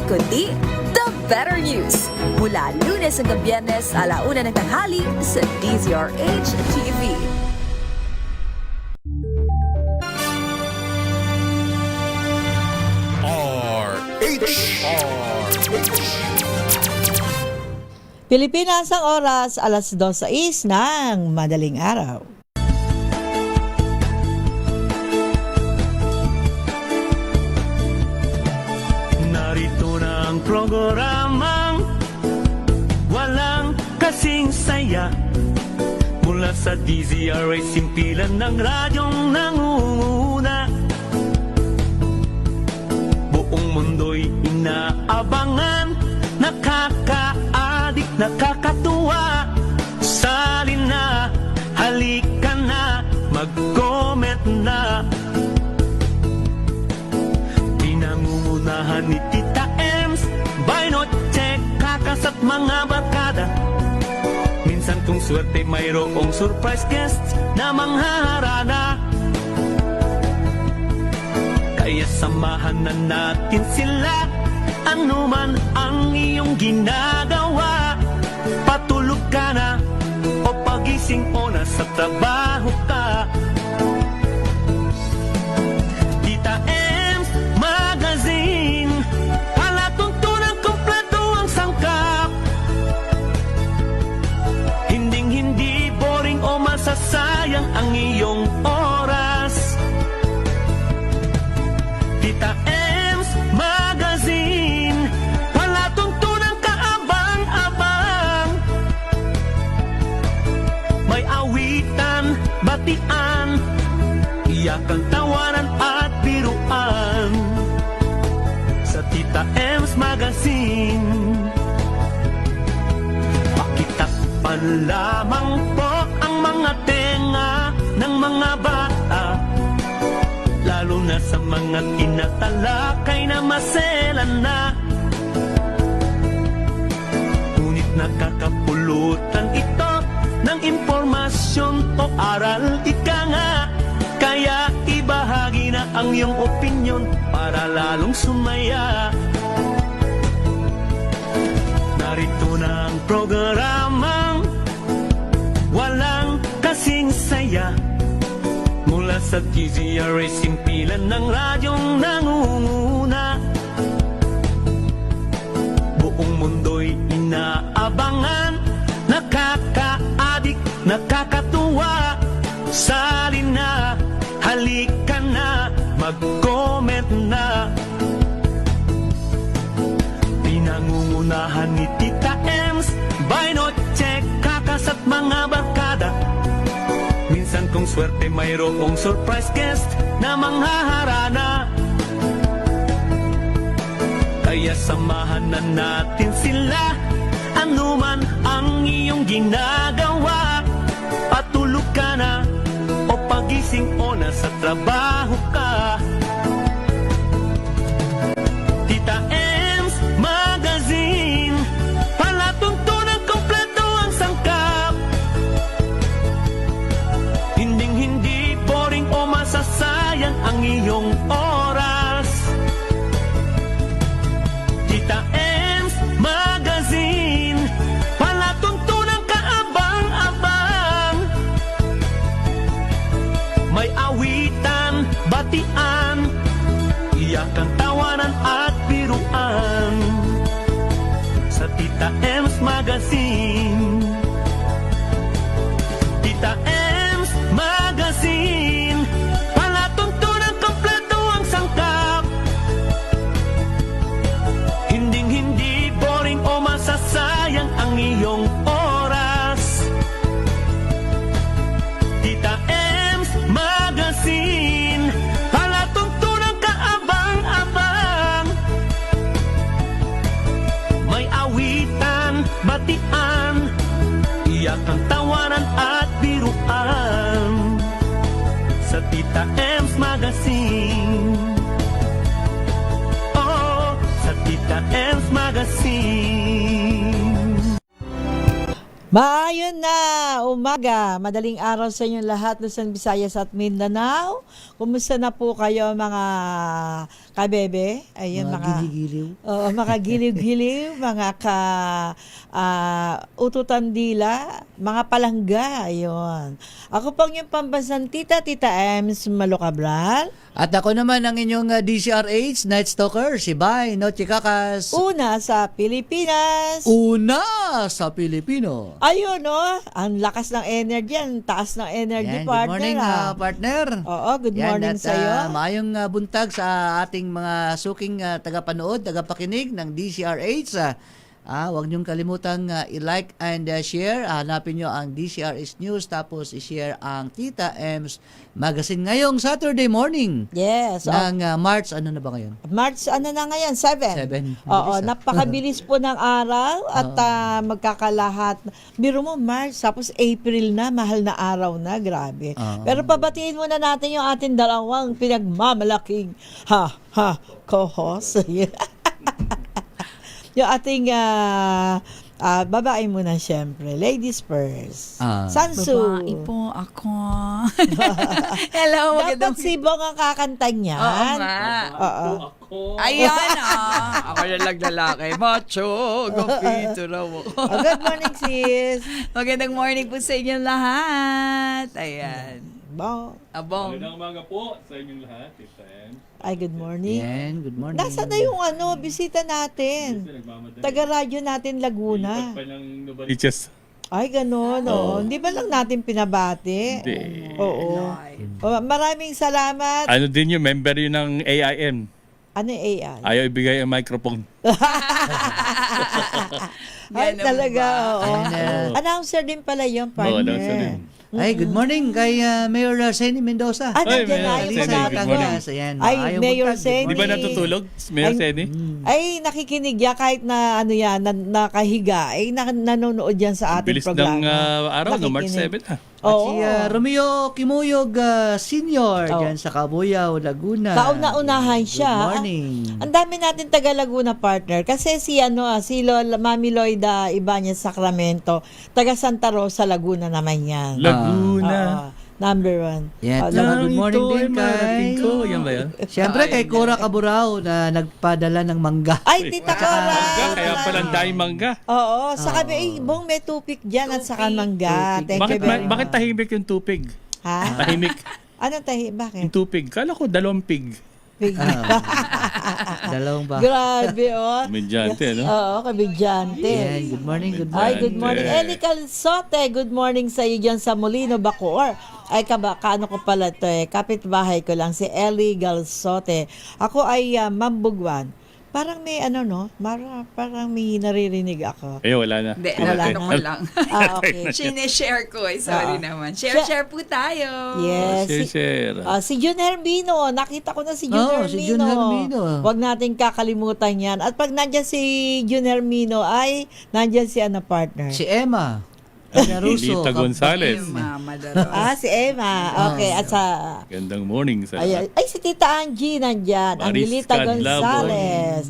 kundi The Better News. Mula Lunes hanggang Biyernes, 1:00 ng tanghali sa DZRH TV. Pilipinas ang oras, 2:06 ng madaling araw. Narito na ang programang walang kasing saya. Mula sa DZRH, simpilan ng radyong nangunguna. Buong mundo'y inaabangan, nakakaadik, nakakatuwa. Salin na, halika na, mag-comment na. Pinangungunahan ni Tita Ems, Bainot, Check, Kakas at mga barkada. Minsan kung swerte mayroong surprise guests na manghaharana. Kaya samahan na natin sila, anuman ang iyong ginagawa. Patulog ka na o pagising o nasa trabaho ka. Tita Ems Magazine, palatuntunan kompleto ang sangkap. Hinding-hindi boring o masasayang ang iyong oras. Tita Ems Magazine, palatuntunan kaabang-abang. May awitan, batian, iyakan, tawanan at biruan. Sa Tita Ems Magazine, pakitakpan lamang po ang mga tenga ng mga bata, lalo na sa mga tinatalakay na maselan na. Ngunit nakakapulutan ito ng impormasyon o aral, ika nga. Kaya ibahagi na ang iyong opinyon para lalong sumaya. Narito na ang programang walang kasing saya. Mula sa DZRH, simpilan ng radyong nangunguna. Buong mundo'y inaabangan, nakakaadik, nakakatuwa. Salin na, halika na, mag-comment na. Pinangungunahan ni Tita Ems, Bainot, Check, Kakas at mga barkada. Minsan kung swerte mayroong surprise guest na manghaharana. Kaya samahan na natin sila, anuman ang iyong ginagawa. Patulog ka na o pagising o nasa trabaho ka. Tita Ems Magazine, palatuntunan kompleto ang sangkap. Hinding-hindi boring o masasayang ang iyong oras. Tita Ems Magazine, palatuntunan kaabang-abang. May awitan, batian, iyakan, tawanan at biruan. Sa Tita Ems Magazine, Tita Ems Magazine, palatuntunan kompleto ang sangkap. Hinding-hindi boring o masasayang ang iyong oras. Tita Ems Magazine, palatuntunan kaabang-abang. May awitan, batian, iyakan, tawanan at biruan. Sa Tita Ems Magazine, oh, sa Tita Ems Magazine. Maayun na umaga, madaling araw sa inyong lahat, Luzon, Visayas at Mindanao. Kumusta na po kayo mga kabebe, ayun, mga gili-giliw. Oo, mga giliw-giliw, mga ututan dila, mga palangga, ayun. Ako pong yung pambansang Tita Ems Malocabral. At ako naman ang inyong DCRH Night Stalker, si Bay Noche Kakas. Una sa Pilipinas. Una sa Pilipino. Ayun, ang lakas ng energy, ang taas ng energy, Yan, partner. good morning, partner. Oo, good Yan, morning at, sa'yo. maayong buntag sa ating mga suking tagapanood, tagapakinig ng DCRH. Huwag niyong kalimutang i-like and share. Hanapin niyo ang DCRH News tapos i-share ang Tita Ems Magazine ngayong Saturday morning Yes. ng March, ano na ba ngayon? March, ano na ngayon? 7. 7. Oo, Bilis, napakabilis po ng araw at magkakalahat. Biro mo, March, tapos April na, mahal na araw na, grabe. Pero pabatiin muna natin yung ating dalawang pinagmamalaking co-host. Yung ating babae muna syempre. Ladies first. Sansu. Babae po ako. Hello, Dapat si Bong ang kakanta niyan. Oo nga. Oo. Ayan ako na lang lalaki. Macho. Gopito raw ako. Good morning, sis. Magandang morning po sa inyong lahat. Ayan. Bong. Abong. Magandang umaga po sa inyong lahat, Tita Ems. Ay, good morning. Yan, good morning. Nasaan na yung bisita natin? Taga-radyo natin Laguna. Pa ng Novaliches. Ay, gano'n. Hindi ba lang natin pinabati? Hindi. Oo. Maraming salamat. Ano din yung member yun ng AIM. Ano yung AI? Ayaw ibigay ang microphone. Ay, Ganun talaga. ba? Oo. And, Announcer din pala yung Oo, announcer partner. din. Ay, good morning kay Mayor Seni Mendoza. Nandiyan Mayor na yung Seni, good pangalan. morning. Ayan, Ay, maayong Mayor buntag, good Seni. Di ba natutulog, Mayor Ay, Seni? Ay, nakikinig yan kahit na nakahiga. Ay, nanonood yan sa ating Bilis ng programa. araw, no? March Nakikinig. 7 At Oo. si Romeo Kimuyog Senior Oo. dyan sa Cabuyao, Laguna. Kauna-unahan siya. Good morning. Ang dami natin taga Laguna partner kasi si Mami Loida Ibanez Sacramento, taga Santa Rosa Laguna naman yan. Laguna. Oo. Number 1. Yan, saka good morning din kay... Yan ba yan? Siyempre kay Cora Caburao na nagpadala ng mangga. Ay, Tita Cora. Kaya pala ang dahil mangga. Oo, saka Bong may tupik dyan at saka mangga. Tupik. Thank Bakit, you very much. bakit tahimik yung tupig? Ha? Tahimik Ano bakit? yung tupig. Kala ko 2 pig. Dalawang ba? Grabe, Medyante, no? Oo, kabidyante. Yan, good morning, good morning. Ay, good morning. Eli Calzote, good morning sa iyo dyan sa Molino, Bacoor. Ay, kaano ko pala to kapitbahay ko lang, si Eli Calzote. Ako ay Mambugwan. Parang may parang may naririnig ako. Wala na. Hindi, Wala ano ko lang. Okay. Sinishare ko sorry naman. Share po tayo. Yes. Share. Si Jun Hermino, nakita ko na si Jun Hermino. si Jun Hermino. Huwag natin kakalimutan yan. At pag nandyan si Jun Hermino, ay nandyan si partner. Si Emma. Russo. Lita Gonzales. Mama Daros. Si Emma. Okay, at sa... Gandang morning sa lahat. Ay, si Tita Angie nandyan. Maris Angelita Cadlabo. Gonzales.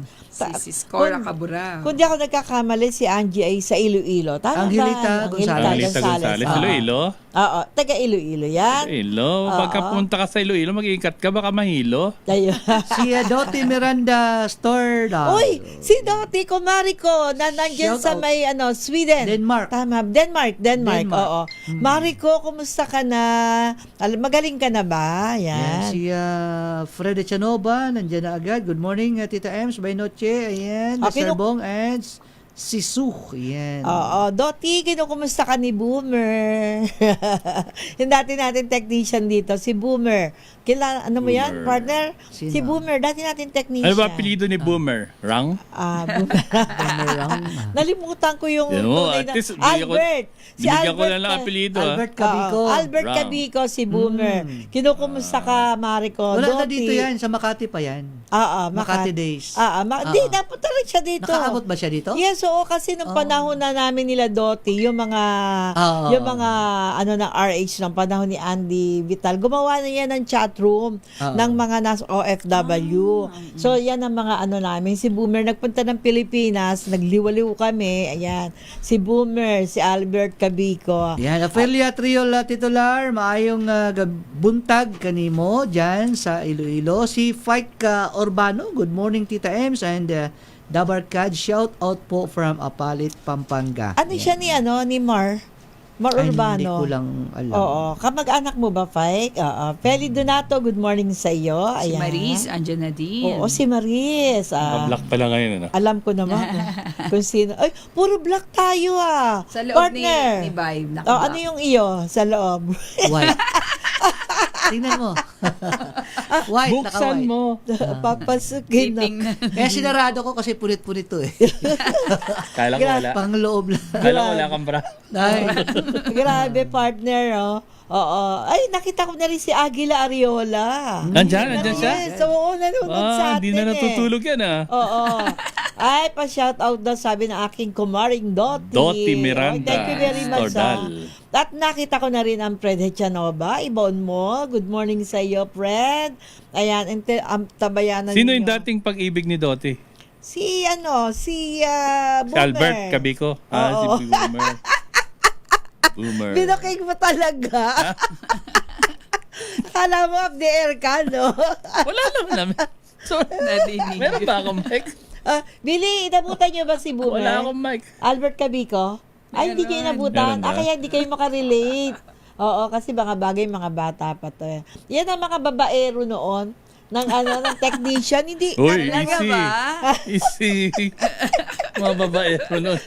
Si Cora Cabura. Kung di ako nagkakamali, si Angie ay sa Iloilo. Tama Angelita ba? Gonzales. Lita Gonzales. Oo. Iloilo. Oo, taga Iloilo yan. Iloilo. Pagka punta ka sa Iloilo, mag-iingat ka, baka mahilo. Ayun. Si Dottie Miranda Storda. Uy, si Dottie, kumari ko, na nandyan Shout sa out. may Sweden. Denmark. Tama, Denmark. Denmark. Oo. Mariko, kumusta ka na? Magaling ka na ba? Yan, Yan. si Fred Echanova, nandiyan na agad. Good morning, Tita Ems, by Noche. Ayan, Okay, Mr. Bong and si Suk. Ayan. Oo, Dottie, kinukumusta ka ni Boomer? Yung dati natin technician dito, si Boomer. Ano mo yan, Boomer. partner? Sino? Si Boomer, dati natin technician. Ano ba apelido ni Boomer? Rang? Boomer. Boomerang. Nalimutan ko yung Yan mo, tunay at na... least, binigyan ko- Albert. Binigyan ko lang ng apelido. Albert Cabico. Albert Rang. Cabico, si Boomer. Kinukumusta ka, Mariko? Wala na Dottie. dito yan, sa Makati pa yan. Makati Makati Days. Di, napunta rin siya dito. Nakaabot ba siya dito? Yes, oo, kasi nung panahon na namin nila Dottie, yung mga Oo. ng RH ng panahon ni Andy Vital, gumawa na yan ng chat room Oo. ng mga nasa OFW. So yan ang mga ano namin. Si Boomer nagpunta ng Pilipinas, nagliwaliw kami. Ayan. Si Boomer, si Albert Cabico. Yan, Ophelia Triol titular, maayong buntag kanimo dyan sa Iloilo. Si Fike Urbano, good morning Tita Ems, and Dabarkad, shout out po from Apalit, Pampanga. Ano siya ni Mar Ay, Urbano? hindi ko lang alam. Oo. Kamag-anak mo ba, Fike? Oo. Feli Donato, good morning sa iyo. Si Ayan. Maris, andyan na din. Oo, si Maris. Black pala ngayon, ano? Alam ko naman kung sino. Ay, puro black tayo Sa loob Partner. ni Vibe. Oh, ano yung iyo sa loob? White. Tingnan mo. White, Buksan naka-white. mo. Papasukin na. Tingnan. Kaya sinarado ko kasi punit-punit to eh. Kala ko wala. Pangloob lang. Kala ko wala kang bra. Ay, Grabe, partner, oh. Oo. Ay, nakita ko na rin si Aguila Ariola. Nandyan siya? Yes, oo, nanonood sa atin Hindi na natutulog yan, Oo. Ay, pa-shout out daw sabi ng aking kumaring Dottie. Dottie Miranda. Oh, thank you very much. Stordal. At nakita ko na rin ang Fred Hechanova. Ibon mo. Good morning sa iyo, Fred. Ayan, ang tabayanan Sino yung ninyo. dating pag-ibig ni Dottie? Si Boomer. Si Albert Cabico? Oo. Si Boomer. Boomer. Binokig mo talaga. Kala mo up the air ka, no? Wala lang namin. So, Nadinig. meron ba akong mic? Billy, inabutan niyo ba si Boomer? Wala akong mic. Albert Cabico? Ay, hindi kayo inabutan. Meron ba? Kaya hindi kayo makarelate. Oo, kasi mga bagay, mga bata pa to. Yan ang mga babaero noon ng technician. Hindi, Uy, Talaga easy. ba? Easy. Mga babaero nun.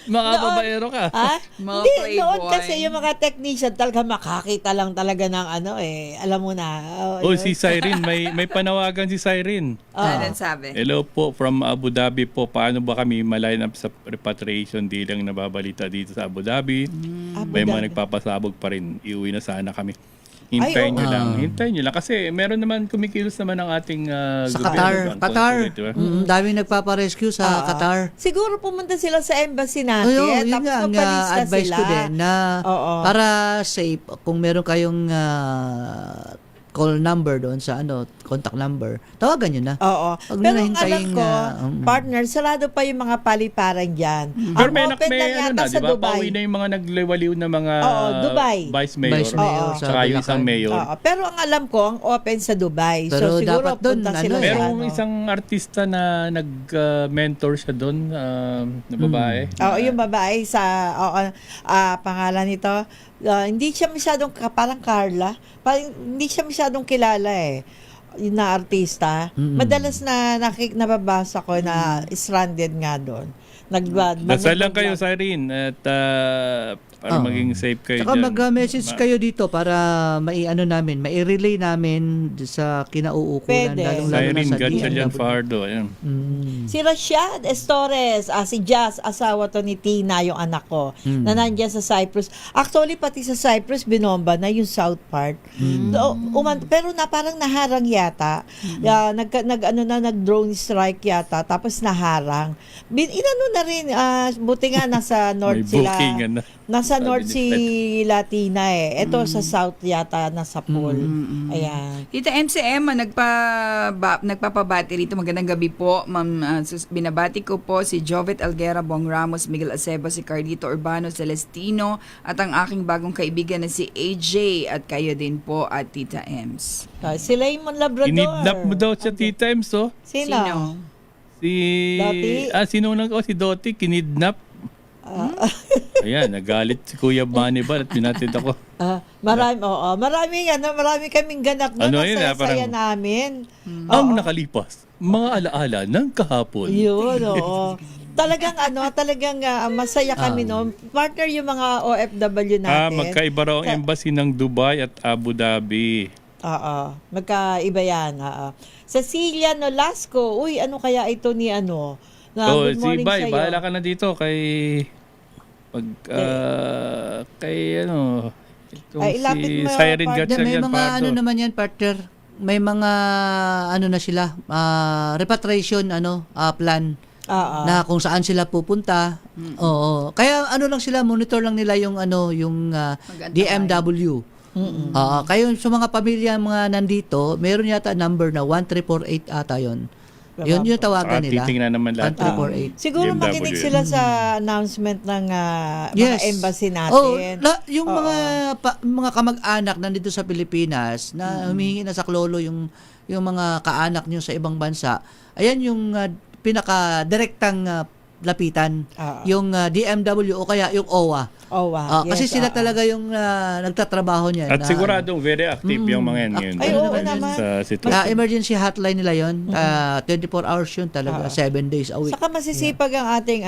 Mga babaero ka. ha? Mga Hindi, playboy. noon kasi yung mga technician talaga makakita lang talaga ng alam mo na. Oh, si Cyrene. May panawagan si Cyrene. Ano sabi? Hello po from Abu Dhabi po. Paano ba kami ma-line up sa repatriation? Di lang nababalita dito sa Abu Dhabi. Abu May mga Dhabi. nagpapasabog pa rin. Iuwi na sana kami. Hintayin nyo oo. lang. Hintayin nyo lang. Kasi meron naman kumikilos naman ang ating sa gobyerno, ang Qatar. consulate, diba? Daming nagpaparescue sa Qatar. Siguro pumunta sila sa embassy natin. Ayun, yun tapos nga ang magpalista advice sila. ko din na Oo. para safe, kung meron kayong call number doon sa contact number, tawagan nyo na. Oo. Huwag Pero nyo na ang alam hintayin ko, na, partner, sarado pa yung mga paliparan dyan. Pero Ang may, open lang yata na, sa di ba? Dubai. Pauwi na yung mga nagliwaliw na mga Oo, Dubai. vice mayor. Vice mayor Oo. sa Tsaka yung isang Bulacan. mayor. Oo. Pero ang alam ko, ang open sa Dubai. Pero so siguro dapat dun, punta sila sa Merong isang artista na nag-mentor siya doon na babae. Oo, yung babae sa pangalan nito, hindi siya masyadong parang Carla. Parang hindi siya masyadong kilala yung na artista. Madalas na nababasa ko na stranded nga doon. Dasal lang kayo, Cyrene, at para maging safe kayo Saka dyan. mag-message kayo dito para mai-relay namin sa kinauukulan. Pwede. Lalong-lalo na Cyrene sa Gatchalian DMW. Fardo. Ayan. Si Rashad Estores, si Jazz, asawa to ni Tina, yung anak ko, na nandiyan sa Cyprus. Actually, pati sa Cyprus, binomba na yung south part. Pero parang naharang yata. Nag-drone strike yata, tapos naharang. Inano na rin, buti nga nasa north May sila. booking na. Nasa Sabi north ni si Latina Ito sa south yata, nasa pool. Ayan. Tita MCM, nagpapabati rito. Magandang gabi po. Ma'am, binabati ko po si Jovet Alguera, Bong Ramos, Miguel Acebo, si Carlito Urbano, Celestino, at ang aking bagong kaibigan na si AJ, at kayo din po at Tita Ems. Si Raymond Labrador. Kinidnap mo daw siya 3 times, oh. Sino? Si... Dottie? Sino nang si Dottie, kinidnap. Ayan, nagalit si Kuya Manny ba at pinatid ako. Marami kaming ganap na Ano yun, saya parang- namin. Ang nakalipas, mga alaala ng kahapon. Yun, oo. Talagang masaya kami no. Partner yung mga OFW natin. Magkaiba raw ang embassy ng Dubai at Abu Dhabi. Oo. Magkaiba yan. Cecilia Nolasco. Uy, ano kaya ito ni So, good si morning Bay, sa'yo. bahala ka na dito kay itong Ay, ilapit si mo, Cyrene partner. May Gatchalian mga Fardo. naman yan, partner. May mga na sila, repatriation plan Oo. na kung saan sila pupunta. Oo. Kaya lang sila, monitor lang nila yung DMW. Kayo sa mga pamilya mga nandito, meron yata number na 1348 ata yun. Yun yung tawagan nila. Titingnan naman lahat. 1348. Siguro BMW. makinig sila sa announcement ng mga Yes. embassy Oh, natin. yung mga kamag-anak nandito sa Pilipinas na humihingi na sa klolo yung mga kaanak nyo sa ibang bansa. Ayan yung pinaka-direktang lapitan, yung DMW o kaya yung OWA. Oh, wow. Kasi sila talaga yung nagtatrabaho niyan. At siguradong very active yung mga yan ngayon. Ay, oo naman. Sa sitwasyon. Emergency hotline nila yon. 24 hours yun talaga, 7 days a week. Saka masisipag ang ating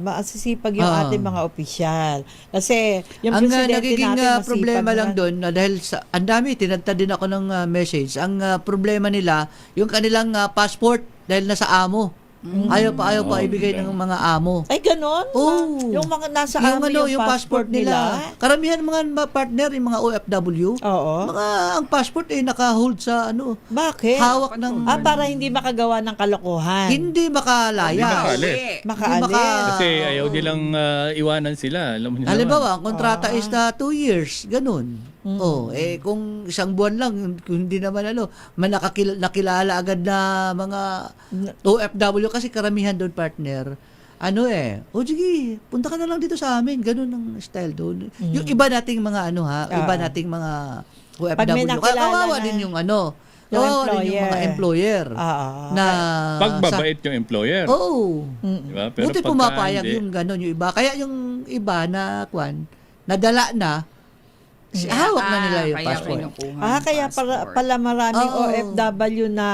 masisipag yung ating mga opisyal. Kasi yung Ang presidente nagiging natin masipag problema lang naman. doon dahil ang dami tinadtad din ako ng message. Ang problema nila yung kanilang passport dahil nasa amo. Ayaw pa ibigay ng mga amo. Ay, ganon? Oo. Yung mga nasa amin yung passport nila. Karamihan mga partner, yung mga OFW, Oo. ang passport naka-hold sa Bakit? hawak ng Para hindi makagawa ng kalokohan. hindi makalaya. Hindi makaalis. Makaalis. Kasi ayaw nilang iwanan sila. Alam mo niyo Halimbawa, ang kontrata is 2 years, ganun. Kung isang buwan lang, kung hindi naman nakilala agad na mga OFW kasi karamihan doon partner. Sige, punta ka na lang dito sa amin. Ganun ang style doon. Yung iba nating mga iba nating mga Pag may OFW. nakilala Kawawa na- din yung kawawa din yung mga employer. Na Pagbabait yung employer. Diba? Pero Buti pagka pumapayag hindi, yung gano'n yung iba. Kaya yung iba nadala na, hawak na nila yung kaya passport. kinukuha ng Kaya passport. pala maraming Oo. OFW na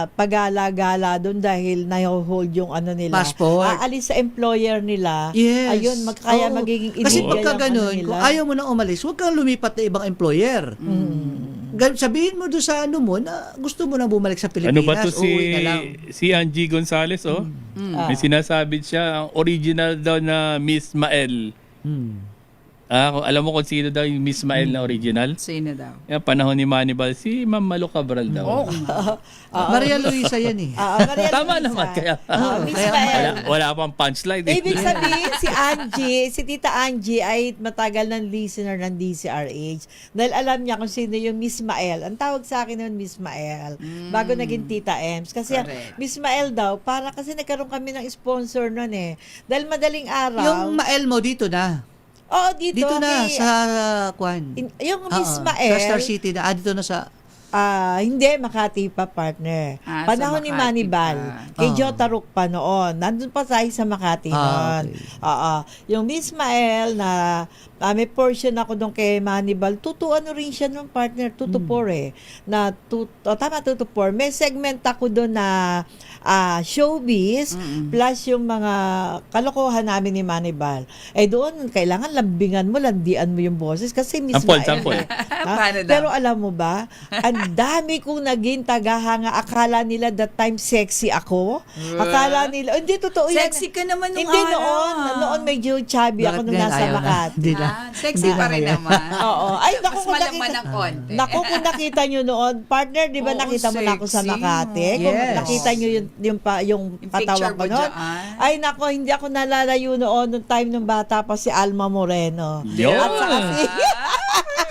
pagala-gala doon dahil na-hold yung nila. Passport. Aalis sa employer nila. Yes. Ayun, kaya Oo. magiging Kasi illegal pagka yung ganun, nila. kung ayaw mo nang umalis, huwag kang lumipat na ibang employer. Sabihin mo doon sa mo na gusto mo nang bumalik sa Pilipinas. ano ba to uwi na lang. si Angie Gonzalez, May sinasabi siya, ang original daw na Miss Mael. Alam mo kung sino daw yung Miss Mael na original? Sino daw? Yung panahon ni Manibal, si Ma'am Malu Cabral daw. Maria Luisa yan eh. Maria Tama Luisa. naman kaya. Miss Kaya Mael. Wala pang punchline. Ibig sabihin, si Tita Angie ay matagal ng listener ng DCRH. Dahil alam niya kung sino yung Miss Mael. Ang tawag sa akin nun, Miss Mael. Bago naging Tita Ems. Kasi Correct. Miss Mael daw, kasi nagkaroon kami ng sponsor nun eh. Dahil madaling araw. Yung Mael mo dito na. Oo, dito na kay- sa Kwan. yung Miss Sa Mael. Star City na. Dito na sa Hindi, Makati pa, partner. Sa Panahon ni Makati Manibal. pa. Kay Jota Rook pa noon. Nandun pa tayo sa Makati noon. Okay. Yung Miss Mael na may portion ako doon kay Manibal. Rin siya nung partner. 2-4 eh. Tama, 2-4. May segment ako doon na showbiz plus yung mga kalokohan namin ni Manibal. Doon, kailangan lambingan mo, landian mo yung boses kasi Miss Mael. Sampol. Paano daw? Pero alam mo ba, ang dami kong naging tagahanga. Akala nila that time sexy ako. Akala nila, hindi totoo yan. Sexy ka naman nung Hindi araw. noon medyo chubby ako Bakit nung ngayon nasa ayaw na? Makati. Hindi na. Sexy pa rin naman. Oo. Ay, naku, Mas kung malaman nakita, ng konti. naku, kung nakita nyo noon, partner, di ba Oo, nakita mo na ako sa sexy. Makati? Kung Yes. nakita nyo yung katawan picture ko mo noon. dyan. Ay, naku, hindi ako nalalayo noon nung time nung bata pa si Alma Moreno. Yun. At saka si,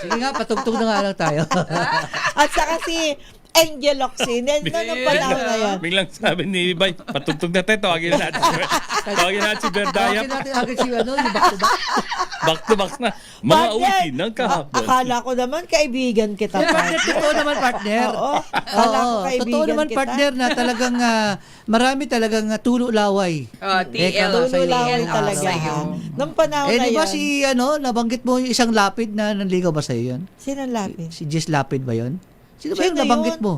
Sige nga, patugtog na nga lang tayo. at saka si Angel Locsin. Noong panahon na yun. Biglang sabi ni Bay, patugtog na tayo, tawagin natin. Tawagin natin si Berdaya. Bakit natin agad yung back to back? Back to back na. Mga Partner, uwitin ng kahapon. Akala ko naman kaibigan kita, partner. Totoo naman, partner. Oo. Akala ko kaibigan Totoo naman, kita. partner, na talagang marami talagang tulo-laway. TL. Tululaway TL talaga. sa'yo. Nung panahon na Di yun. ba nabanggit mo yung isang lapid na nanligaw ba sa'yo yun? Sino lapis? Si Jess Lapid ba yun? Sino ba Sino yung nabanggit yun? mo?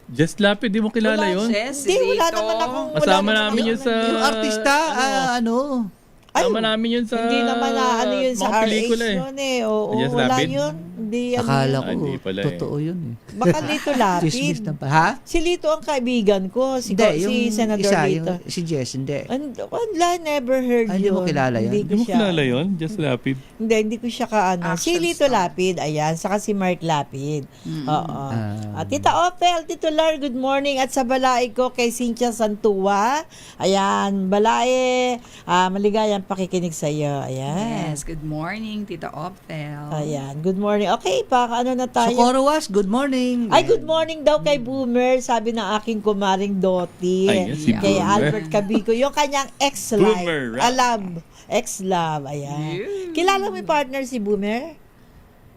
Just Lapid, di mo kilala yun? Hindi, wala naman akong... Kasama namin yun sa... Yung artista, Kasama namin yun sa... Hindi naman yun sa mga RH pelikula eh. yun eh. Oo, Just wala Lapid? yun. Hindi yan. akala ko, Hindi pala eh. totoo yun eh. Baka Lito Lapid. Chismis na pa. Ha? Si Lito ang kaibigan ko. Si Senador isa, Lito. si Jess, hindi. Wala, never heard Hindi yun. mo kilala yun? Hindi Di ko mo siya. kilala yun? Just Lapid. Hindi ko siya kaano. Si Action Lito star. Lapid, ayan. Saka si Mark Lapid. Oo. Tita Ophel, Titular, good morning. At sa balai ko kay Cynthia Santua. Ayan, balai. Maligayang pakikinig sa iyo. Ayan. Yes, good morning, Tita Opel. Ayan, good morning. morning. Okay, ano na tayo? Socorro Was, good morning. Ay, good morning daw kay Boomer, sabi ng aking kumaring Doti. Ay, yes, si Kay Boomer. Albert Cabico, yung kanyang ex-life. Boomer, right? Ex-love, ayan. Kilala mo yung partner si Boomer?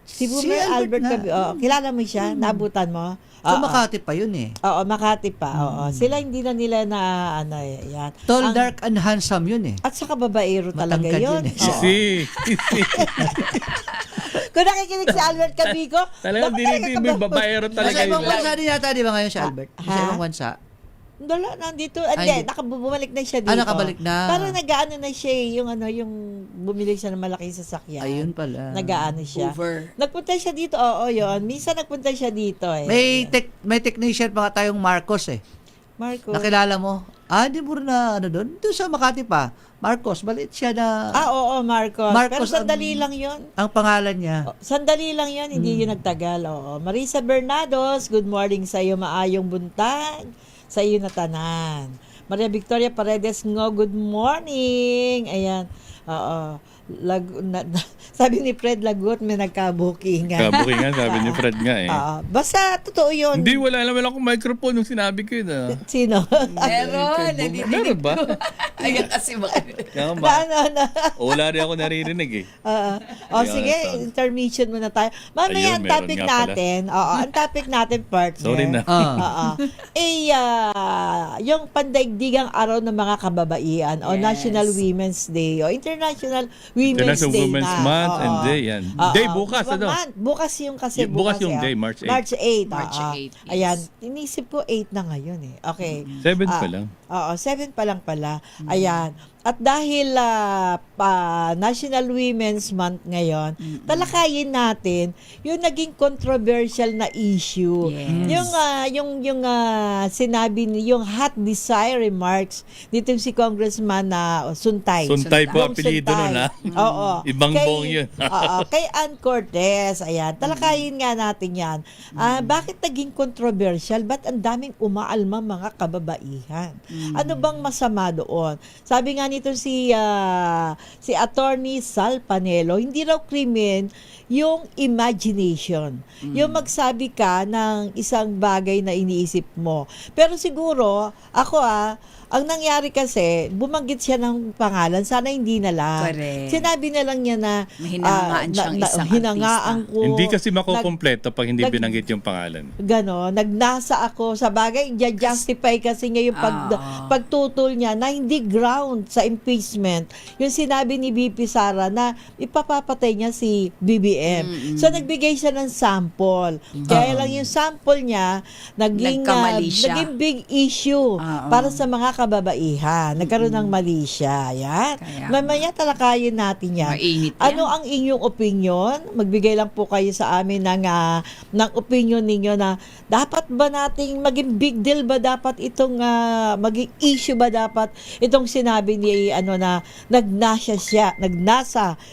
Si Boomer, Si Albert Albert na. Cabico. Kilala mo siya? Naabutan mo? Sa Oo. Makati pa yun eh. Oo, Makati pa. Oo. Sila hindi na nila na, yan. Tall, Ang- dark, and handsome yun eh. At saka babaero talaga Matangkad yun. yun eh. Oo. Si. Kung nakikinig si Albert Cabico, Talagang naku, dinitin mo yung babaero talaga Nasa ibang yun. bansa din yata, di ba ngayon si Albert? Sa Ha? ibang bansa. Wala, nandito. Ay, Hindi, nakabumalik na siya dito. nakabalik na. Parang nag-ano na siya eh, yung bumili siya ng malaking sasakyan. Ayun pala. Nag-ano siya. Over. Nagpunta siya dito, oo, yun. Minsan nagpunta siya dito eh. May technician pa nga tayong Marcos eh. Marco. Nakilala mo? Hindi mo rin na ano doon? Doon sa Makati pa. Marcos, balit siya na Oo, Marcos. Marcos Pero sandali lang yun. ang pangalan niya. Sandali lang yun, hindi yun nagtagal. Oo. Marisa Bernados, good morning sa iyo, maayong buntag sa iyo na tanan. Maria Victoria Paredes ngo, good morning. Ayan. Oo. Sabi ni Fred Lagut, may nagka-booking. Kabuking nga, sabi ni Fred nga eh. Basta, totoo yun. Hindi, wala naman akong microphone nung sinabi ko yun ah. Sino? Meron, Meron ba? Ayan kasi Kaya na, ba? ano. Wala rin ako naririnig eh. Ayun, Sige, ito. intermission muna tayo. Mamaya Ayun, ang meron topic nga pala. natin, ang topic natin, partner. Sorry na. Yung pandaigdigang araw ng mga kababaihan o Yes. National Women's Day o International Women's International Day Women's na. Month and Oo. Day yan. Oo. Day bukas, ano? Month. Bukas yung kasi Bukas yung eh. day, March 8. March 8. March oo. 8, yes. Ayan, inisip ko 8 na ngayon eh. Okay. 7 pa lang. Oo, 7 pa lang pala. Ayan. At dahil National Women's Month ngayon, talakayin natin yung naging controversial na issue. Yes. Yung sinabi yung hot desire remarks dito si Congressman na Suntay. Suntay po Yung apelyido Suntay. nun ha. Oo. Ibang bong yun. Kay Ann Cortez. Ayan. Talakayin nga natin yan. Bakit naging controversial? Ba't ang daming umaalma mga kababaihan? Ano bang masama doon? Sabi nga nito si Attorney Sal Panelo, hindi raw krimen yung imagination. Yung magsabi ka ng isang bagay na iniisip mo. Pero siguro, ako ang nangyari kasi, bumanggit siya ng pangalan, sana hindi na lang. Correct. Sinabi na lang niya na Mahinangaan siyang isang hinangaan artista. ko. Hindi kasi makukompleto pag hindi nag- binanggit yung pangalan. Gano, nagnasa ako sa bagay, justify kasi niya yung pagtutol niya na hindi ground sa impeachment. Yung sinabi ni BP Sara na ipapapatay niya si BBM. So nagbigay siya ng sample. Kaya lang yung sample niya Nagkamali siya. naging big issue para sa mga kababaihan. Nagkaroon ng mali siya. Yan. Kaya- Mamaya talakayin natin yan. Mainit yan. Ano ang inyong opinion? Magbigay lang po kayo sa amin ng opinion ninyo na dapat ba nating maging big deal ba dapat itong maging issue ba dapat itong sinabi ni na nagnasa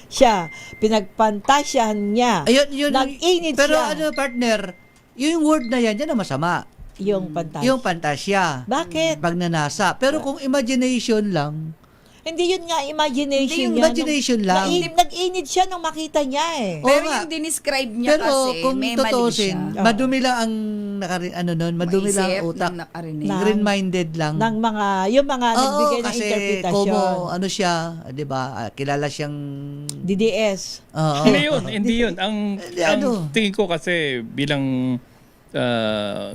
siya, pinagpantasyahan niya. Ayun, yun. Nag-init Pero siya. partner, yung word na yan na masama. Yung pantasya. Yung pantasya. Bakit? Pagnanasa. Pero kung imagination lang, Hindi yun nga imagination Hindi yung niya. imagination lang. Nag-init siya nung makita niya eh. Oo Pero nga. yung dinescribe niya pero kasi, kung may mali tutusin, siya. madumi lang ang madumi lang ang Maisip utak. ng nakarinig. Na- Green-minded lang. Ng yung mga nagbigay ng kasi interpretasyon. como ano siya, 'di ba? Kilala siyang DDS. Oo. Hindi yun. Ang ano? tingin ko kasi bilang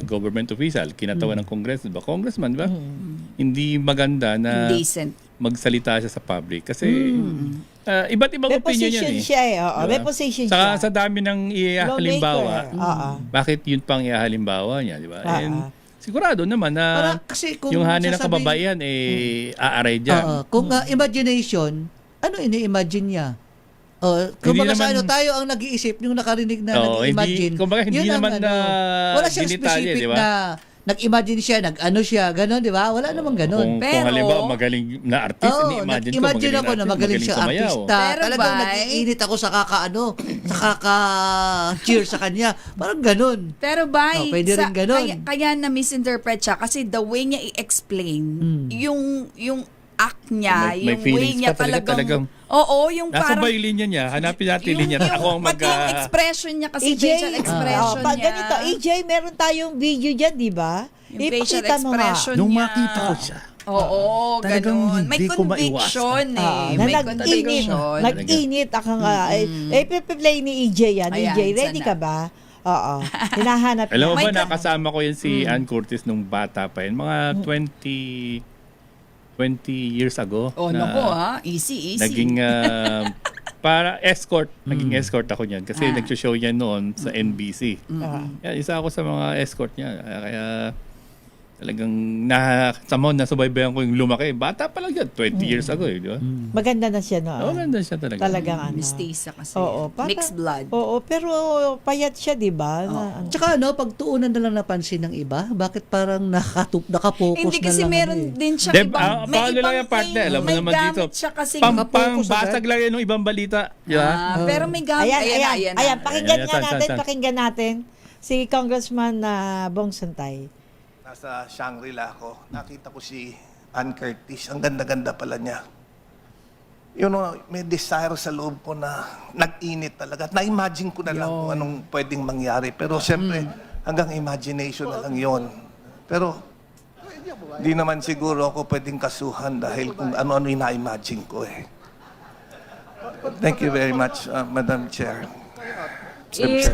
government official, kinatawan ng congressman, di ba? Hindi maganda na Indecent. magsalita siya sa public. Kasi iba't ibang May opinion position yan eh. siya eh. Oo, Diba? may position Saka siya. sa dami ng ihahalimbawa, Oo. bakit yun pang ihahalimbawa niya, di ba? Ah, And sigurado naman na Para kasi kung yung hani ng sasabihin- kababaihan aaray dyan. Oo. Kung imagination, ano ini-imagine niya? Kung Hindi baga sa naman- tayo ang nag-iisip, yung nakarinig na Oo, nag-imagine. kumbaga hindi yun ang naman na wala siyang dinitalye, specific di ba? na nag-imagine siya, nag-ano siya, gano'n, di ba? Wala namang gano'n. Kung Pero- halimbawa magaling na artist, nag-imagine ako na magaling siyang sumayaw. artista. Pero Talagang ba, nag-iinit ako sa kaka-cheer sa kanya. Parang gano'n. Pero pwede rin ganun. kaya na misinterpret siya kasi the way niya i-explain yung act niya, May yung way feelings niya ka talagang. Oo, yung Nasa parang ba yung linya niya? Hanapin natin yung linya na ako ang pati yung expression niya kasi facial expression pag niya. ganito, EJ, meron tayong video dyan, di ba? Yung facial Ipakita mo nga. expression Nung niya. makita ko siya, Oo, talagang ganun. May hindi ko conviction Na May nag-init. conviction. Nag-init ako nga. Ipi-play ni EJ yan. Ayan, EJ, ready sana. ka ba? Oo. Hinahanap alam mo May ba, nakasama ko yan si Ann Curtis nung bata pa yun. Mga 20 years ago. Oh, naku easy. Naging para escort. Naging escort ako niyan. Kasi nag-show niya noon sa NBC. Yan, isa ako sa mga escort niya. Kaya talagang nasubaybayan ko yung lumaki. Bata pa lang yan. 20 years ago di ba? Maganda na siya, no? Oo, ganda siya talaga. Talagang ano. Mistisa kasi. Oo, parang- Mixed blood. Oo, pero payat siya, di ba? Na- Tsaka pagtuunan na lang napansin ng iba, bakit parang nakapokus Hindi na kasi lang meron ano eh. din siya Paano lang yung partner? Alam mo may naman dito. gamit siya kasi Pang-basag lang yan ng ibang balita. Di ba? pero may gamit. Ayan, pakinggan Ayan, nga natin, tan. pakinggan natin si Congressman Bong Santay. Nasa Shangri-La ako, nakita ko si Ann Curtis. Ang ganda-ganda pala niya. May desire sa loob ko na nag-init talaga. Na-imagine ko na lang kung anong pwedeng mangyari. Pero siyempre, hanggang imagination na lang yon. Pero, di naman siguro ako pwedeng kasuhan dahil kung ano-ano yung na-imagine ko eh. Thank you very much, Madam Chair.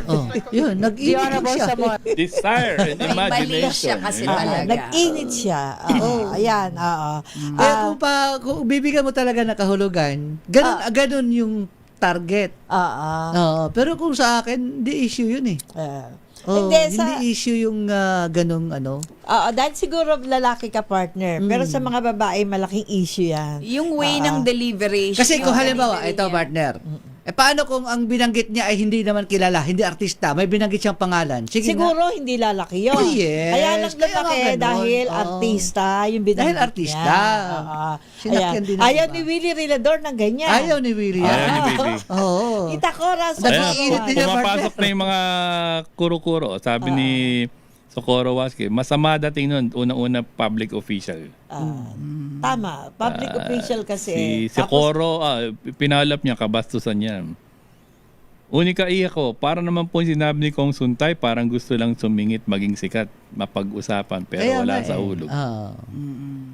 Oh, yun, nag-init siya. Desire and May mali siya imagination. kasi Yeah. talaga. Nag-init siya. Ayan, oo. Kaya kung bibigyan mo talaga ng kahulugan, ganun yung target. Oo, pero kung sa akin, di issue yun eh. Oh, hindi issue yung ganung ano. Dahil siguro lalaki ka partner. Pero sa mga babae, malaking issue yan. Yung way ng delivery. Kasi kung yung halimbawa, delivery ito niya. partner, paano kung ang binanggit niya ay hindi naman kilala, hindi artista, may binanggit siyang pangalan? Sige Siguro hindi lalaki yun. Oh, yes. Kaya lang Kaya nga lumaki ganon. dahil Oo. artista yung binanggit Dahil artista. niya. Oo. Sinakyan Ayan. din ng Ayaw iba. ni Willie Rilador ng ganyan. Ayaw ni William. Ayaw ni baby. Oo. Kita ko, Ras. Nag-iinit din niya, Pumapasok partner. na yung mga kuro-kuro. Sabi ni Socorro Waske, masama dating nun, unang-una public official. Tama. Public official kasi. Si Tapos, Socorro, pinalap niya, kabastusan niya. Unika iya ko, para naman po sinabi ni Kong Suntay, parang gusto lang sumingit maging sikat, mapag-usapan, pero Kaya wala nga sa eh. ulog.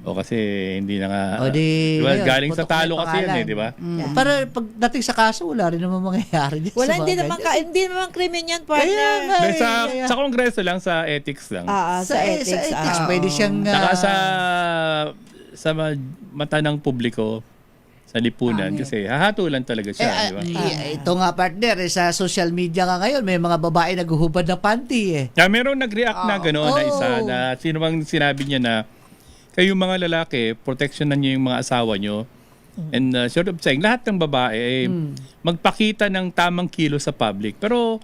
O kasi hindi na nga, O di, diba, ayun, galing sa putok na talo yung kasi yan pangalan. di ba? Para pagdating sa kaso, wala rin naman mangyayari. dyan wala, sa hindi mga naman, ganyan. hindi naman krimen yan, Kaya partner. nga. Dahil Kaya- sa kongreso lang, sa ethics lang. Sa ethics. Sa ethics, pwede siyang... Saka sa mata ng publiko, sa lipunan, kasi hahatulan talaga siya, di ba? Ito nga partner, sa social media nga ngayon, may mga babae naguhubad ng panty eh. Merong nag-react na gano'n na isa na sino bang sinabi niya na kayong mga lalaki, protectionan niyo yung mga asawa niyo. And sort of saying, lahat ng babae ay magpakita ng tamang kilo sa public. Pero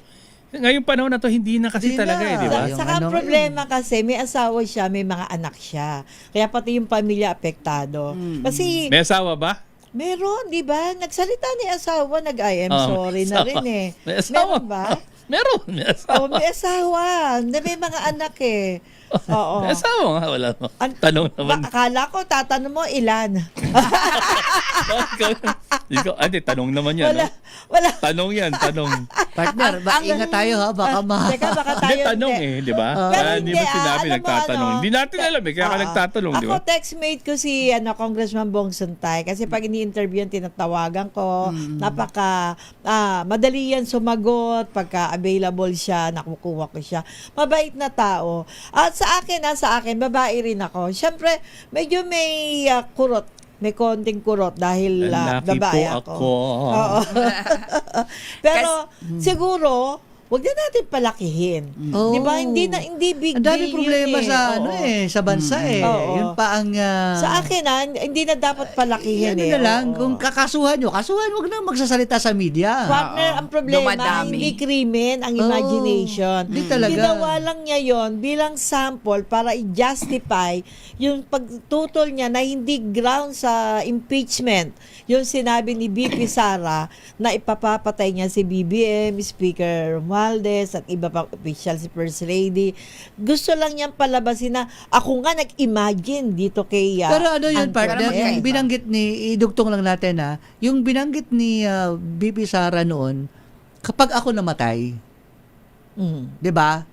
ngayong panahon na to, hindi na kasi Hindi talaga na. eh, di ba? Yung Saka ano problema kasi, may asawa siya, may mga anak siya. Kaya pati yung pamilya apektado. Kasi, May asawa ba? meron, di ba? Nagsalita ni asawa, nag-I am Oh, sorry may na asawa. rin eh. May asawa. Meron ba? Meron, may asawa. Oh, may asawa. Na may mga anak eh. Oo. May asawa nga, wala mo. An- Tanong naman. Akala ko, tatanong mo, ilan? Tanong naman yan. Wala. no? Wala. Tanong yan, tanong. Partner, ingat tayo ha, baka Teka, baka Hindi, tayo. tanong di ba? Pero Kaya hindi mo sinabi, alam mo, nagtatanong. ano, Hindi natin alam kaya ka nagtatanong, di Ako, ba? textmate ko si Congressman Bong Santay kasi pag ini-interview yan, tinatawagan ko. Madali yan sumagot. Pagka available siya, nakukuha ko siya. Mabait na tao. At sa akin, babae rin ako. Siyempre, medyo may kurot. May konting kurot dahil Lalaki babae po ako. ako. Oo. Pero siguro, wag na natin palakihin. Oh. Di ba? Hindi big Ang dami deal problema yun eh. sa Oo. sa bansa eh. Oo. Yun pa ang Sa akin hindi na dapat palakihin ano eh. na lang, Oo. kung kakasuhan nyo, wag na magsasalita sa media. Partner, ang problema, Dumadami. hindi krimen, ang imagination. Hindi talaga. Ginawa lang niya yon bilang sample para i-justify yung pagtutol niya na hindi ground sa impeachment. Yung sinabi ni BP Sara na ipapapatay niya si BBM, Speaker Romualdez at iba pang official, si First Lady. Gusto lang niyang palabasin na ako nga nag-imagine dito kay Pero ano yun, Anker partner, Diaz. yung binanggit idugtong lang natin yung binanggit ni BP Sara noon, kapag ako namatay, Mm. 'di ba?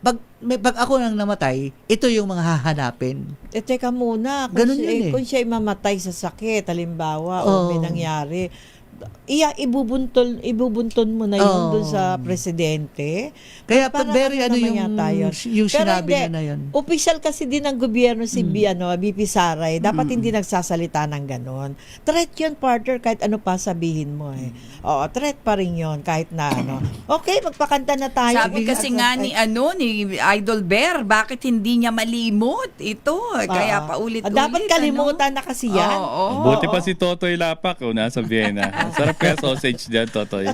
Pag ako nang namatay, ito yung mga hahanapin. Teka muna, Ganun yun eh. kung siya ay mamatay sa sakit, halimbawa, Oo. o may nangyari, ibubunton mo na yun Oo. dun sa presidente. Kaya Parang very ano naman yung yata yun. yung Pero sinabi hindi, niya na yun. Official kasi din ng gobyerno si BP Sara. Dapat hindi nagsasalita ng ganon. Threat yun, partner, kahit ano pa sabihin mo eh. Oo, threat pa rin yun, kahit na ano. Okay, magpakanta na tayo. Sabi kasi nga ni Idol Bear, bakit hindi niya malimot ito? Kaya paulit-ulit. Dapat kalimutan na kasi yan. Oo. Buti pa si Totoy Lapak nasa Vienna. Sarap kaya sausage dyan, Totoy.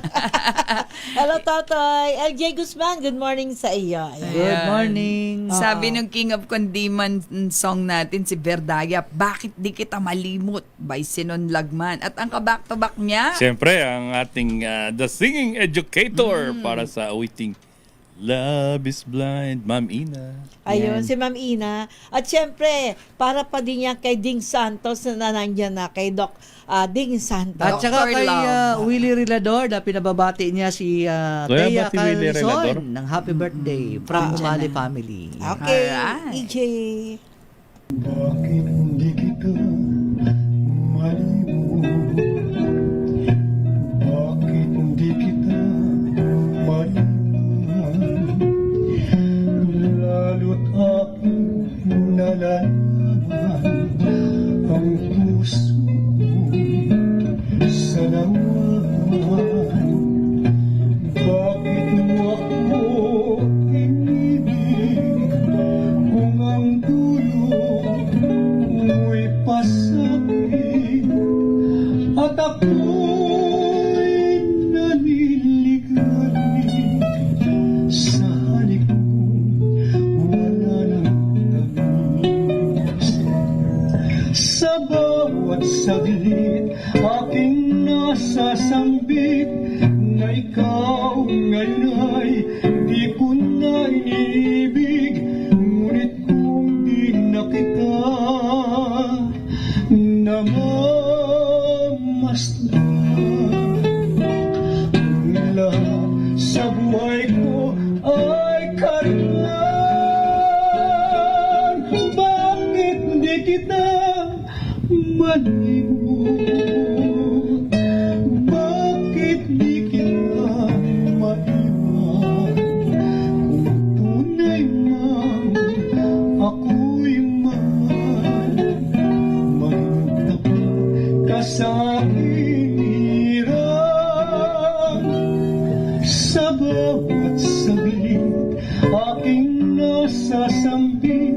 Hello, Totoy. LJ Guzman, good morning sa iyo. Ayan. Good morning. Sabi ng King of Condiman song natin, si Verdaya, bakit di kita malimot by Sinon Lagman? At ang kabak-to-back niya, Siyempre, ang ating The Singing Educator para sa awiting Love is Blind, Ma'am Ina. Ayun, si Ma'am Ina. At syempre, para pa din yan kay Ding Santos na nandyan na, kay Doc Ding Santos. At saka Dr. kay Love. Willie Rilador na pinababati niya si Kaya Thea ba si Willie Rilador? Calzon ng happy birthday from Umali family. Okay, Alright. EJ. Bakit hindi kita malimot? Bakit hindi kita malimot? Lalo't aking nalalaman ang puso'y sa nawawan. Bakit mo ako inibig kung ang dulo mo'y pasakit at ako'y naliligalig sa halik mo wala nang tamis. Sa bawat saglit aking nasasambit na ikaw ngayon ay di ko na iniibig, ngunit kung di na kita namamasdan, lahat sa buhay ko ay karingan. Bakit di kita malimot? Bakit di kita maiwan? Kung tunay man ako'y mahal, magtapat ka sa aking hirap. Sa bawat saglit aking nasasambit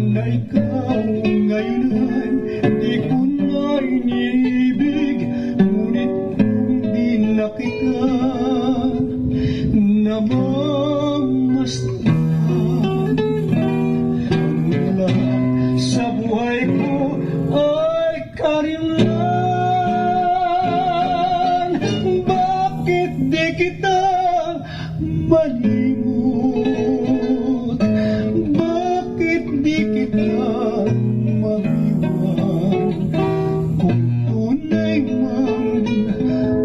na ikaw ngayon ay di ko na iniibig, ngunit kung di na kita namamasdan, ang lahat sa buhay ko ay karimlan. Bakit di kita malimot? Bakit di kita maiwan? Kung tunay man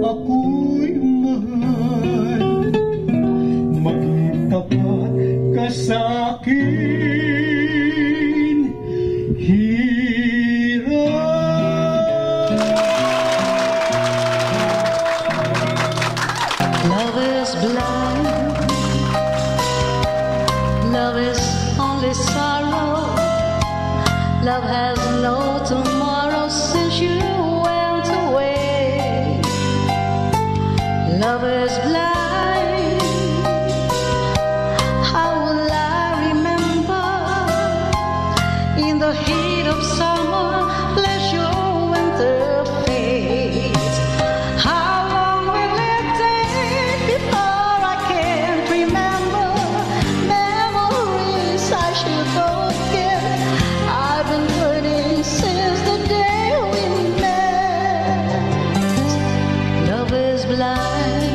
ako'y mahal, maging tapat ka sa akin. Love is blind. Love is only sorrow. Love has no tomorrow since you went away. Love is blind. How will I remember in the heat of summer? Let your winter fade. How long will it take before I can't remember memories I should forget? I've been hurting since the day we met. Love is blind.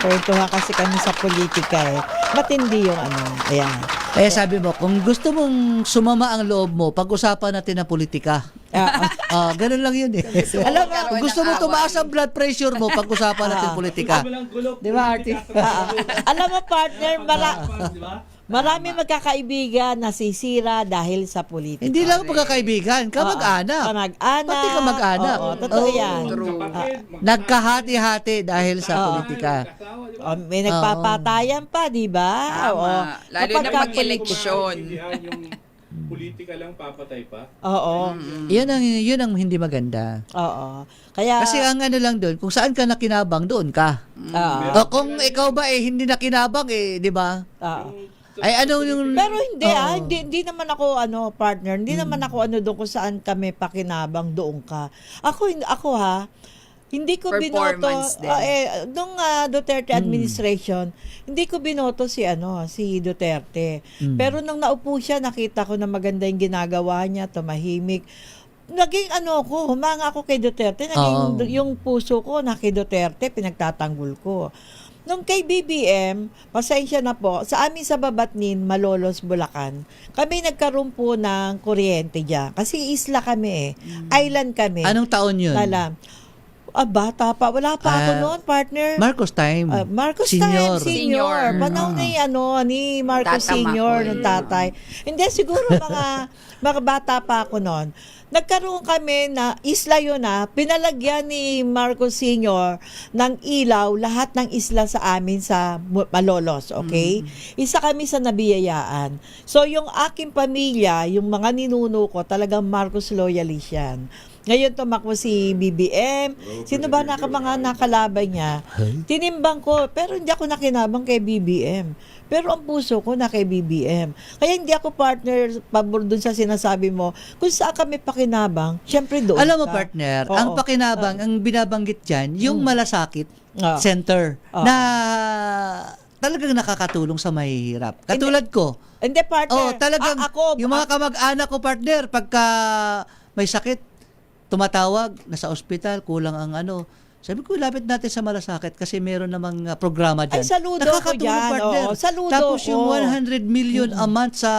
Kwentuhan kasi kami sa politika eh. Matindi yung ano. Ayan. Eh sabi mo, kung gusto mong sumama ang loob mo, pag-usapan natin ang politika. Ganun lang yun eh. Alam mo, Kung gusto mo tumaas ang blood pressure mo, pag-usapan natin politika. Di ba, Artie? alam mo partner, marami magkakaibigan na sisira dahil sa politika. Hindi lang pagkakaibigan, kamag-anak. Kamag-anak. Pati kamag-anak. Oo, totoo yan. Nagkahati-hati dahil sa politika. May nagpapatayan pa, di ba? Oo. Lalo na Kapag pag-eleksyon. Yung politika lang papatay pa. Oo. Yun ang hindi maganda. Oo. Kaya, Kasi ang ano lang doon, kung saan ka nakinabang, doon ka. oo. O kung ikaw ba hindi nakinabang, di ba? Oo. Ay ano yung... Pero hindi Oo. hindi naman ako partner, hindi naman ako doon kung saan kami pakinabang doon ka. Ako hindi ko binoto Performance din. nung Duterte administration, hindi ko binoto si Duterte. Pero nung naupo siya, nakita ko na maganda yung ginagawa niya, tumahimik. Naging humanga ako kay Duterte, naging yung puso ko na kay Duterte, pinagtatanggol ko. Nung kay BBM, pasensya na po, sa amin sa Babatnin, Malolos, Bulacan, kami nagkaroon po ng kuryente dyan. Kasi isla kami island kami. Anong taon yun? Bata pa. Wala pa ako noon, partner. Marcos time. Marcos Senior. Senior. Panahon ni Marcos Tata Senior, Macoy. ng tatay. Hindi, siguro mga bata pa ako noon. Nagkaroon kami na isla yun pinalagyan ni Marcos Senior ng ilaw lahat ng isla sa amin sa Malolos, okay? Isa kami sa nabiyayaan. So yung aking pamilya, yung mga ninuno ko, talagang Marcos loyalist yan. Ngayon tumakbo si BBM. Sino ba mga nakalaban niya? Tinimbang ko, pero hindi ako nakinabang kay BBM. Pero ang puso ko na kay BBM. Kaya hindi ako partner, pabor dun sa sinasabi mo. Kung saan kami pakinabang, syempre doon Alam mo ka. partner, Oo. ang pakinabang, ang binabanggit dyan, yung malasakit Oo. center Oo. na talagang nakakatulong sa mahihirap. Katulad ko. Hindi, partner. Talagang Ako, yung mga kamag-anak ko partner, pagka may sakit, tumatawag, nasa ospital, kulang ang sabi ko, lapit natin sa malasakit kasi meron namang programa dyan. Ay, saludo ko Nakakatulong, dyan. partner. Oo, saludo Tapos ko. yung 100 million a month sa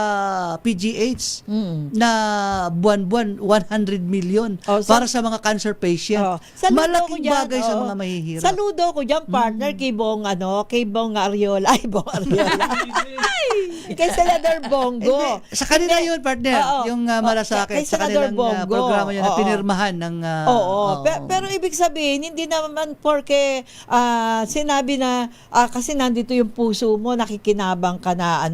PGH na buwan-buwan, 100 million para sa mga cancer patient. Saludo ko Malaking dyan, bagay sa mga mahihirap. Saludo ko dyan, partner, kay Bong Ariola. Ay, Bong Ariola. Kay Senador Bongo. Hindi, sa kanila yun, partner. Oo. Yung Kay malasakit sa Senador kanilang Bongo. programa yun na Oo. pinirmahan ng... Pero ibig sabihin, hindi naman porque sinabi na kasi nandito yung puso mo, nakikinabang ka na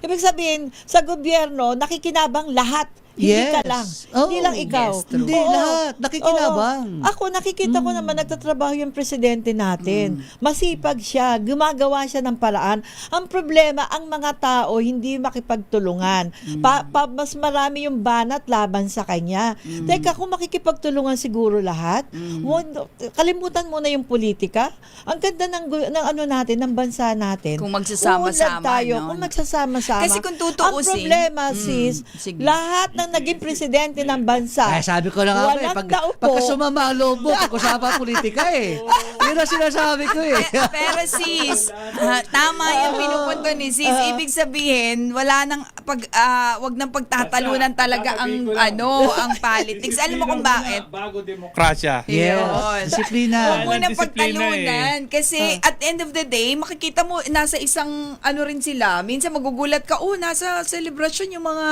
Ibig sabihin, sa gobyerno, nakikinabang lahat. Hindi ka lang. Hindi lang ikaw. Yes, true. Hindi, lahat. Nakikinabang. Oo. Ako, nakikita ko naman, nagtatrabaho yung presidente natin. Masipag siya. Gumagawa siya ng paraan. Ang problema, ang mga tao hindi makipagtulungan. Mas marami yung banat laban sa kanya. Teka, kung makikipagtulungan siguro lahat, kalimutan mo na yung politika. Ang ganda ng natin, ng bansa natin. Kung magsasama-sama, Uunlad tayo, no? kung magsasama-sama. Kasi kung tutuusin, ang problema, sis, sige. lahat ng naging presidente ng bansa, Ay, sabi ko na nga walang naupo. pagka sumama ang loob mo, pag-usapan politika Yun ang sinasabi ko Pero sis, tama yung pinupunto ni sis. Ibig sabihin, wag nang pagtatalunan talaga ang politics. Alam mo kung bakit? Bago demokrasya. Yes. Yun. Disiplina. Huwag mo Walang nang disiplina pagtalunan. Kasi at end of the day, makikita mo, nasa isang rin sila. Minsan magugulat ka, nasa celebration yung mga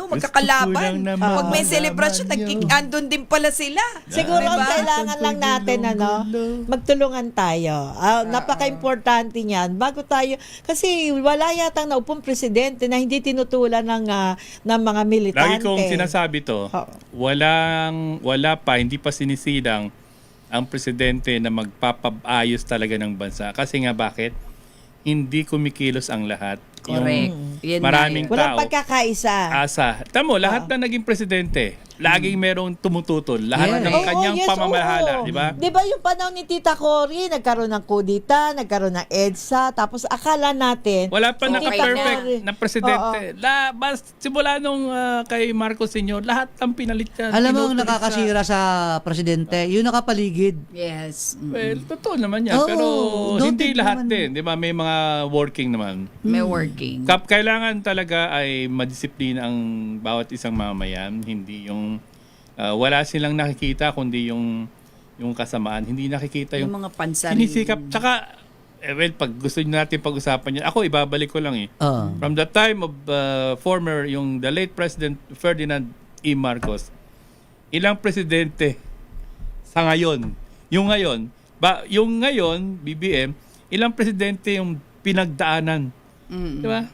magkakalaban. Gusto ko lang naman Pag may celebration, andun din pala sila. siguro ang Diba? kailangan lang natin magtulungan tayo. Napaka-importante niyan. Bago tayo, kasi wala yatang naupong presidente na hindi tinutulan ng mga militante. Lagi kong sinasabi to, wala pa, hindi pa sinisilang ang presidente na magpapaayos talaga ng bansa. Kasi nga bakit? Hindi kumikilos ang lahat. Correct. Yan maraming nga Walang tao pagkakaisa. asa. Tamo, lahat na naging presidente, laging merong tumututol. Lahat Yes. ng kanyang pamamahala, oo. di ba? Di ba yung panahon ni Tita Cory, nagkaroon ng kudita, nagkaroon ng EDSA, tapos akala natin, Wala pa si Tita naka-perfect Cory- na presidente. Simula nung kay Marcos Sr., lahat ang pinalit niya. Alam mo ang tinutuloy nakakasira sa presidente, yung nakapaligid. Yes. Well, totoo naman yan. Oo, pero hindi noted lahat naman. din. Di ba? May mga working naman. May working. Kailangan talaga ay madisiplina ang bawat isang mamayan. Hindi yung wala silang nakikita kundi yung kasamaan. Hindi nakikita Yung yung mga pansarili. sinisikap. Tsaka, pag gusto nyo natin pag-usapan yan, ako ibabalik ko lang From the time of the late President Ferdinand E. Marcos, ilang presidente sa ngayon, yung ngayon, BBM, ilang presidente yung pinagdaanan. Di ba?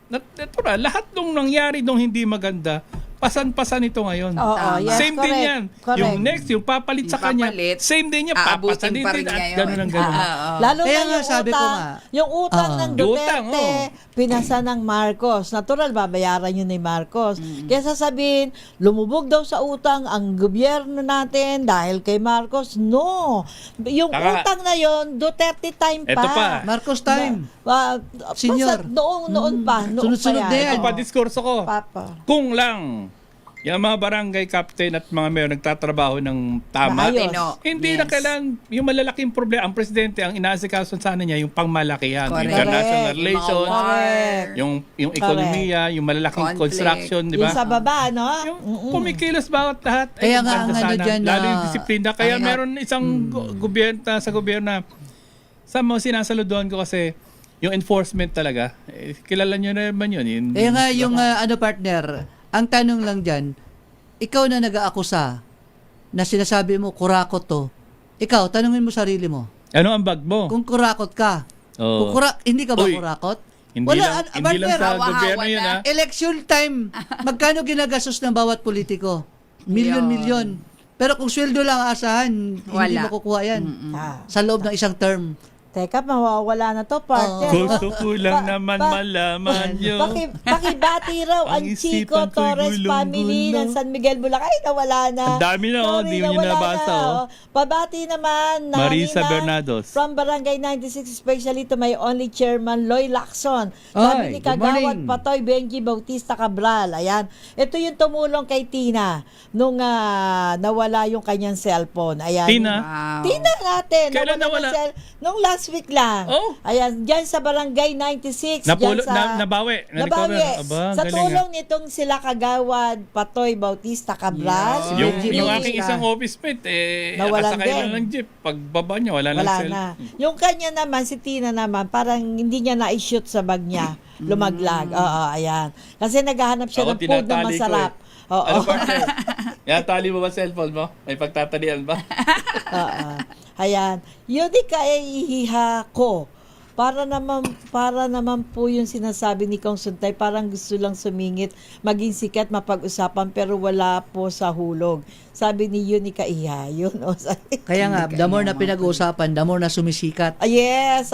Natural, lahat nung nangyari nung hindi maganda, pasan-pasan ito ngayon. Oo, yes, Same din correct, yan. correct. Yung next, yung papalit sa Yung kanya, papalit, same din yan. aabutin Papasan pa din rin at ngayon. ganun ang ganun. Lalo Kaya na nga yung sabi ko utang, nga. yung utang ng Yung utang, Duterte, pinasa ng Marcos. Natural, babayaran yun ni Marcos. Kaya sasabihin, lumubog daw sa utang ang gobyerno natin dahil kay Marcos. No. Yung Saka- utang na yun, Duterte time pa. Eto pa. Marcos time. Senior. Senior. Noon pa. Sunod-sunod pa na yan. Ito pa, diskurso ko. Papa. Kung lang, yung mga barangay captain at mga mayor nagtatrabaho ng tama, Maayos. Tino. hindi na kailangan yung malalaking problema. Ang presidente, ang inaasikaso sana niya, yung pangmalakihan, Correct. international Correct. relations, Correct. yung ekonomiya, yung malalaking Conflict. construction, di Yung ba? sa baba, no? Yung kumikilos bawat lahat. Kaya nga, maganda ang ano sana. dyan na- Lalo yung disiplina. Kaya ang- meron isang gobyerno sa gobyerno sa mga sinasaluduhan ko kasi yung enforcement talaga, kilala nyo na naman yun. Kaya nga yung partner, ang tanong lang dyan, ikaw na nag-aakusa na sinasabi mo, kurakot to. Ikaw, tanungin mo sarili mo. Ano ang bag mo? Kung kurakot ka, Oo. kung hindi ka ba Uy, kurakot? Hindi lang partner, sa hawa-hawa gobyerno na. yun ha. election time, magkano ginagastos ng bawat politiko? Milyon-milyon. Pero kung sweldo lang asahan, hindi Wala. makukuha yan. Ah. Sa loob ng isang term. Teka, mawawala na to, partner. Gusto ko lang naman malaman nyo. Pakibati raw ang Ang Chico isipan ko'y Torres gulong-gulo. family ng San Miguel, Bulacan. Ay, nawala na. Ang dami na, Sorry, di mo nyo nawala nabasa, na, Pabati naman. Marisa Nina Bernados. From Barangay 96, especially to my only chairman, Loy Lacson. Ay, Sabi ni good Kagawad morning. Patoy Benji Bautista Cabral. Ayan. Ito yung tumulong kay Tina nung nawala yung kanyang cellphone. Ayan. Tina? Wow. Tina natin. Kailan nawala? Nung last week lang. Oh. Ayan, dyan sa Barangay 96. Napulo- dyan sa, nabawi. Nabawi. Aba, Sa galing, tulong nitong sila Kagawad, Patoy, Bautista, Cabral. Yes. si Yung, Benji yung Bautista. aking isang office mate, Nawalan nakasakay din. lang ng jeep. Pagbaba niya, wala Wala cell. na. Yung kanya naman, si Tina naman, parang hindi niya na-shoot sa bag niya. Lumaglag. Oo, ayan. Kasi naghahanap siya Ako, ng food na tinatali ko masarap. Oo. Ano partner? Yan, tali mo ba cellphone mo? May pagtatalian ba? Oo. Ayan. Yun di kaya ihiha ko. Para naman po yung sinasabi ni Kong Suntay, parang gusto lang sumingit, maging sikat, mapag-usapan, pero wala po sa hulog. Sabi ni Yuni Kaiha, yun. Kaya nga, the more na pinag-uusapan, the more na sumisikat. Yes,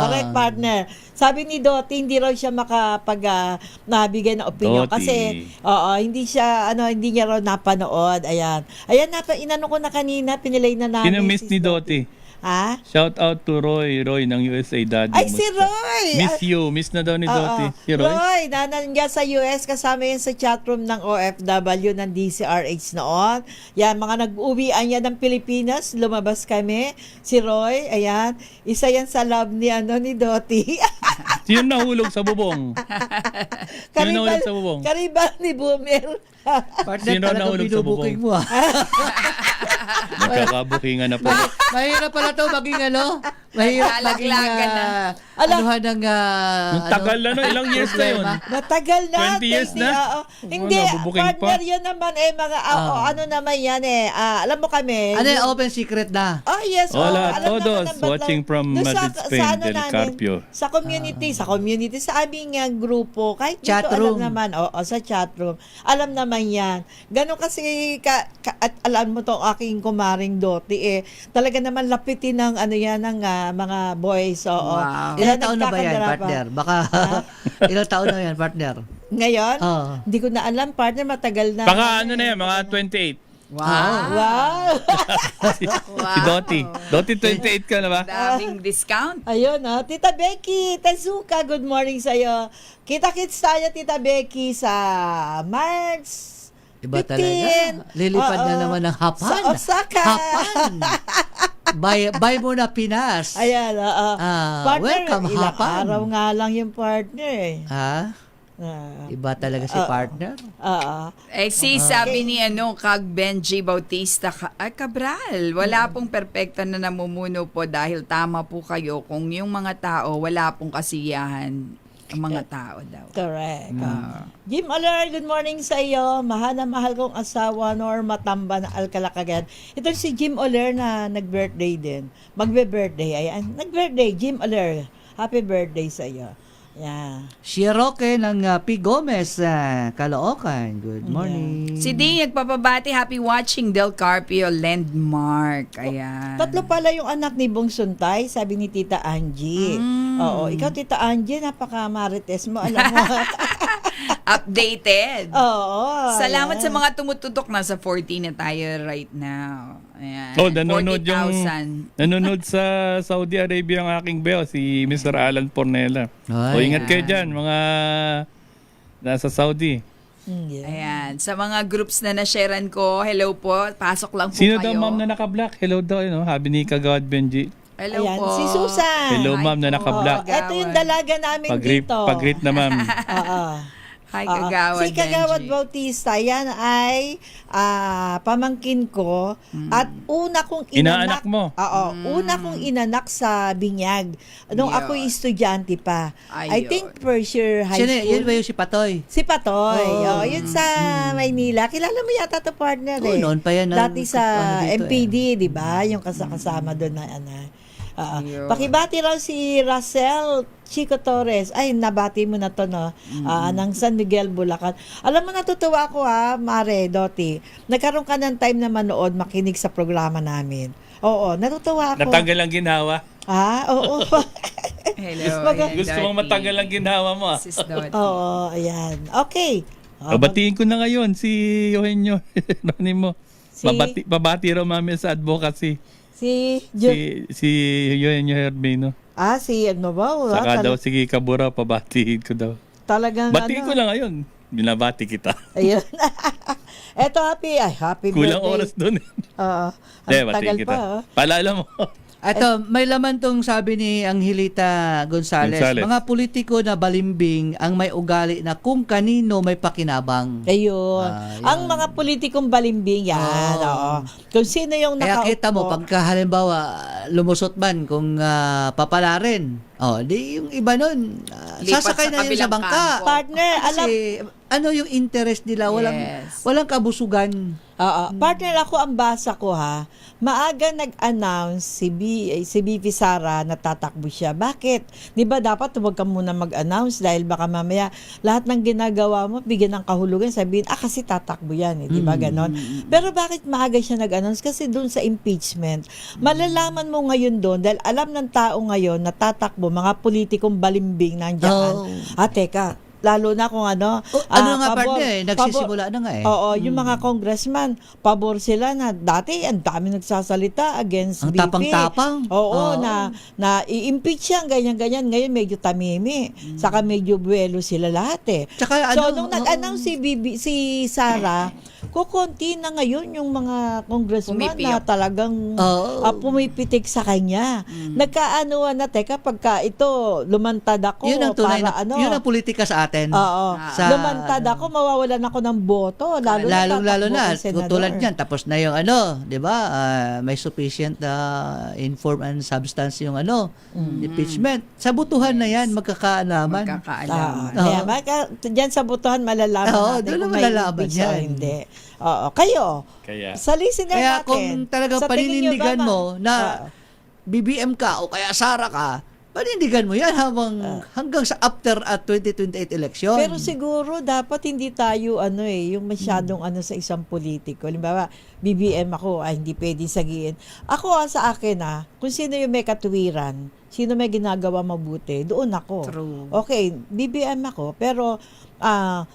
correct partner. Sabi ni Dottie, hindi raw siya nabigay ng opinion Dottie. kasi hindi niya raw napanood. Ayan, inano ko na kanina, pinilay na namin. Sino miss si ni Dottie? Ha? Shout out to Roy ng USA Daddy. Ay, si Musta? Roy! Miss you. Miss na daw ni Dottie. Si Roy? Roy, nandiyan sa US, kasama yan sa chatroom ng OFW ng DCRH noon. Yan, mga nag-uwian yan ng Pilipinas, lumabas kami. Si Roy, ayan, isa yan sa love ni Dottie. Sino nahulog sa bubong? Sino nahulog sa bubong? Karibal ni Boomer. Partner, Sino talagang nahulog sa binubuking bubong? mo. Nagkakabukingan na po. Mahirap pala to maging mahirap maging Lalaglagan na. anuhan ng Yung tagal na, no? Ilang years na yun? Matagal na. 20 years na? Hindi, nabubuking partner, pa. yun naman mga, ano naman yan alam mo kami. Ano yung open secret na? Oh, yes. Hola a alam todos naman ng Batlaw. watching from Doon Madrid, Spain, Del namin, Carpio. Sa community, sa aming grupo, kahit dito Chatroom. alam naman, sa chatroom, alam naman yan. Ganon kasi, at alam mo to aking kumaring Doti, talaga naman lapitin ng, mga boys. Oo. Wow. Ilang taon na ba yan, nagkakadara pa. partner? Baka ilang taon na yan, partner? Ngayon, Oo. hindi ko na alam, partner, matagal na. Baka ano na yan, mga 28. Wow. Wow! Si Dottie. Dottie, 28 ka na ba? Daming discount. Ayun, Tita Becky, Tazuka, good morning sa'yo. Kita-kits tayo, Tita Becky, sa March Iba 15. talaga. Lilipad na Oo. naman ng Hapan. Sa Osaka. Hapan. Buy mo na Pinas. Ayan, welcome, ilang Hapan. araw nga lang yung partner eh. Ha? Iba talaga si partner. Sabi ni Kag Benji Bautista Cabral, wala pong perpekto na namumuno po dahil tama po kayo kung yung mga tao wala pong kasiyahan ang mga tao daw. Correct. Jim Alar, good morning sa iyo. Mahal na mahal kong asawa, Norma Tamba na Alcalacagad. Ito si Jim Oler na nag-birthday din. Magbe-birthday. Ayan. Nag-birthday, Jim Oler. Happy birthday sa iyo. Yeah. Si Roque ng P. Gomez, Caloocan. Good morning. Si Ding nagpapabati, happy watching Del Carpio Landmark. Ayan. Tatlo pala yung anak ni Bong Suntay, sabi ni Tita Angie. Oo, ikaw Tita Angie, napaka-marites mo, alam mo. Updated. Oo. Salamat ayan. sa mga tumututok. Nasa 40 na tayo right now. Ayan. Oh, nanonood 40,000. nanonood sa Saudi Arabia ang aking beo, si Mr. Alan Pornela. Ay. O ingat kayo dyan, mga nasa Saudi. Yeah. Ayan. Sa mga groups na na-sharean ko, hello po. Pasok lang po Sino kayo. daw ma'am na naka-black? Hello daw, sabi ni Kagawad Benji. Hello Ayan, po. si Susan. Hello Hi ma'am na po. naka-black. Ito yung dalaga namin dito. Pag-greet na ma'am. Oo. Hi, Oo. Kagawad Si Kagawad Benji. Bautista, yan ay pamangkin ko at una kong Inaanak mo? Oo, una kong inanak sa Binyag nung Yun. ako'y estudyante pa. I Ayun. think first year high Sino, school. yun ba yung si Patoy? Si Patoy. Oh. Yun sa Maynila. Kilala mo yata to partner Oo, eh. noon pa yan, Dati sa dito MPD, di ba? Yung kasama doon na Yun. pakibati raw si Russell Chico Torres. Ay, nabati mo na to, no? Ng San Miguel, Bulacan. Alam mo, natutuwa ako, Mare, Doti. Nagkaroon ka ng time na manood, makinig sa programa namin. Oo, natutuwa ako. Natanggal ang ginawa. Oo. Hello. Mag- ayan, Gusto mong Dottie. matanggal ang ginawa mo. Sis Dottie. Oo, ayan. Okay. Babatiin ko na ngayon si Eugenio. Nani mo. Babati raw mami sa advocacy. Si Si Eugenio Herbino. si ano ba? Wala, Saka daw, sige Kabura, pabatiin ko daw. talagang Batiin ko na ngayon. Binabati kita. Ayun. Eto, happy Kulang birthday. oras doon. Oo. Hindi, Ang batiin tagal kita. pa. Paalala mo. Ito, may laman tong sabi ni Angelita Gonzales. Gonzales. Mga politiko na balimbing ang may ugali na kung kanino may pakinabang. Ayun. Yun. Ang mga politikong balimbing yan. Oo. Kung sino yung Kaya nakaupo. kita mo, pagka halimbawa lumusot man kung papalarin, di yung iba nun, Lipat sasakay sa na yun sa kabilang bangka. kampo. Partner, alam, Kasi ano yung interest nila? Yes. Walang kabusugan. partner ako ang basa ko maaga nag-announce si BP Sara na tatakbo siya. Bakit? 'Di ba dapat huwag ka muna mag-announce dahil baka mamaya lahat ng ginagawa mo bigyan ng kahulugan, sabihin kasi tatakbo yan, 'di ba ganon? Pero bakit maaga siya nag-announce? Kasi doon sa impeachment, malalaman mo ngayon doon dahil alam ng tao ngayon na tatakbo mga politikong balimbing nandiyan. Teka, lalo na kung ano Nga partner, nagsisimula na nga eh. Oo, yung mga congressman, pabor sila na dati ang dami nagsasalita against Ang BP. tapang-tapang. Oo, Oo. na i-impeach yan, ganyan-ganyan. Ngayon medyo tamimi. Saka medyo buwelo sila lahat eh. Tsaka So, nung nag-announce si Sara, kukunti na ngayon yung mga congressman na Pumipiyok. talagang Oo. pumipitik sa kanya. Nagkaanuan na, teka, pagka ito, lumantad ako, Yun ang tunay para na, yun ang politika sa atin. Oo. Sa- Lumantad ako, mawawalan ako ng boto. Lalo Lalo na, tatakbo kang senador. tulad niyan, tapos na yung di ba, may sufficient inform and substance yung impeachment. Sa butuhan na yan, magkakaalaman. Magkakaalaman. Kaya dyan sa butuhan, malalaman Oo, natin doon kung na may malalaman impeach o yan. hindi. Oo. Kayo, Kaya. sa listener Kaya natin, kung talagang sa tingin nyo paninindigan ba, mo na BBM ka o kaya Sara ka, panindigan mo yan hanggang sa after at 2028 election. Pero siguro dapat hindi tayo yung masyadong sa isang politiko. Halimbawa, BBM ako, hindi pwedeng sagiin. Ako sa akin kung sino yung may katuwiran, sino may ginagawa mabuti, doon ako. True. Okay, BBM ako, pero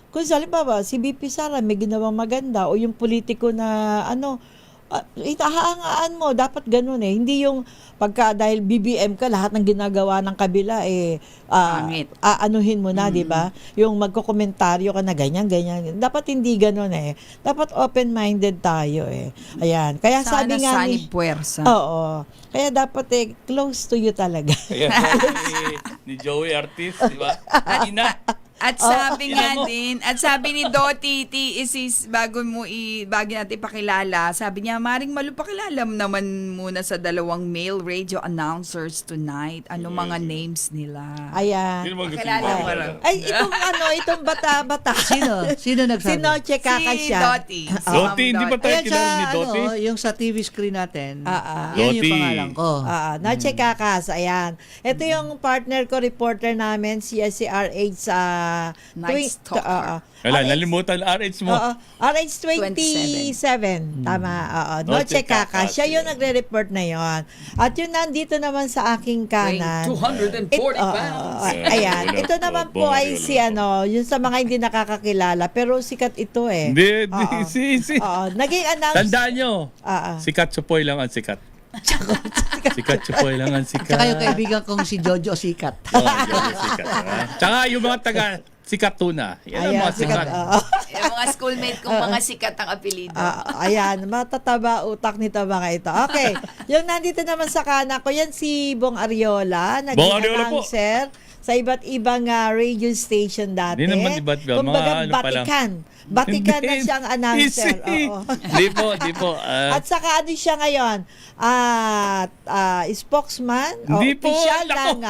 kung halimbawa si BP Sara may ginawang maganda o yung politiko na itahangaan mo, dapat ganun hindi yung pagka dahil BBM ka, lahat ng ginagawa ng kabila Pangit. aanuhin mo na, di ba? Yung magkokomentaryo ka na ganyan. Dapat hindi ganun Dapat open-minded tayo Ayan. Kaya sabi nga Sana puwersa. Oo. Kaya dapat close to you talaga. Kaya ni Joey Artis, di ba? Ina. At sabi nga din, at sabi ni Dottie Isis, bago natin pakilala, sabi niya, Maring Malu, pakilala mo naman muna sa 2 male radio announcers tonight. Ano mga names nila? Ayan. Sino bang gusto Pakilala mo? mo rin. Ay, itong bata-bata. Sino nagsabi? Si Noche Kaka Si siya. Dottie. Dottie, hindi ba tayo Ayan kilala ni Dottie? yung sa TV screen natin. Dottie. Yan yung pangalan ko. Noche Kakas, ayan. Ito yung partner ko, reporter namin, si RH sa Night Stalker. Wala, nalimutan RH mo. RH 27. Tama. Noche Kaka. Siya yung nagre-report na yon. At yun nandito naman sa aking kanan. 240 pounds. Ayan. Wala Ito po, naman po ay si yung sa mga hindi nakakakilala, pero sikat ito Hindi, Oo. si. Naging announcer. Tandaan nyo, Oo. si Katsupoy lang ang sikat. Si Katsupoy lang ang sikat. Tsaka yung kaibigan kong si Jojo Sikat. Jojo sikat. Tsaka yung mga taga Sikat Tuna. Yan ang mga sikat. Yung mga schoolmate kong mga sikat ang apelido. Ayan, matataba utak nito mga ito. Okay, yung nandito naman sa kanan ko, yan si Bong Ariola, naging Bong Ariola po. announcer sa iba't ibang radio station dati. Hindi naman iba't ibang, Kumbaga, mga ano pa lang. Batikan na Hindi, siyang announcer. easy. Oo. Di po. At saka ano siya ngayon? Spokesman? Hindi po, Official nako. ng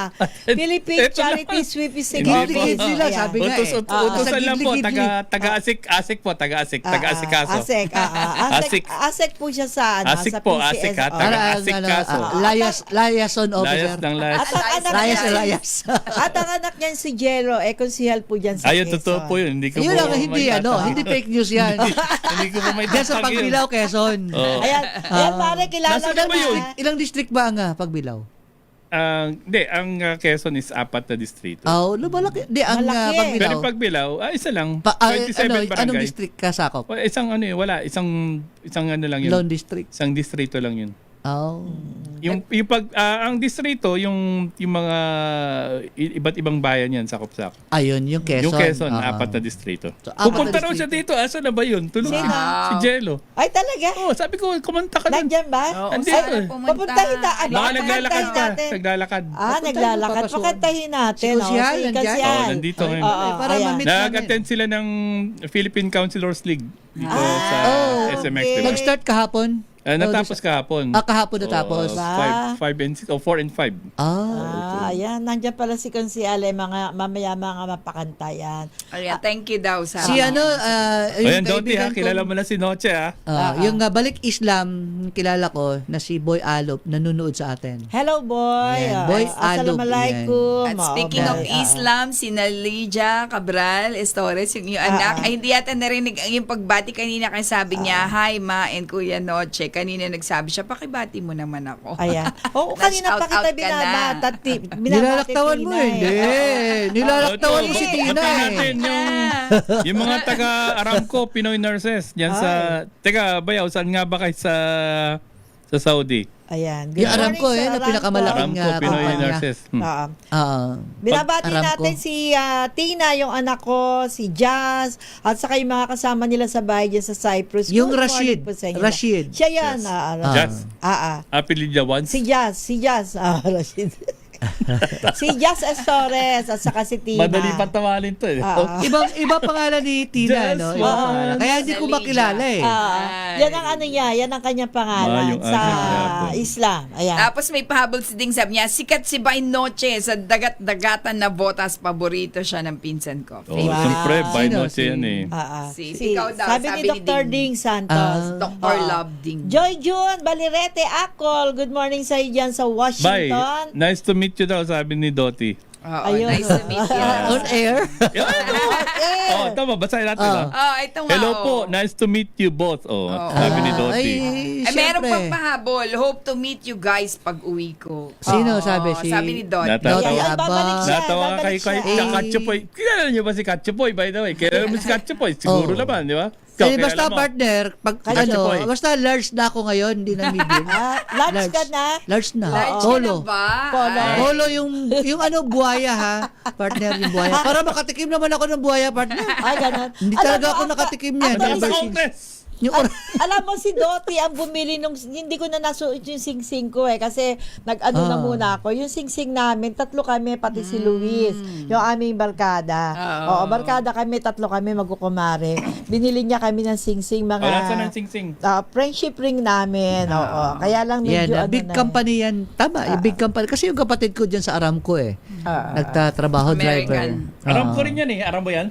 Philippine Ito Charity lang. Sweep Hindi Securities. po. Nila, sabi nga Utusan lang po, Gidli-gidli. taga-asik po, taga-asikaso. Asek po siya sa Asik sa po, PCS. asik ha, Oo. taga-asik kaso. Liaison officer. Layas ng layas. At ang anak Layas niya, na layas. at ang anak niyan si Jello, konsihal po dyan sa Ayun, Quezon. totoo po yun. Hindi ko Yun po lang, hindi fake news yan. Hindi ko po may Diyan sa tatag yun. Pagbilaw, Quezon. Oo. Ayan, pare, kilala Nasa mo ba yun? na. Ilang district ba ang Pagbilaw? Hindi, ang Quezon is 4 na distrito. Lumalaki. Di, ang Malaki. Pagbilaw. Pero Pagbilaw, isa lang. Pa- 27 anong barangay. district kasakop? Isang wala. Isang ano lang yun. Lone district. Isang distrito lang yun. Oh. Yung ang distrito, yung mga iba't ibang bayan yan, sakop-sakop. Ayun, yung Quezon. Yung Quezon, Oo. 4 na distrito. So, 4 Pupunta na raw siya distrito. dito. Asa na ba yun? Tulog Sino? si Jello. Ay, talaga? Oh, sabi ko, kumanta ka dun. Nandyan ba? Andito Sana eh. Papuntahin na. Baka naglalakad pa. natin. Naglalakad. Naglalakad. Papasukan. Pakantahin natin. Si Konsyal, Si nandyan? Konsyal. Oh, nandito ngayon. Oo, Para ayan. ma-meet namin. Nag-attend sila ng Philippine Councilors League dito sa SMX, okay. di ba? Nag-start kahapon? Natapos kahapon. Kahapon natapos. 5 and 6 o 4 and 5. Ayan. Nandyan pala si Konsyal. Mamaya mga mapakantayan. Ayan, thank you daw sa Si yung Ayan, Doti ha, kaibigan kilala kong- mo na si Noche ha. yung Balik Islam, kilala ko, na si Boy Alop, nanonood sa atin. Hello, boy. Yan, Boy Alub, Assalamualaikum. At speaking of Islam, si Nalija Cabral Estores, yung anak, ay hindi yata narinig yung pagbati kanina kasi sabi niya, hi ma and Kuya Noche. Kanina nagsabi siya, pakibati mo naman ako. Ayan. Oo, kanina pa Na-shout kita out ka na. binabati. Nilalaktawan mo eh. Hindi. Nilalaktawan mo si Batiin Tina natin eh. yung mga taga-Aramco, Pinoy nurses, dyan sa, teka, Bayaw, saan nga ba kayo sa Saudi? Ayan. Yung Aramco morning, na Sir pinakamalaking Aramco, Pinoy kumpanya. nurses. Oo. Binabati Aramco. natin si Tina, yung anak ko, si Jazz, at saka yung mga kasama nila sa bahay dyan sa Cyprus. Yung Good Rashid. morning po sa inyo. Rashid. Siya yan. Yes. Jazz. Apelyido once. Si Jazz. Rashid. Si Jazz Estores at saka si Tina. Madali patawarin to eh. Iba pangalan ni Tina, Just no? one. Ibang pangalan. Kaya hindi ko makilala eh. Yan ang ano niya, yan ang kanyang pangalan Mayong sa hapon. Islam. Ayan. Tapos may pahabol si Ding, sabi niya, sikat si By Noche sa dagat-dagatan na botas, paborito siya ng pinsan ko. Oh, Favorite. siyempre, by Sino? noche yan eh. Ikaw daw, sabi ni Dr. Ding Santos. Dr. Oo. Love Ding. Joy June, Balirete, Akol. Good morning sa iyo dyan sa Bye. Washington. Nice to meet you daw, sabi ni Dottie. Oo, Ayun. nice to meet you. On air? Oh, tama, basahin natin ha. Ito nga. Hello oh. po, nice to meet you both. Oh, sabi ni Dottie. Ay, meron pang pahabol. Hope to meet you guys pag uwi ko. Sino Oo, sabi? Sabi ni Dot. Natawa. Ay, babalik siya. Natawa ka babalik kay siya. Katsupoy. Kilala niyo ba si Katsupoy, by the way? Kilala mo si Katsupoy? Siguro Oh. naman, di ba? Ikaw, Eh, basta kilala mo. partner, pag Katsupoy. basta large na ako ngayon, hindi na medium. Lunch ka na? Large na. Large Polo. ka na ba? Polo. Ay. Polo yung ano, buhaya ha. Partner yung buhaya. Para makatikim naman ako ng buhaya, partner. Ay, ganun. Hindi Alam talaga mo, ako ang- nakatikim yan. Ano Ever sa since. Congress? Yung Alam mo si Dottie ang bumili nung hindi ko na nasuot yung sing-sing ko kasi nag-ano na muna ako. Yung sing-sing namin, tatlo kami pati si Luis, yung aming barkada. Oo, barkada kami, tatlo kami magkukumare. Binili niya kami ng sing-sing mga Saan ang sing-sing? friendship ring namin. Oo. Kaya lang medyo yan, big na. company yan. Tama, yung big company. Kasi yung kapatid ko dyan sa Aramco nagtatrabaho American. driver. Aram ko rin yan eh. Aram mo yan?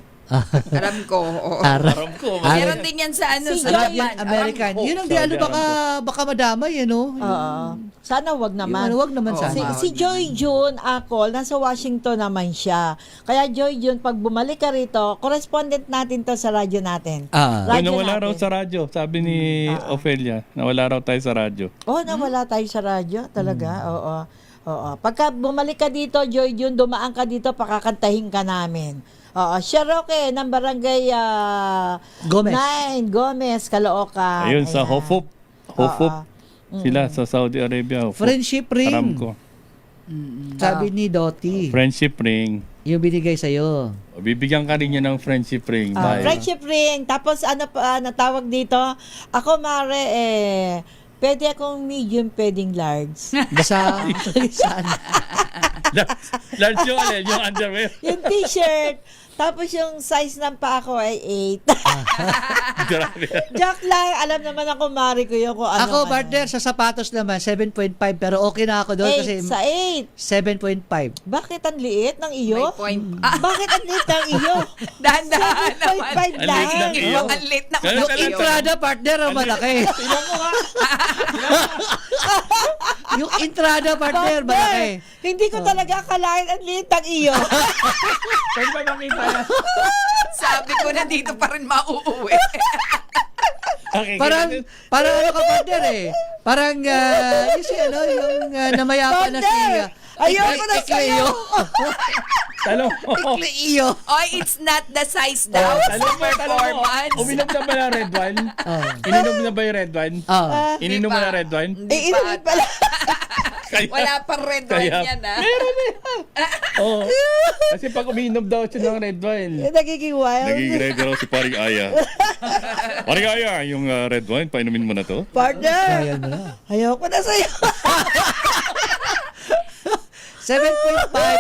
Alam ko. Oo. Aram ko. Meron din yan sa ano, Si sa Joy Japan. American. Aramco. Yun ang di ano, Saudi baka madamay, no? Oo. Sana wag naman. Wag naman Oo. sana. Si Joy June Akol, nasa Washington naman siya. Kaya Joy June, pag bumalik ka rito, correspondent natin to sa radyo natin. Ay, Radyo nawala raw natin. sa radyo. Sabi ni Ophelia, nawala raw tayo sa radyo. Oh, nawala tayo sa radyo. Talaga, oo. Oo. Pagka bumalik ka dito, Joy June, dumaan ka dito, pakakantahin ka namin. Oo. Siya Roque, ng barangay Gomez. 9, Gomez, Caloocan. Ayun, sa Ayan. Hofop. Hofop. Sila sa Saudi Arabia. Hofop. Friendship ring. Aramco. Sabi ni Dottie. Friendship ring. Yung binigay sa'yo. Bibigyan ka rin niya ng friendship ring. Bye. Friendship ring. Tapos ano pa natawag dito? Ako mare pwede akong medium, pwedeng large. Basta, saan? Large yung alin, yung underwear. Yung t-shirt. Tapos yung size ng paa ko ay 8. Grabe. Joke lang. Alam naman ako, mari ko yun kung ano. Ako, partner, sa sapatos naman, 7.5. Pero okay na ako doon 8 kasi sa 8. 7.5. Bakit ang liit ng iyo? May point. Bakit ang liit ng iyo? Dahan-dahan naman. 7.5 Ang liit lang. ng iyo. Ang lit na Ganun Yung talaga. entrada, partner, ang malaki. Yung entrada, partner, malaki. Hindi ko talaga akalain ang liit ng iyo. Pwede ba makita yan? Sabi ko na dito pa rin mauuwi. Okay, Parang ano ka, partner eh. Parang, yung si ano, yung namayapa na si... Ayoko na sa'yo. Talo. Iyo. Oy, it's not the size daw. It's the performance. Uminom na ba ng red wine? Ininom na ba yung red wine? Ininom mo Di pa. na red wine? Hindi pa Inumin ata. pala. Kaya, Wala pang red wine Kaya- yan, ha? Oo. Kasi pag uminom daw siya ng red wine, Nagiging wild. naging red raw si Paring Aya. Paring Aya, yung red wine, painumin mo na to. Partner. Ayan mo na. Ayoko na sa'yo. 7.5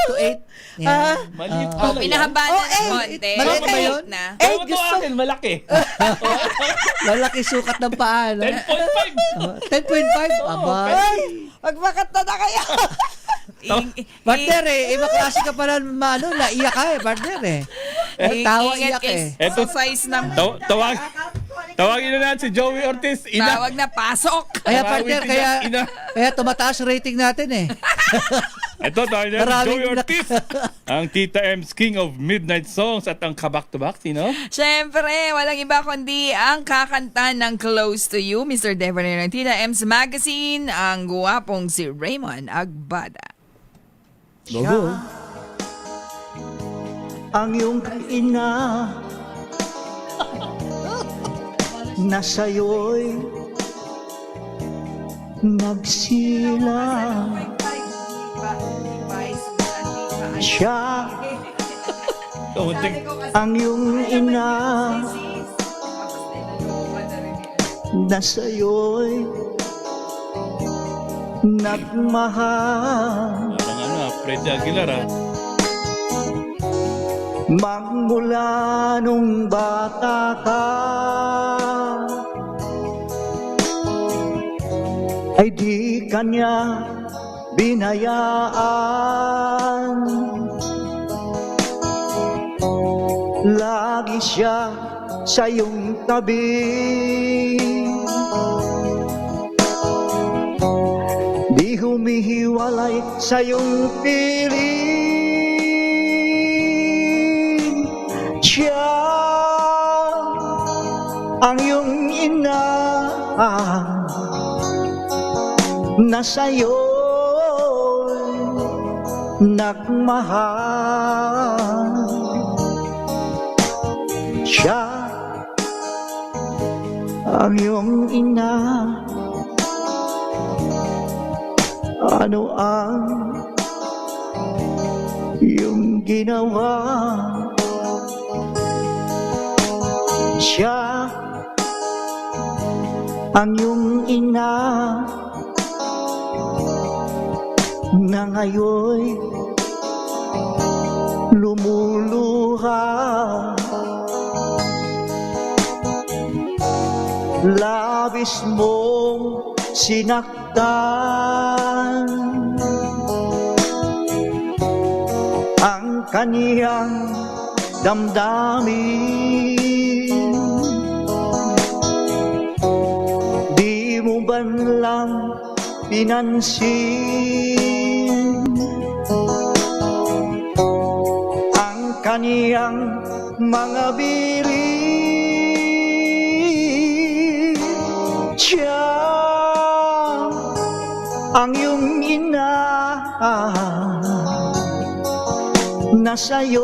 to 8. Yan. Maliit Oh, pinahaba na ng konti. Maliit ba Maliit yun? na. Pero ito akin, malaki. Malaki sukat ng paa, no? 10.5. 10.5? Aba. Magmakata na kayo. Partner eh, iba klase ka pala naiyak ka partner eh. Tawa iyak eh. Eto, Sa size ng tawagin na natin si Joey Ortiz. tawag na pasok. Kaya partner, Tawagin niya, kaya tumataas rating natin eh. Ito, tawagin na si Maraming Joey Ortiz. Ang Tita M's King of Midnight Songs at ang kabak-to-back, sino? Siyempre, walang iba kundi ang kakanta ng Close to You, Mr. Devanir ng Tita M's Magazine, ang guwapong si Raymond Agbada. Gogo. Ang iyong ina na sa'yo'y nagsilang. Siya ang iyong ina na sa'yo'y nagmahal. Parang Fred Aguilar, ha? Magmula nung bata ka ay di kanya binayaan. Lagi siya sa iyong tabi, di humihiwalay sa iyong piling. Siya ang iyong ina na sa'yo'y nagmahal. Siya ang iyong ina. Ano ang iyong ginawa? Siya ang iyong ina na ngayon lumuluha. Labis mong sinaktan ang kaniyang damdamin. Di mo ban lang pinansin ang kaniyang mga biri. Siya ang iyong ina na sa'yo'y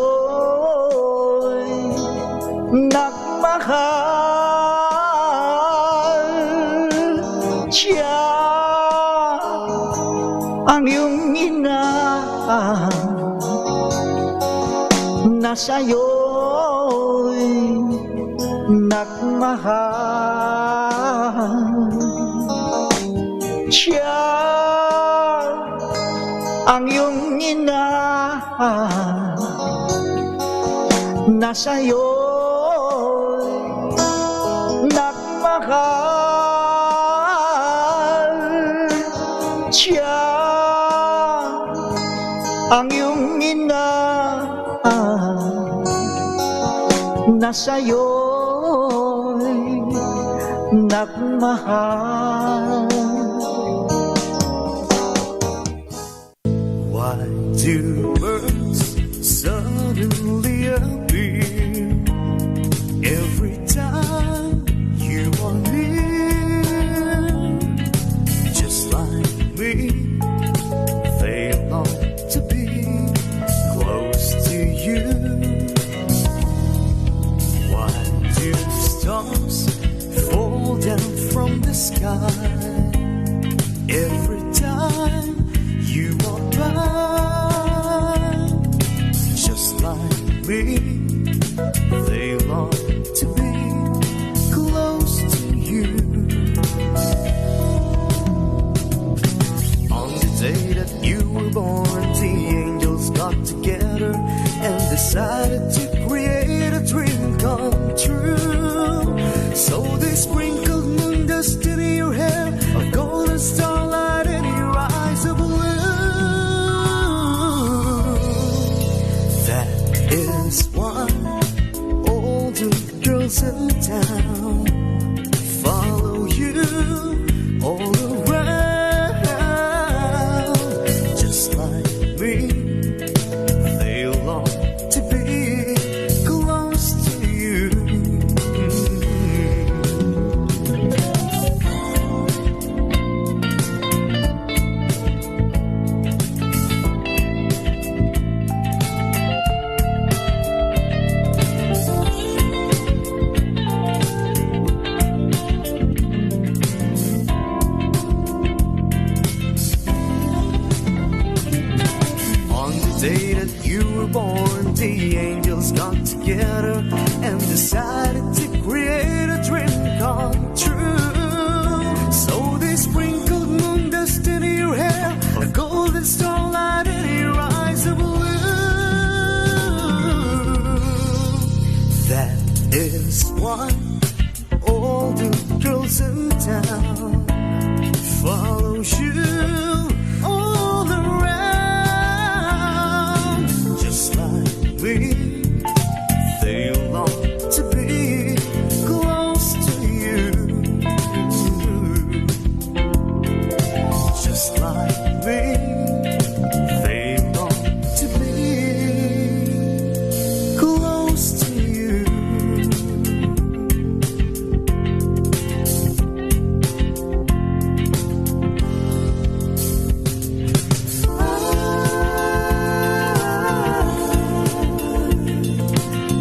nagmahal. Siya ang iyong ina na sa'yo'y nagmahal. Siya ang iyong ina na sa'yo'y nagmahal. Siya ang iyong ina na sa'yo'y nagmahal. Why do birds suddenly appear every time you are near? Just like me, they long to be close to you. Why do stars fall down from the sky every time you walk by? Just like me, they long to be close to you. On the day that you were born, the angels got together and decided to create a dream come true. So they sprinkled moon dust in your hair, a golden starlight in your eyes of blue. That is why all the girls in town follow you all around. Just like me, they long to be close to you. On the day that you were born, the angels got together and decided to create a dream come true. So they sprinkled moon dust in your hair, a golden starlight in your eyes of blue. That is why all the girls in town follows you all around, just like me. They long to be close to you, just like me. They long to be close to you.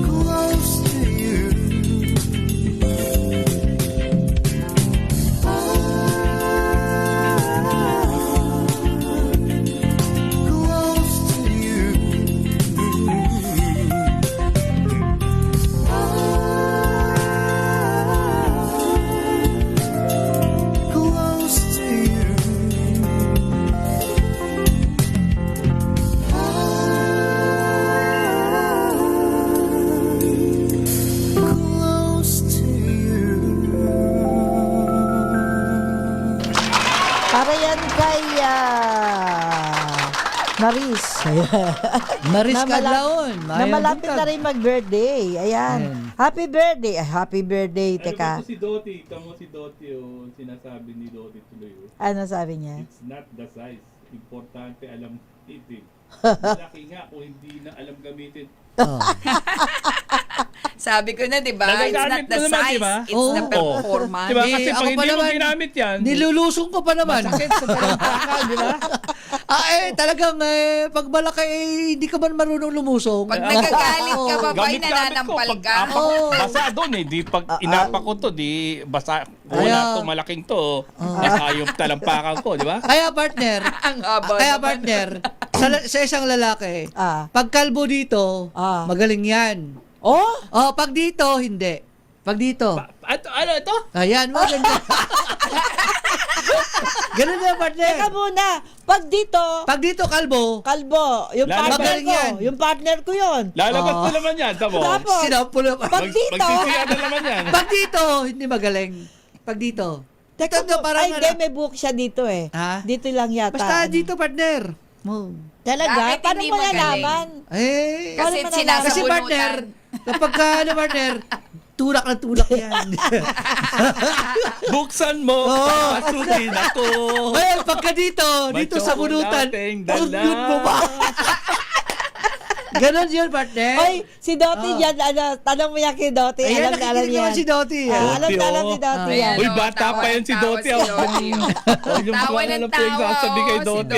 Close to you. Close to you. Close to you. Close to you. Para yan kay Maris. Maris Na Cadlaon. Na malapit na rin mag-birthday. Ayan. Happy birthday. Happy birthday. Teka. Si Doti, si Doti, sinasabi ni Doti tuloy. Ano sabi niya? It's not the size. Importante alam gamitin. Malaki nga kung hindi na alam gamitin. Sabi ko na, di ba? It's not Nagagamit the mo naman, size, di ba? it's the Oo. performance. Diba? Eh, Kasi ako pag pa hindi mo naman, ginamit yan, Nilulusong ko pa naman. masakit sa talampakan, di ba? Talagang pag malaki hindi ka man marunong lumusong. Pag nagagalit ka pa ba, Gamit-gamit ko, nananampal pag ka. apak, basa doon di pag inapak ko to, di basa, wala to, malaking to, nasayop talampakan ko, di ba? Kaya partner, Ang haba kaya naman. partner, sa isang lalaki, Ah. pag kalbo dito, Ah. magaling yan. Oh? Oh, pag dito, hindi. Pag dito. Ano ito? Ayan, maganda. Ganun na, partner. Teka muna. Pag dito, Pag dito, kalbo. kalbo, yung Lalabas partner ko. yan. Yung partner ko yun. Lalabas na naman yan, tamo. Tapos, Sinapulo. pag dito, Magsisiya na naman yan. Pag dito, hindi magaling. Pag dito. teka Ito, mo, parang ay hindi, ano. may book siya dito eh. Ha? Dito lang yata. Basta ano. dito, partner. Oh. Talaga? Bakit Paano hindi mo magaling? nalaman? Eh, Kasi Paano mo kasi sinasabunutan. partner, kapag partner, tulak na tulak yan. Buksan mo, papasukin ako. Well, pagka dito sa bunutan, Chocolate dala. pagdun mo ba? Ganon yun, partner. Oy, si Doti yan, tanong mo yan kay Doti. Ayan, alam na alam nakikinig naman yan. si Doti. Alam na alam Doti, ni Doti oh. yan. Uy, bata pa yan si Doti. Huwag yung Tawa mga ng alam pinagsasabi kay tawa, Doti,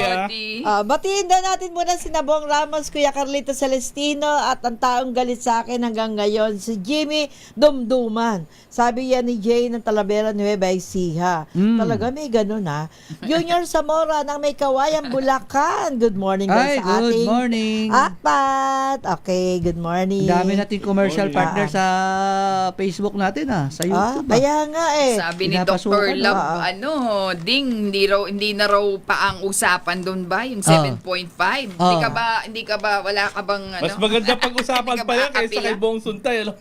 ah. Batiin daw natin muna si Nabong Ramos, Kuya Carlito Celestino, at ang taong galit sa akin hanggang ngayon, si Jimmy Dumduman. Sabi yan ni Jay ng Talavera Nueva Ecija. Talaga may ganun ha. Junior Zamora ng May Kawayan, Bulacan. Good morning daw Ay, sa good ating morning. apat. Okay, good morning. Ang dami nating commercial Morning. partner sa Facebook natin sa YouTube. Kaya nga eh. Sabi ni Pinapasukan, Dr. Love, ah. Ding, hindi na raw pa ang usapan doon ba? Yung 7.5. Hindi ka ba, wala ka bang, Mas maganda pag-usapan Hindi ka pa yan ba kaysa kapila? kay Bong Suntay. Ano?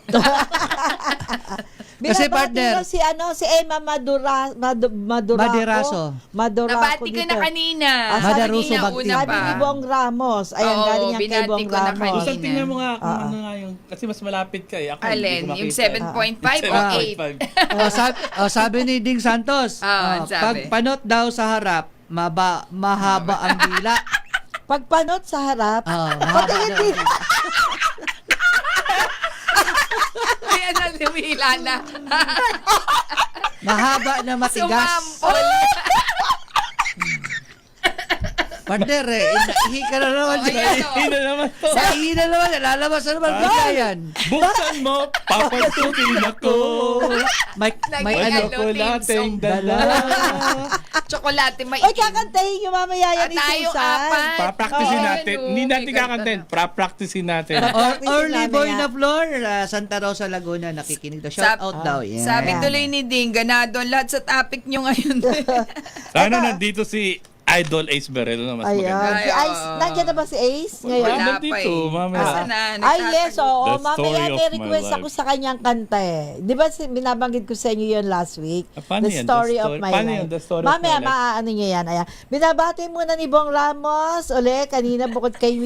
Kasi Binabati partner- daw si Emma Maduraco. Nabati ko na kanina. Ah, Sabi Madaruso niya Bagting. una Sabi pa. ni Bong Ramos. Ayan, Oo, galing yan kay binati Bong ko na Ramos. kanina. Gusto tingnan mo nga kung ano nga yung, kasi mas malapit ka eh. Ako, hindi Alin? ko Yung makita. 7.5 o 8? Sabi ni Ding Santos, Sabi. pag panot daw sa harap, mahaba ang dila. Pagpanot sa harap, Mahaba daw. Kaya na lumila na. Mahaba na matigas. Sumampol. Partner, ihi ka na naman Oh, dyan. ayan, oh. Hindi na naman to. Sa ihi na naman, lalabas na naman. Bigla yan. Buksan mo, papasukin ako. May Naging ano, ano, Chokolating team dala. Tsokolate Oy, maitim. kakantahin nyo mamaya yan ni Tayong Susan. apat. Pra-practicein Oo, natin. ano, Hindi natin may ganda kakantin. na. Pra-practicein natin. Early Mamaya. boy na floor, Santa Rosa, Laguna, nakikinig daw. Shout out daw. Yeah. Sabi tuloy ni Ding, ganado lahat sa topic nyo ngayon. Sana nandito si Idol Ace Berrelo na mas Ayan. maganda. Si Ace, nandiyan na ba si Ace ngayon? Wala. Wala Nandito, pa eh. mamaya. Asa na? Ay, yes, oo. The Mamaya story may of my request ako life. sa kanyang kanta eh. Di ba binabanggit ko sa inyo yun last week? Paano The yan? story of my Paano life. yan? The story of Mamaya, my life. maaano niya yan. Ayan. Binabati muna ni Bong Ramos. Uli, kanina bukod kay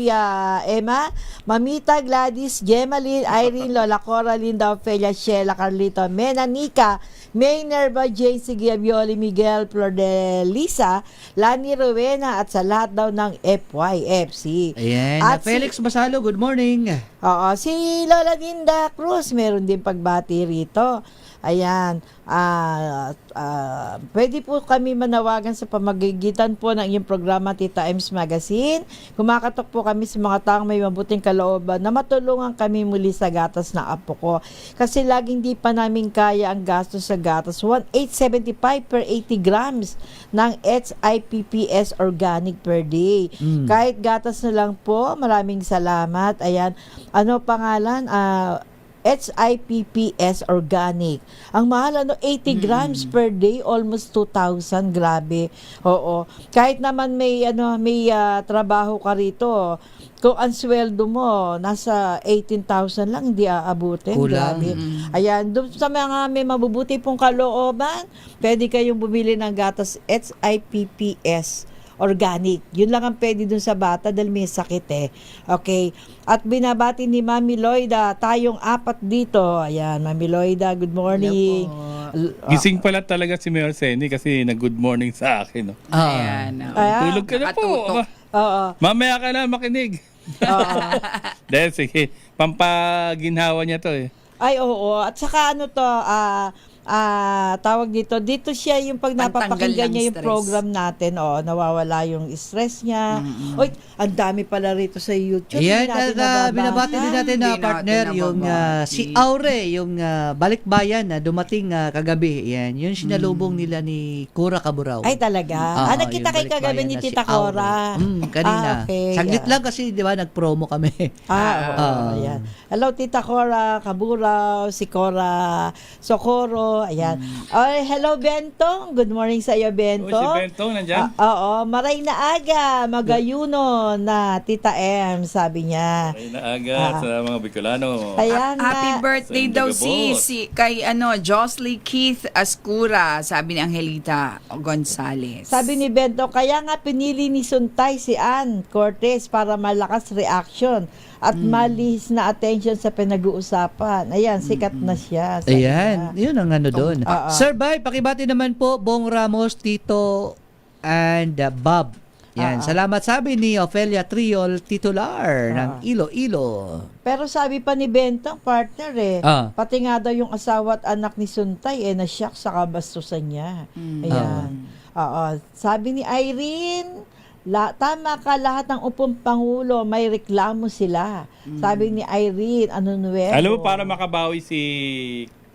Emma, Mamita, Gladys, Gemaline, Irene, Lola Cora, Linda, Ophelia, Sheila, Carlito, Mena, Nika, May, Nerva, Jane, Sigia, Violi, Miguel, Flor de Lisa, Lani, Rowena, at sa lahat daw ng FYFC. Ayan. At Felix Basalo, good morning. Oo, si Lola Linda Cruz, meron din pagbati rito. Ayan, pwede po kami manawagan sa pamagitan po ng iyong programa Tita Ems Magazine. Kumakatok po kami sa mga taong may mabuting kalooban na matulungan kami muli sa gatas ng apo ko. Kasi laging di pa namin kaya ang gastos sa gatas. 1,875 per 80 grams ng HIPPS organic per day. Kahit gatas na lang po, maraming salamat. Ayan, ano pangalan? HIPPS organic. Ang mahal 80 grams per day, almost 2,000, grabe. Oo. Kahit naman may trabaho ka rito, kung ang sweldo mo nasa 18,000 lang, hindi aabutin. Kulang. Grabe. Ayan, doon sa mga may mabubuti pong kalooban, pwede kayong bumili ng gatas HIPPS organic. Yun lang ang pwede dun sa bata dahil may sakit eh. Okay. At binabati ni Mami Loida, tayong 4 dito. Ayan, Mami Loida, good morning. Gising pala talaga si Mayor Senny kasi nag-good morning sa akin. No? Ayan. Ayan. Tulog ka na po. Nakatutok. Oo. Mamaya ka na makinig. Oo. Dahil sige, pampaginhawa niya to eh. Ay, oo. At saka ano to, tawag dito siya yung pag Pantanggal napapakinggan ng niya yung stress. program natin, nawawala yung stress niya. Oy, ang dami pala rito sa YouTube. Ayan, Hindi natin at nababasa. binabati din natin na Hindi partner natin yung nababati. si Aure, yung balikbayan na dumating kagabi. Yan, yung sinalubong nila ni Cora Caburaw. Ay, talaga? Oo, Nakita yung kay kagabi balikbayan ni na si Tita Cora. Aure. Kanina. Okay. Saglit lang kasi, di ba, nag-promo kami. Ayan. Hello, Tita Cora, Kaburaw, si Cora Socorro, ayan. Ay, hello, Bentong. Good morning sa iyo, Bento. Oh, si Bentong nandyan? Oo, maray na aga, magayuno na Tita M, sabi niya. Ay naaga sa mga Bicolano. Ayan Happy na. birthday Sa daw Indagabot. si kay Jocelyn Keith Ascura, sabi ni Angelita Gonzales. Sabi ni Bento, kaya nga pinili ni Suntay si Ann Cortez para malakas reaction at malihis na attention sa pinag-uusapan. Ayan, sikat na siya. Sabi Ayan, niya. yun ang ano doon. Oo. Sir Bay, pakibati naman po, Bong Ramos, Tito, and Bob. Yan, salamat sabi ni Ophelia Triol, titular ng Iloilo. Pero sabi pa ni Bentong, partner pati nga daw yung asawa at anak ni Suntay na-shock sa kabastusan niya. Ayan. Oo. Sabi ni Irene, tama ka, lahat ng upong pangulo may reklamo sila. Sabi ni Irene, ano nuevo? Alam mo, para makabawi si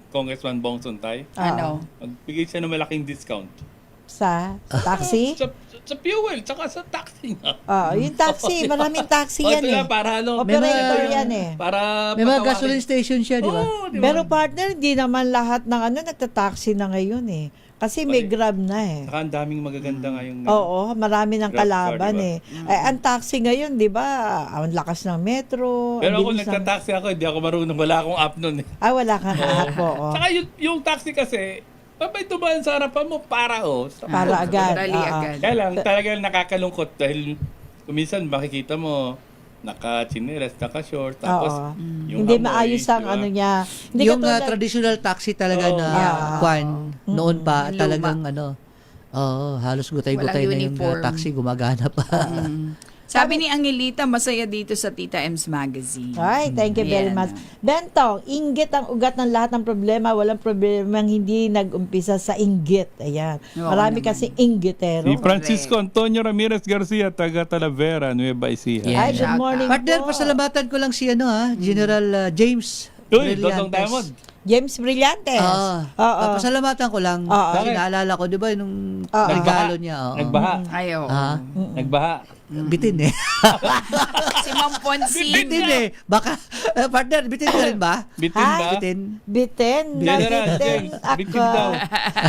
Congressman Bong Suntay, Ano? magbigay siya ng malaking discount. Sa taxi? Sa fuel, tsaka sa taxi nga. Yung taxi, maraming taxi yan ito eh. nga, para ano, Operator yan eh. para May mga patawarin. gasoline station siya, di ba? Oo, di ba? Pero partner, hindi naman lahat ng nagta-taxi na ngayon eh. Kasi may Grab na eh. Saka ang daming magaganda ngayong Oo, marami ng Grab kalaban car, eh. Ay, ang taxi ngayon, di ba? Ang lakas ng metro. Pero ang ako bilis ng- nagta-taxi ako, hindi ako marunong, wala akong app nun eh. wala kang app, oo. Saka yung taxi kasi, pabay dumaan sa harapan mo, para Para agad. Dali oo. agad. Kaya lang, talagang nakakalungkot dahil kuminsan makikita mo, naka-chinelas, naka-short, tapos Oo. yung Hindi amoy, maayos ang di ba? ano niya. Hindi Yung katulad- traditional taxi talaga Oo. na noon pa Luma. talagang halos gutay-gutay Walang na yung uniform. taxi gumagana pa. Sabi ni Angelita, masaya dito sa Tita M's Magazine. Ay, thank you very Ayan. much. Bentong, inggit ang ugat ng lahat ng problema. Walang problema hindi nag-umpisa sa inggit. Ayan. Oo Marami naman. kasi inggitero. Si Francisco Antonio Ramirez Garcia, taga Talavera, Nueva Ecija. Yeah. Ay, good Shout morning Partner, po. pasalamatan ko lang si General James Uy, Dodong Brillantes. Diamond. James Brillantes. Oo. Pasalamatan ko lang. Oo. Kasi naalala ko, di ba, nung Oo. regalo niya. Oo. Nagbaha. Ay, oo. Ah. Nagbaha. bitin eh. Si Ma'am Ponsi. bitin eh. Baka, partner, bitin ka rin ba? Bitin Ha? ba? Bitin. Biten. General Nabitin James, ako. bitin daw.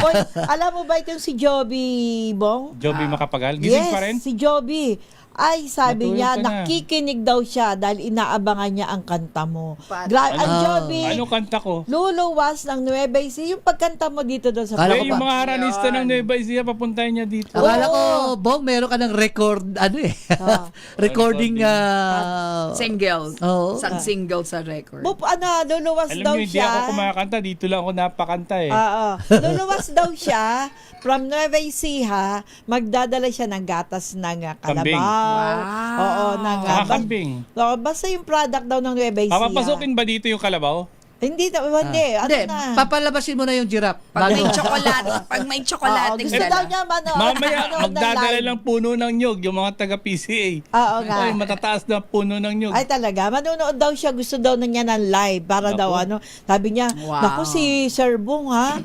Oy, alam mo ba itong si Joby, Bong? Joby Makapagal, gising Yes, pa rin? si Joby. Ay, sabi Matulog niya, ka na. nakikinig daw siya dahil inaabangan niya ang kanta mo. Ang Ah. Joby, Ano kanta ko? luluwas ng Nueva Ecija. Yung pagkanta mo dito doon sa Kala ko Yung ba? mga haranista ng Nueva Ecija, papuntahin niya dito. Akala ko, Bong, meron ka ng record, recording, Single. Oo. Isang single sa record. luluwas Alam daw niyo, hindi siya. ako kumakanta. Dito lang ako napakanta eh. Luluwas daw siya from Nueva Ecija, magdadala siya ng gatas ng Kambing. kalabaw. Wow. Oo, ng Kambing. basta yung product daw ng Nueva Ecija. Papapasukin ba dito yung kalabaw? Hindi, hindi. Ano Hindi, na? papalabasin mo na yung giraffe. Pag may Bago. chocolate, Gusto daw niya Mamaya, manood ng magdadala live. lang puno ng nyog, yung mga taga-PCA. Oo nga. Ay, matataas na puno ng nyog. Ay talaga, manonood daw siya, gusto daw na niya ng live para Naku. daw sabi niya, Wow. naku si Sir Bong ha,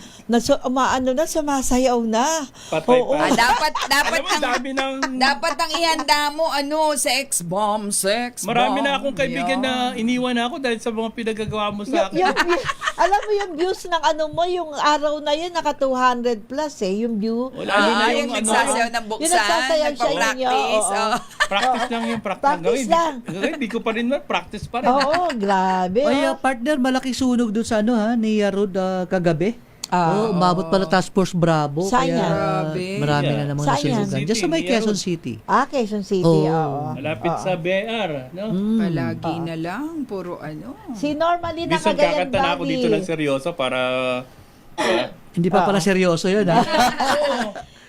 sumasayaw na. Patay Oo. pa. dapat Alam mo, ang dami ng... dapat ang ihanda mo sex bomb. Marami na akong kaibigan na iniwan ako dahil sa mga pinagagawa mo sa akin. Alam mo yung views ng yung araw na yun, naka 200 plus yung view. Wala yun na yung nagsasayaw ng buksan, Yung nagsasayaw siya nagpa-practice. oo. Practice lang yung practice. Practice lang. Hindi ko pa rin practice pa rin. Oo, grabe. Ay, partner, malaking sunog doon sa ni Rod kagabi. Umabot pala Task Force Bravo. Saan Kaya yan? Grabe. marami na namang Saan yan? nasunugan. Diyan sa may City, Quezon Rod. City. Quezon City, Oo. oo. Malapit sa BR. No? Palagi na lang, puro Si Normally na Minsan Cagayan kakanta na ako dito ng Valley. seryoso para... Hindi pa pala seryoso yun, ha?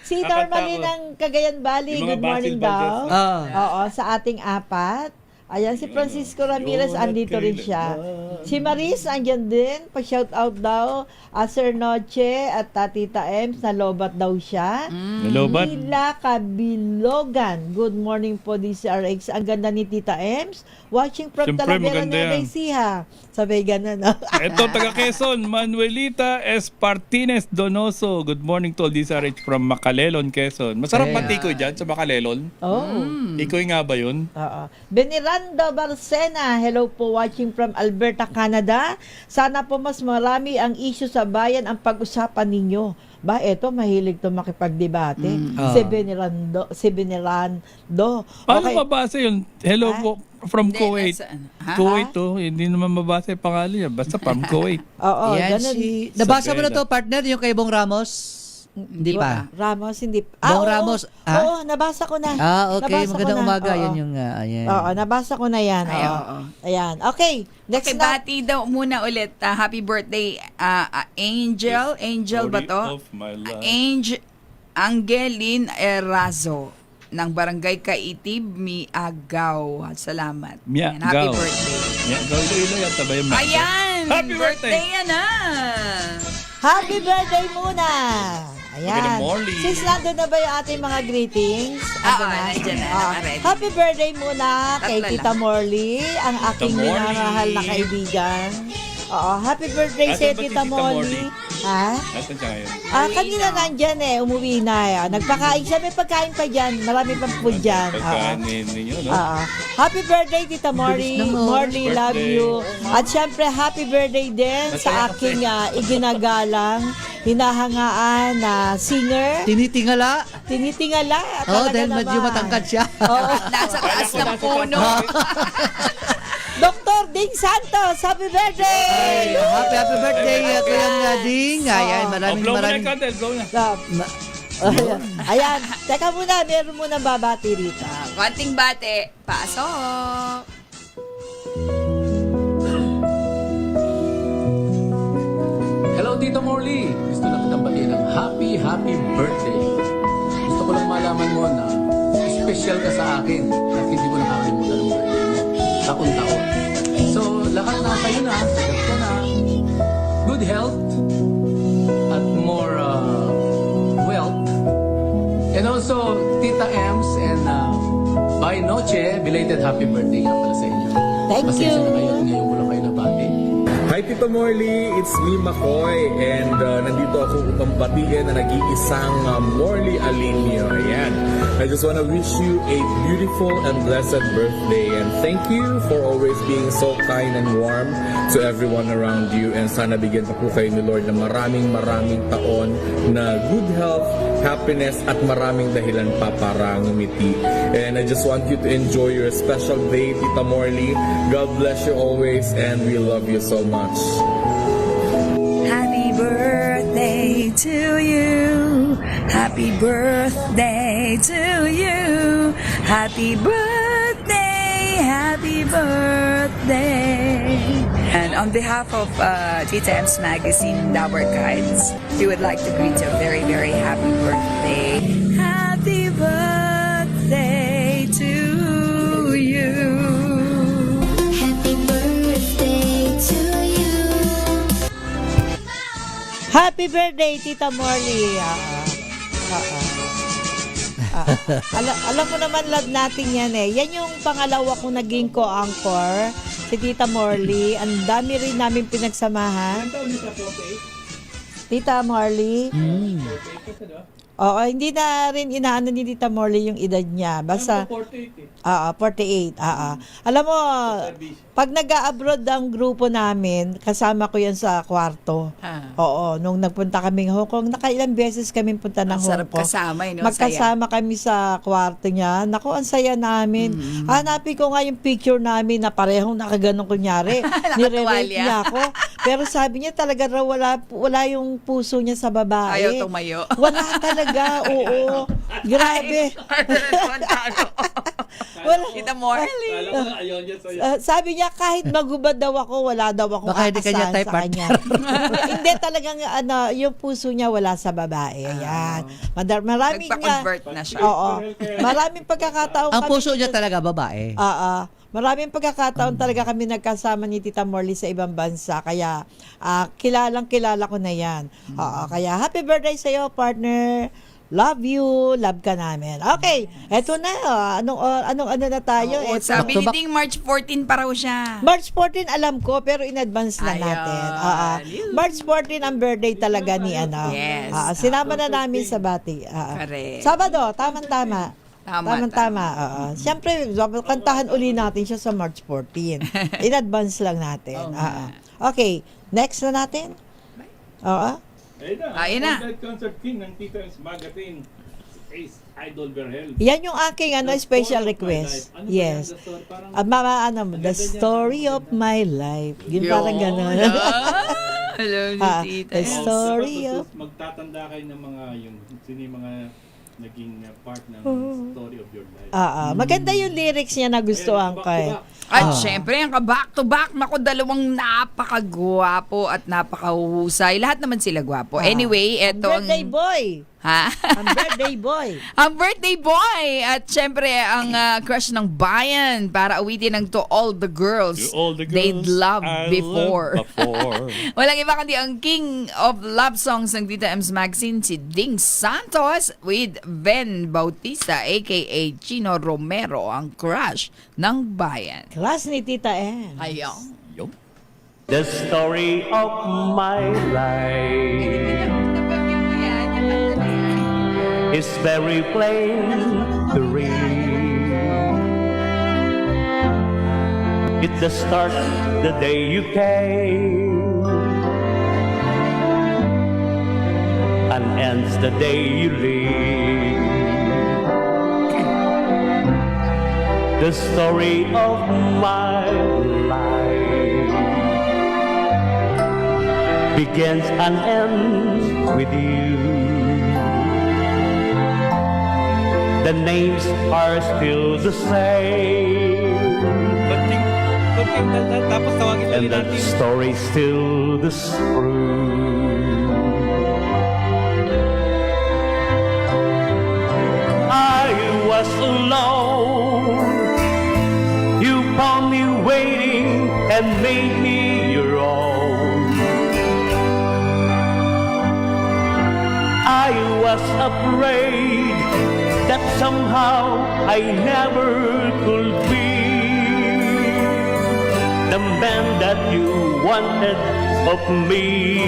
Si Kakanta Normally ako. ng Cagayan Valley, Yung mga good morning Basil daw. Valdez. Oo, sa ating apat. Ayan, si Francisco Ramirez, andito rin siya. Si Maris, andyan din. Pa-shout out daw. Sir Noche at Tita Ems, nalobat daw siya. Nalobat? Hila Kabilogan. Good morning po, DCRX. Ang ganda ni Tita Ems. Watching from Siyempre, Talavera, maganda Nueva yan. Ecija. Sabay ganun, no? Ito, taga Quezon, Manuelita Espartines Donoso. Good morning to all DSRH from Macalelon, Quezon. Masarap Ayan. matikoy dyan sa Macalelon. Oh. Ikoy nga ba yun? Oo. Benirando Barcena, hello po, watching from Alberta, Canada. Sana po mas marami ang issue sa bayan ang pag-usapan ninyo. Ba, eto, mahilig to makipagdebate. Si Benirando. Paano Okay. mabasa yun? Hello Ha? po from Hindi, Kuwait. Ha? Kuwait to, hindi naman mabasa yung pangalan niya. Basta from Kuwait. Oo, Yan ganun. Nabasa mo na Isabela. to, partner, yung kay Bong Ramos? Hindi pa. Ramos, hindi. Bong oo. Ramos, ha? Oo, nabasa ko na. Okay. Nabasa ko Magandang na. umaga. Oo. Yan yung, ayan. Oo, nabasa ko na yan. Ay, Oo. oo. Ayan. Okay, next Okay, na. bati daw muna ulit. Happy birthday, Angel. Angel ba to? Story of my life. Angelin Erazo ng Barangay Kaitib, Miagaw. Salamat. Miagaw. Ayan, happy birthday. Yeah, Iloilo yata ba yung Ayan! Happy birthday! yan na! Happy birthday muna! Ayan. Good morning. Since nandun na ba yung ating mga greetings? Oo, nandiyan na, nakaready. Happy birthday muna kay Tatlo Tita lang. Morley, ang aking Morley. minamahal na kaibigan. Oo, happy birthday Nasaan sa ba si Tita Tita Morley. Morley? Ha? Nasaan siya ngayon? Kanina nandyan umuwi na. Nagpakain siya, may pagkain pa dyan. Marami pang food dyan. Pagkaan ninyo, no? Happy birthday, Tita Morley. Morley, love Birthday. you. At syempre, happy birthday din sa aking iginagalang, hinahangaan na singer. Tinitingala. Tinitingala. Oh, talaga dahil medyo naman. matangkad siya. Oo. Nasa taas ng puno. Dr. Ding Santos, happy birthday! Happy birthday, Kuya Ding. Ayan, maraming Blow mo na maraming. yung candle, blow na. Ayan. Teka muna, meron muna babati rito. Konting bate. Pasok! Hello, Tito Morley! Gusto na kitang batiin ng happy birthday. Gusto ko lang malaman mo na special ka sa akin at hindi ko nakakalimutan ang birthday mo. Taon-taon. So, lahat na sa'yo na, sagat ka na. Good health at more wealth. And also, Tita Ems and Bay Noche, belated happy birthday nga pala sa inyo. Thank Pasensya you. na kayo at ngayon ko lang kayo nabati. Hi Tito Morley, it's me Makoy and nandito ako upang batiin na nag-iisang Morley Alinio. Ayan. I just want to wish you a beautiful and blessed birthday and thank you for always being so kind and warm to everyone around you and sana bigyan pa po kayo ni Lord ng maraming taon na good health, happiness at maraming dahilan pa para ngumiti. And I just want you to enjoy your special day, Tita Morley. God bless you always and we love you so much. Happy birthday to you. Happy birthday to you. Happy birthday. Happy birthday. And on behalf of Tita M's Magazine, Dower Kids, we would like to greet you a very, very happy birthday. Happy birthday to you. Happy birthday to you. Happy birthday, Tita Morley. Alam mo naman, love natin yan eh. Yan yung pangalawa kong naging co-anchor, si Tita Morley. Ang dami rin namin pinagsamahan. Tita Morley. Oo, hindi na rin inaano ni Tita Morley yung edad niya. Basta 48. Alam mo, pag nag-a-abroad ang grupo namin, kasama ko yan sa kwarto. Oo, nung nagpunta kami ng Hong Kong, nakailang beses kami punta ng Hong Sarap Kong. kasama, no? Magkasama kami sa kwarto niya. Naku, ang saya namin. Hanapin ko nga yung picture namin na parehong nakaganon kunyari. Nire-rate niya ako. Pero sabi niya talaga raw wala yung puso niya sa babae. Ayaw tumayo. Wala talaga, oo. Grabe. Wala. Tita Morley. Sabi niya kahit magubad daw ako, wala daw akong Baka hindi kanya aasahan type sa kanya. Hindi talagang yung puso niya wala sa babae. Ayan. Maraming Nagpa-convert na siya. Oo. Maraming pagkakataon Ang puso niya talaga babae. Maraming pagkakataon talaga kami nagkasama ni Tita Morley sa ibang bansa. Kaya kilala ko na yan. Kaya happy birthday sa iyo, partner. Love you. Love ka namin. Okay. Eto na. Anong na tayo? Oo, sabi ni Ding, March 14 pa raw siya. March 14 alam ko pero in advance na natin. March 14 ang birthday talaga ni Yes. Sinama na namin sa bati. Correct. Sabado, tamang-tama. Tama. Siyempre, kantahan uli natin siya sa March 14. In advance lang natin. Okay, next na natin. Ayun na. Concert King ng Tita M's Magazine. Ace Idol Berhel. Yan yung aking special request. Yes. The story of my life. Yung parang gano'n. Hello, ni Tita. The story of... Magtatanda kayo ng mga sino yung mga naging part ng story of your life. Maganda yung lyrics niya na gustuhan ko eh. At syempre, ang back to back, naku, dalawang napakagwapo at napakahusay. Lahat naman sila gwapo. Anyway, eto ang... Birthday boy! Ha? Ang birthday boy! Ang birthday boy! At syempre, ang crush ng bayan para awitin ng To All the Girls, They'd Love Before. Walang iba kundi ang king of love songs ng Tita M's Magazine, si Ding Santos with Ben Bautista, aka Chino Romero, ang crush ng bayan. Class ni Tita N. Ayaw. The story of my life is very plain to read. It just starts the day you came and ends the day you leave. The story of my life begins and ends with you. The names are still the same, and the story's still the true. I was alone, you found me waiting and made me your own. I was afraid that somehow I never could be the man that you wanted of me.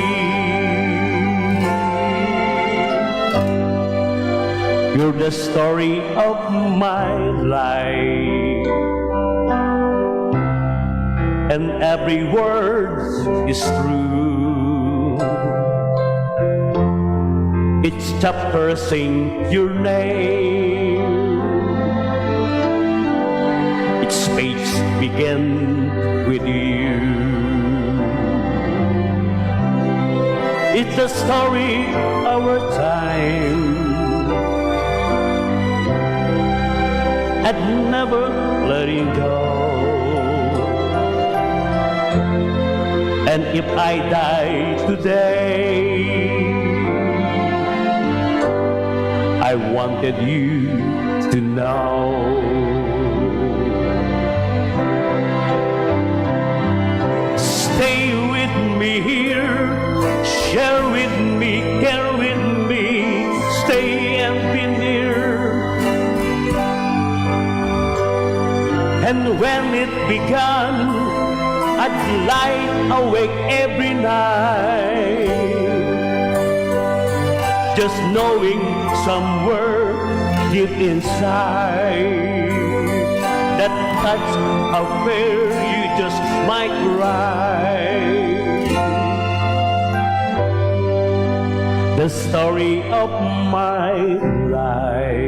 You're the story of my life, and every word is true. Each chapter sing your name. Each page begin with you. It's the story of our time. I'd never letting go. And if I die today, I wanted you to know. Stay with me here, share with me, care with me, stay and be near. And when it began, I'd lie awake every night, just knowing somewhere deep inside that that's how fair you just might write. The story of my life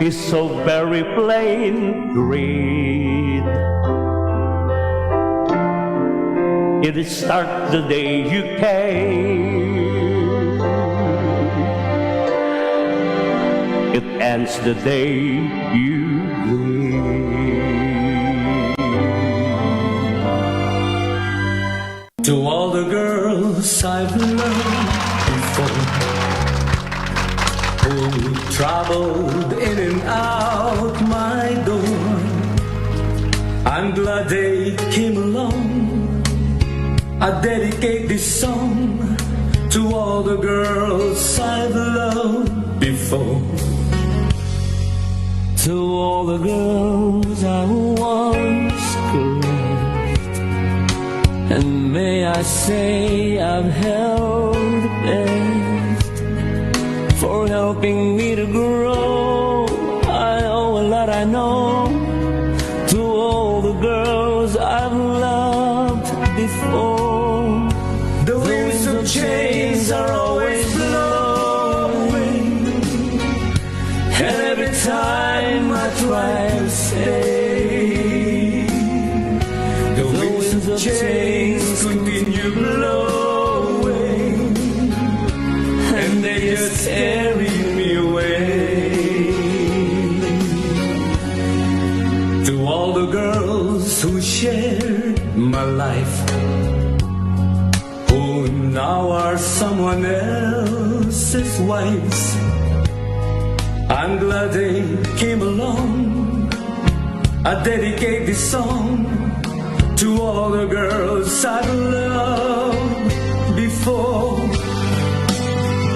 is so very plain to read. It starts the day you came. It ends the day you leave. To all the girls I've loved before, who traveled in and out my door, I'm glad they came along. I dedicate this song to all the girls I've loved before. To all the girls I once caressed, and may I say I've held the best. For helping me to grow, I owe a lot I know to all the girls I've loved before. The winds of change are always blowing, and every time I try to stay, the winds of change continue blowing, and they just carry me away. To all the girls who shared my life, who now are someone else's wives, I'm glad they came along. I dedicate this song to all the girls I've loved before.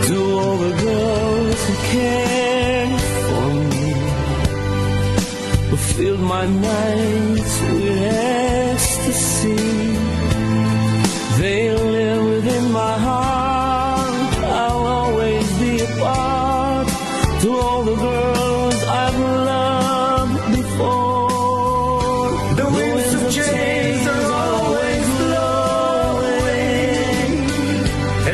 To all the girls who cared for me, who filled my nights with ecstasy. They live within my heart, I'll always be a part. To all the girls I've loved before, the winds of change are always blowing,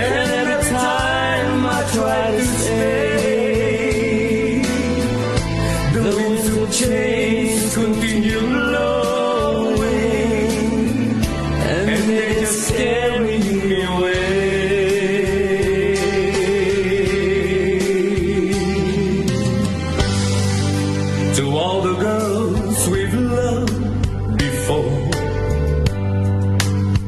and every time I try to stay, the winds of change continue blowing, and they just carry me away. To all the girls we've loved before,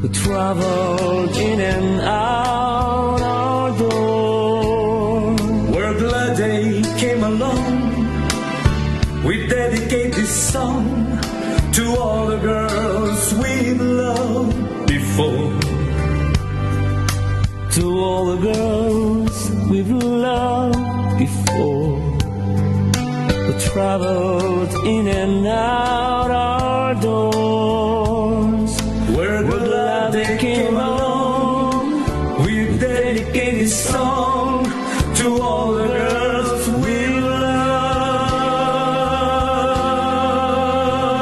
who traveled in and out our door, we're glad they came along. We dedicate this song to all the girls we've loved before. To all the girls we've loved before, who traveled in and out our doors. We're glad they came along. We dedicate this song to all the girls we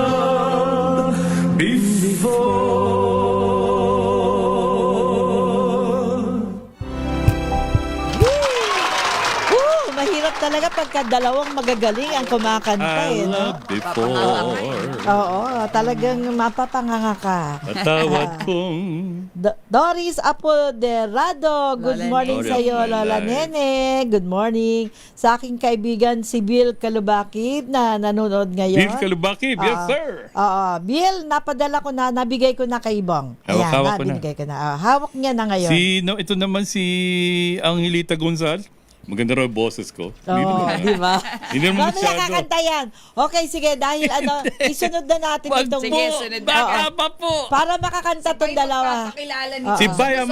love before. Mahirap talaga pagka dalawang magagaling ang kumakanta I eh, no? love before. Oo, talagang mapapanganga ka. Patawad kong Doris Apoderado, good Lola morning Nene. sa iyo, Lola Lola Nene. Good morning. Sa aking kaibigan si Bill Kalubakid na nanonood ngayon. Bill Kalubakid, yes sir. Oo, Bill, napadala ko na, nabigay ko na kay Bong. Hawak-hawak ko na. nabigay ko na. Hawak niya na ngayon. Ito naman si Angelita Gonzal. Maganda raw yung boses ko. Oo, di ba? Hindi naman Mamaya masyado. kakanta yan. Okay, sige, dahil isunod na natin itong Sige, sunod na. Oo. Baka pa po. Para makakanta tong dalawa. Magpapakilala Oo. nito. Si Bayang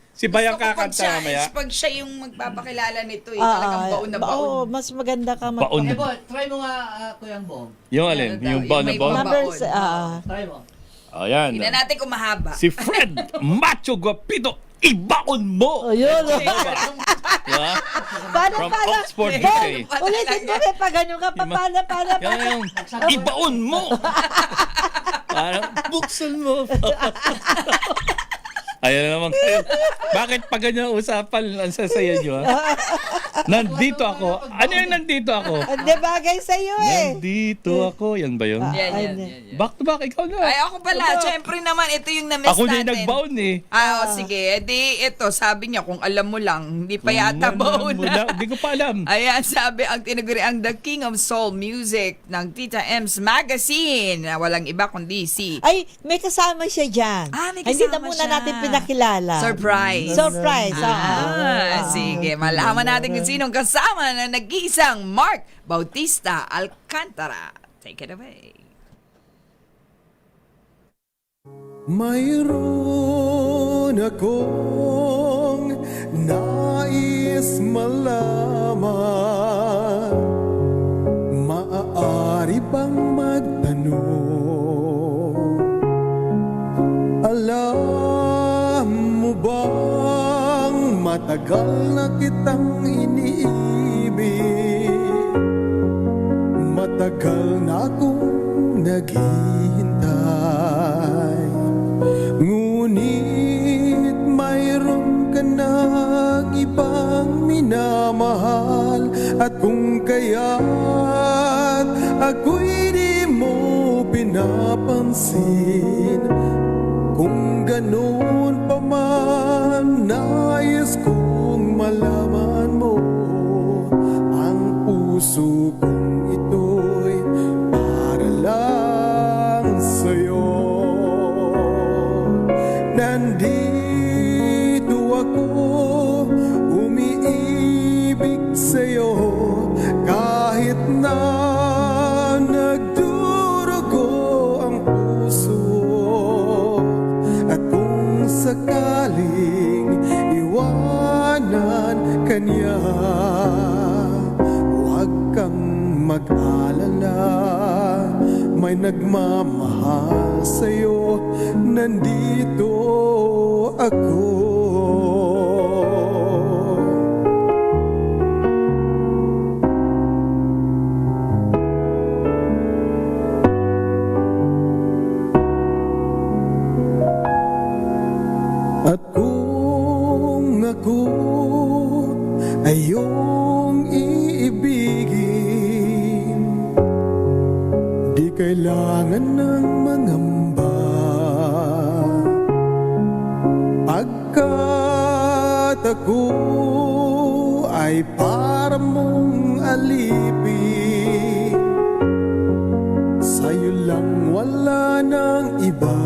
si Bayang Gusto ko pag kakanta mamaya. Pag siya yung magpapakilala nito, talagang baon na baon. Oo, mas maganda ka Baon na. Try mo nga, Kuyang Bong. Yung alin? Yung baon na May baon? baon. Numbers, Try mo. Ayan. Tingnan natin kung mahaba. Si Fred Macho Guapito, ibaon mo! Ayun. Diba? Paano, From paano? Oxford, Bong, UK. ulitin mo, may pag ganyan ka pa, paano? Yan yung ibaon mo! Parang buksan mo. Ayan naman kayo. Bakit pag ganyan usapan ang sasaya nyo? Nandito ako. Ano yung nandito ako? Hindi bagay sa'yo eh. Nandito ako. Yan ba yun? Yan. Back to back, ikaw na. Ay, ako pala. Siyempre naman, ito yung na-miss Ako na natin. yung nagbaon eh. Sige. Ito, sabi niya, kung alam mo lang, hindi pa yata baon na. Hindi ko pa alam. Ayan, sabi, ang tinaguriang The King of Soul Music ng Tita M's Magazine. Na walang iba kundi si... Ay, may kasama siya dyan. May Hindi na kasama muna siya. natin pinakilala. Surprise. Surprise. Sige, malaman natin kung sinong kasama na nag-iisang Mark Bautista Alcantara. Take it away. Mayroon akong nais malaman. Maaari bang magtanong? Alam mo bang matagal na kitang iniibig? Matagal na akong naghihintay. Ngunit mayroon ka ng ibang minamahal. At kung kaya't ako'y di mo pinapansin, kung ganoon pa man, nais kong malaman mo. Ang puso kong ito'y para lang sa'yo. Nandito ako, umiibig sa'yo, kahit na nagdurugo ang puso. At kung sakaling iwanan ka niya, huwag kang mag-alala, may nagmamahal sa'yo, nandito ako. At kung ako ay iyong iibigin, di kailangan ng mangamba, pagkat ako ay para mong alipin. Sa'yo lang, wala nang iba.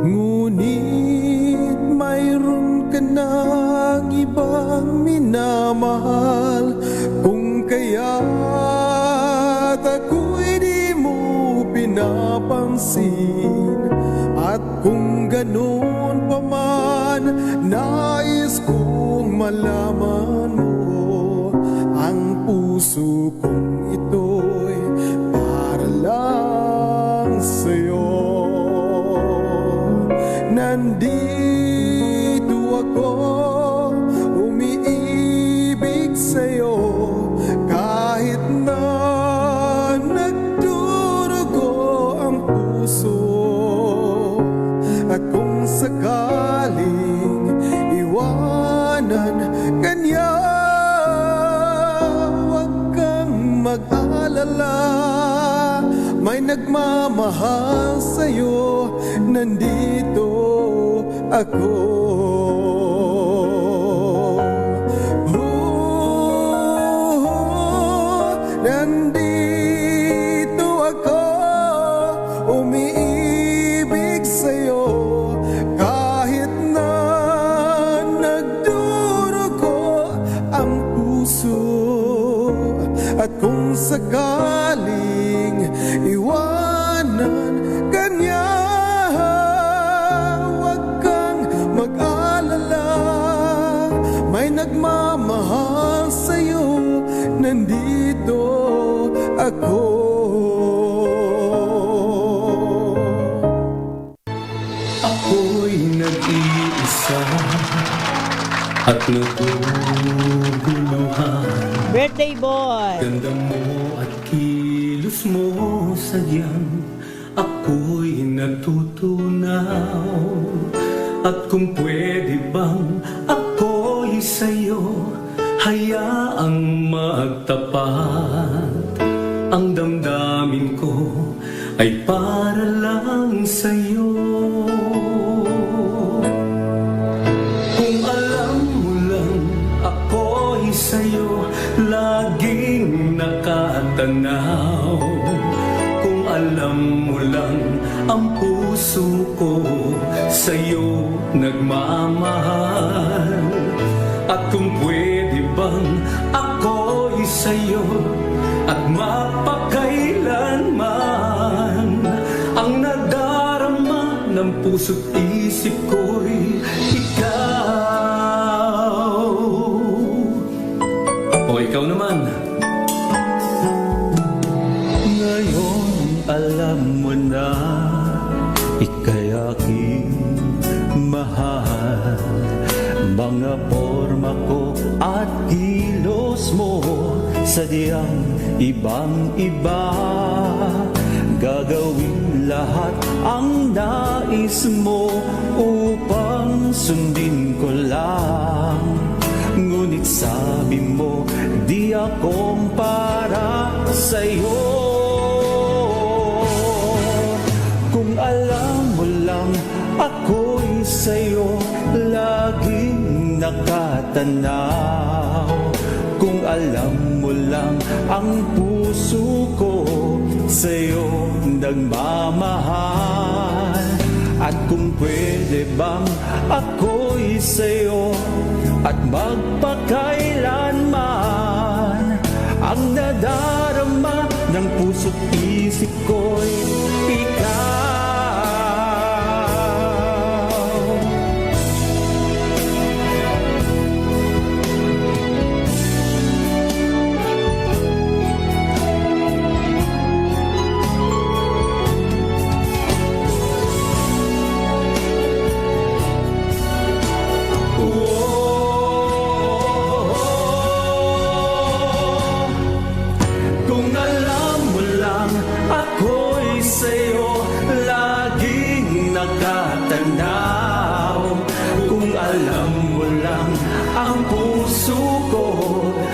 Ngunit mayroon ka ng ibang minamahal. Kung kaya't ako'y di mo pinapansin, at kung ganoon pa man, nais kong malaman mo. Ang puso kong ito'y para nandito ako, umiibig sa'yo, kahit na nagdurugo ang puso. At kung sakaling iwanan ka niya, huwag kang mag-alala, may nagmamahal sa'yo, nandito ako. Nandito ako, umiibig sa'yo, kahit na nagdurugo ang puso. At kung sakaling iwanan ka niya, huwag kang mag-alala, may nagmamahal sa'yo, nandito ako. Ako'y nag-iisa at naguguluhan. Birthday boy! Ganda mo at kilos mo sadyang ako'y natutunaw. At kung pwede bang ako'y sa'yo hayaang magtapat. Ang damdamin ko ay para lang sa'yo. Kung alam mo lang ako'y sa'yo laging nakatanaw. Kung alam mo lang ang puso ko sa'yo nagmamahal. At kung pwede bang ako'y sa'yo at mapakailanman, ang nadarama ng puso't isip ko'y ikaw. O ikaw naman. Ngayon alam mo na ika'y aking mahal. Mga forma ko at kilos mo sadyang ibang-iba. Gagawin lahat ang nais mo upang sundin ko lang. Ngunit sabi mo di akong para sa'yo. Kung alam mo lang ako'y sa'yo laging nakatanaw. Kung alam mo lang ang puso ko sa'yo nagmamahal. At kung pwede bang ako'y sa'yo at magpakailanman, ang nadarama ng puso't isip ko'y ikaw.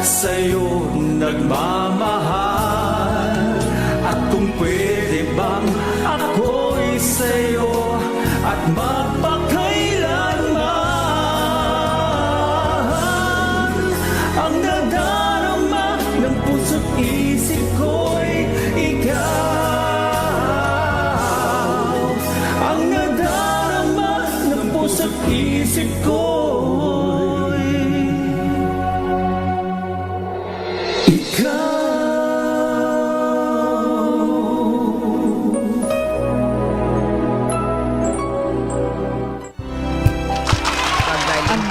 Sa'yo nagmamahal. At kung pwede bang ako'y sa'yo at magpakailanman, ang nadarama ng puso't isip ko'y ikaw. Ang nadarama ng puso't isip ko'y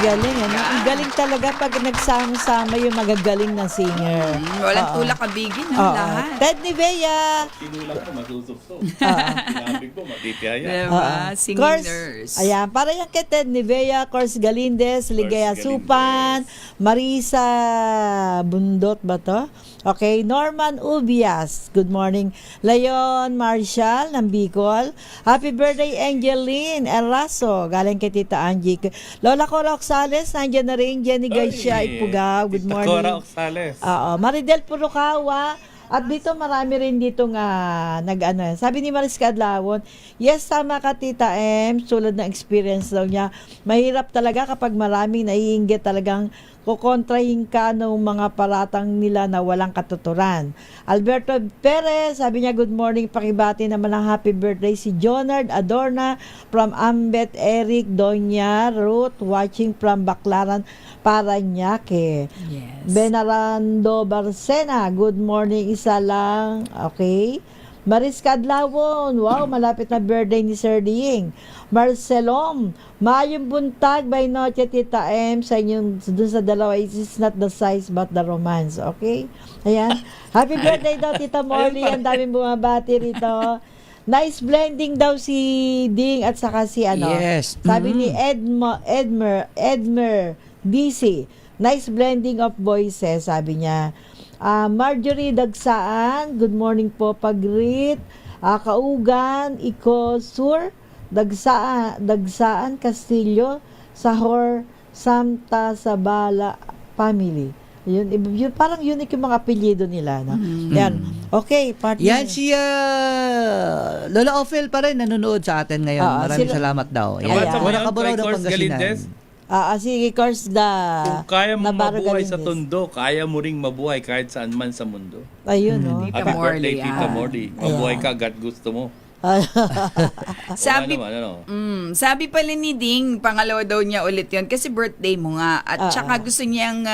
galing. Ano? Ang galing talaga pag nagsama-sama yung magagaling na singer. Walang Oo. tulak kabigin ng Oo. lahat. Ted Nivea. Tinulak ko, masusupso. Tinabig ko, matitiyaya. Diba? Course, Singers. ayan, para yan kay Ted Nivea, Course Galindez, Ligaya Galindez. Supan, Marisa Bundot ba to? Okay, Norman Ubias, good morning. Leon Marshall ng Bicol. Happy birthday, Angeline Eraso, galing kay Tita Angie. Lola Cora Oxales, nandiyan na rin. Jenny Garcia Ipugaw, good Tita morning. Cora Oxales. Oo, Maridel Purukawa. At dito marami rin dito nga nag-ano. Sabi ni Maris Kadlawon, yes, tama ka Tita M, sulod ng experience daw niya. Mahirap talaga kapag maraming naiinggit talagang kukontrahin ka ng mga paratang nila na walang katuturan. Alberto Perez, sabi niya, good morning, pakibati naman ng happy birthday si Jonard Adorna from Ambet, Eric, Doña, Ruth, watching from Baclaran, Parañaque. Yes. Benarando Barcena, good morning, isa lang. Okay. Maris Kadlawon, wow, malapit na birthday ni Sir Ding. Marcelom, maayong buntag by Noche Tita M sa inyong dun sa dalawa, it's not the size but the romance, okay? Ayan. Happy birthday daw Tita Morley, ang daming bumabati rito. Nice blending daw si Ding at saka si ano. Yes. Sabi ni Edmer DC. Nice blending of voices, sabi niya. Marjorie Dagsaan, good morning po, Pagrit. Kaugan, Iko Sur, Dagsaan Castillo, Sahor, Samta Sabala family. Yun, parang unique yung mga apelyido nila. No? Yan. Okay, partner. Yan si Lola Ophel pa rin nanonood sa atin ngayon. Maraming salamat daw. Ang WhatsApp mo Wala yan, ka ba raw kay ng Course Pangasinan? Galindez? Sige, course Kung kaya mo Navarro mabuhay sa Galindez. tondo, kaya mo ring mabuhay kahit saan man sa mundo. Ayun, no? Tita Happy Morley, birthday, Tita Morley. Mabuhay ka, God gusto mo. Sabi, Wala naman, sabi pala ni Ding, pangalawa daw niya ulit yun kasi birthday mo nga. At saka gusto niyang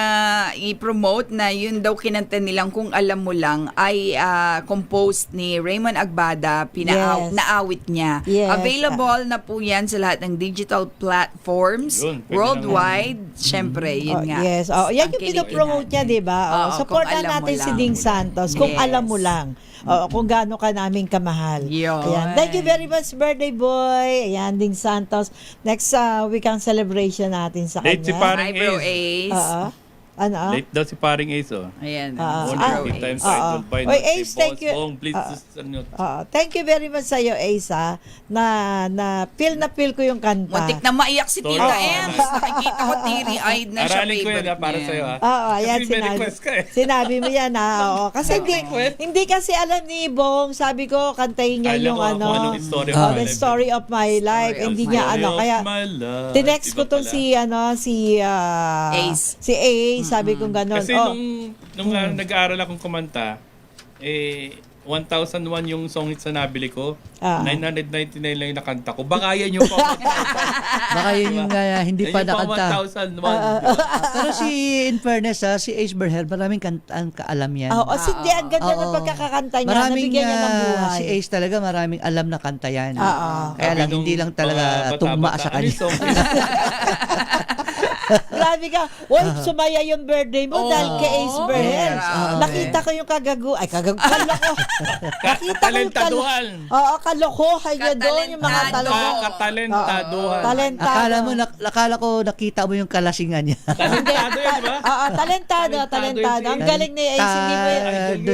i-promote na yun daw kinanta nilang Kung Alam Mo Lang ay composed ni Raymond Agbada, Yes. naawit niya. Yes. Available na po yan sa lahat ng digital platforms Yun, pwede worldwide. Siyempre, yun nga. Yes. Yan Ang yung pinopromote niya, natin. di ba? Oo, Supportan Kung Alam Mo natin si Lang. Ding Santos. Kung Yes. alam mo lang. Kung gaano ka namin kamahal. Yun. Ayan. Thank you very much, birthday boy. Ayan, Ding Santos. Next weekend celebration natin sa Late si kanya. Paring Eyebrow Ace. Ace. Oo. Ano? Late daw si Paring Ace, oh. Ayan. One Eyebrow of the times Ace. idol by Oy, not Ace, si thank Boss you. Bong, please, Thank you very much sa iyo, Ace, na feel ko yung kanta. Muntik na maiyak si Sorry. Tita Oo. Ems. Nakikita ko teary-eyed na siya. Aralin ko yan, favorite para niya. sa'yo, ha? Oo, ayan, Kasi may request ka, eh. sinabi mo yan, Oo. Kasi hindi kasi alam ni Bong, sabi ko, kantahin niya Alam yung ko kung anong story of my the life. story of my life. Story of Hindi my niya, Story of kaya, my life. tinext ko Iba tong pala. Ace. Si Ace, sabi ko gano'n. Kasi nung nag-aaral akong kumanta, 1,001 yung song hits na nabili ko. 999 lang yung nakanta ko. Baka yan yung Baka yun yung hindi pa nakanta. 1,001. Pero in fairness, si Ace Berhel, maraming kantaan kaalam yan. Hindi, ang ganda ng Oo. pagkakakanta niya. Maraming Nabigyan niya ng buhay. si Ace talaga maraming alam na kanta yan. Kaya Sabi lang nung hindi lang talaga mga tugma bata-bata, sa ano yung kanya. song? Grabe ka. Sumaya yung birthday mo dahil kay Ace Berhel. grabe. Nakita ko yung kaloko. Nakita ko yung Katalentaduhan. Oo, kalokohan niya doon. Yung mga Katalentado. talaga. Katalentaduhan. Talentado. Akala ko nakita mo yung kalasingan niya. Talentado yun, di ba? Talentado. Talentado Ang yun. galing ni Ace.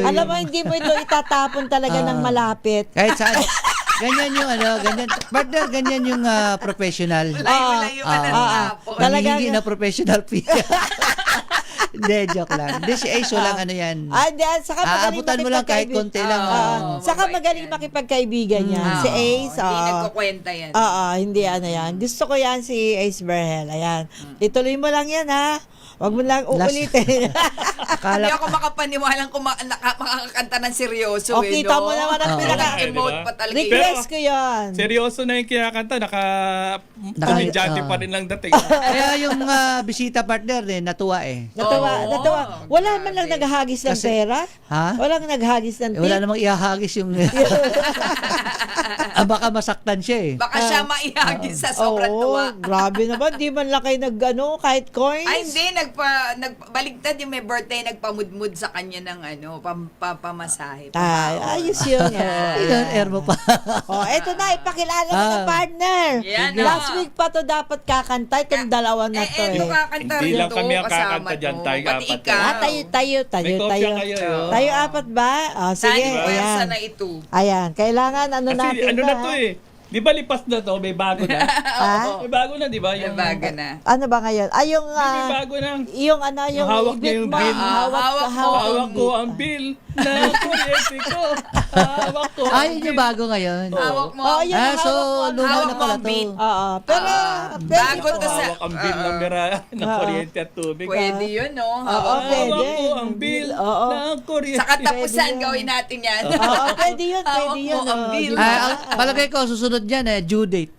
Alam mo, hindi mo ito itatapon talaga ng malapit. Kahit saan. Ganyan yung partner, ganyan yung professional. Layo-layo ka na tapos. Talagang- Nangihingi na professional fee. Hindi, joke lang. Hindi, si Ace, walang ano yan. Saka magaling Aabutan mo lang kahit konti lang. Saka mabait magaling yan. makipagkaibigan yan. Si Ace, Hindi nagkukwenta yan. hindi yan. Gusto ko yan si Ace Berhel. Ayan. Ituloy mo lang yan, ha? Huwag mo lang uulitin. Hindi ako makapaniwalang makakanta ng seryoso. Kita mo naman ang Emote pa talaga. Request ko yan. Seryoso na yung kinakanta. Komedyante pa rin lang dating. Kaya yung bisita partner, natuwa eh. Natuwa. Wala man lang naghahagis ng pera. Ha? Walang naghagis ng tip. Wala namang ihahagis yung... Baka masaktan siya eh. Baka siya maihagin sa sobrang Oo, tuwa. grabe naman. Di man lang kayo kahit coins. Ay, hindi. Nagbaligtad yung may birthday, nagpamudmud sa kanya ng pamasahe. Ayos yun. Air mo pa. Eto na, ipakilala mo na partner. Yan, Last oh. week pa to dapat kakanta. Itong dalawa na to Eto kakanta Hindi rin lang to, kami ang kasama kakanta dyan, to. tayo Pati apat. ikaw. May kopya kayo, oh. Tayo apat ba? Sige, Tani pwersa ayan. na ito. Ayan, kailangan Kasi natin ano na to eh. Di ba lipas na to? May bago na. Ha? May bago na, di ba? May bago na. Ano ba ngayon? Ay, yung... May bago na. yung yung hawak niya ibig yung mo. bill. Hawak Hawak ko ang bill na kuryente ko. Hawak ko ang Ay, yung bago ngayon. Hawak mo. Oh, yung So, hawak mo. luma hawak na mo pala ang to. beat. Oo. Pero, bago to sa... Hawak ang bill ng ng kuryente at tubig. Pwede yun, no? Oo, Hawak mo. pwede. Hawak ko ang bill Oo. ng kuryente. Sa katapusan, Pwede yun. gawin natin yan. Oo, pwede yun, Hawak pwede mo yun. ang oh, bill. di ba? Palagay ko, susunod yan due date.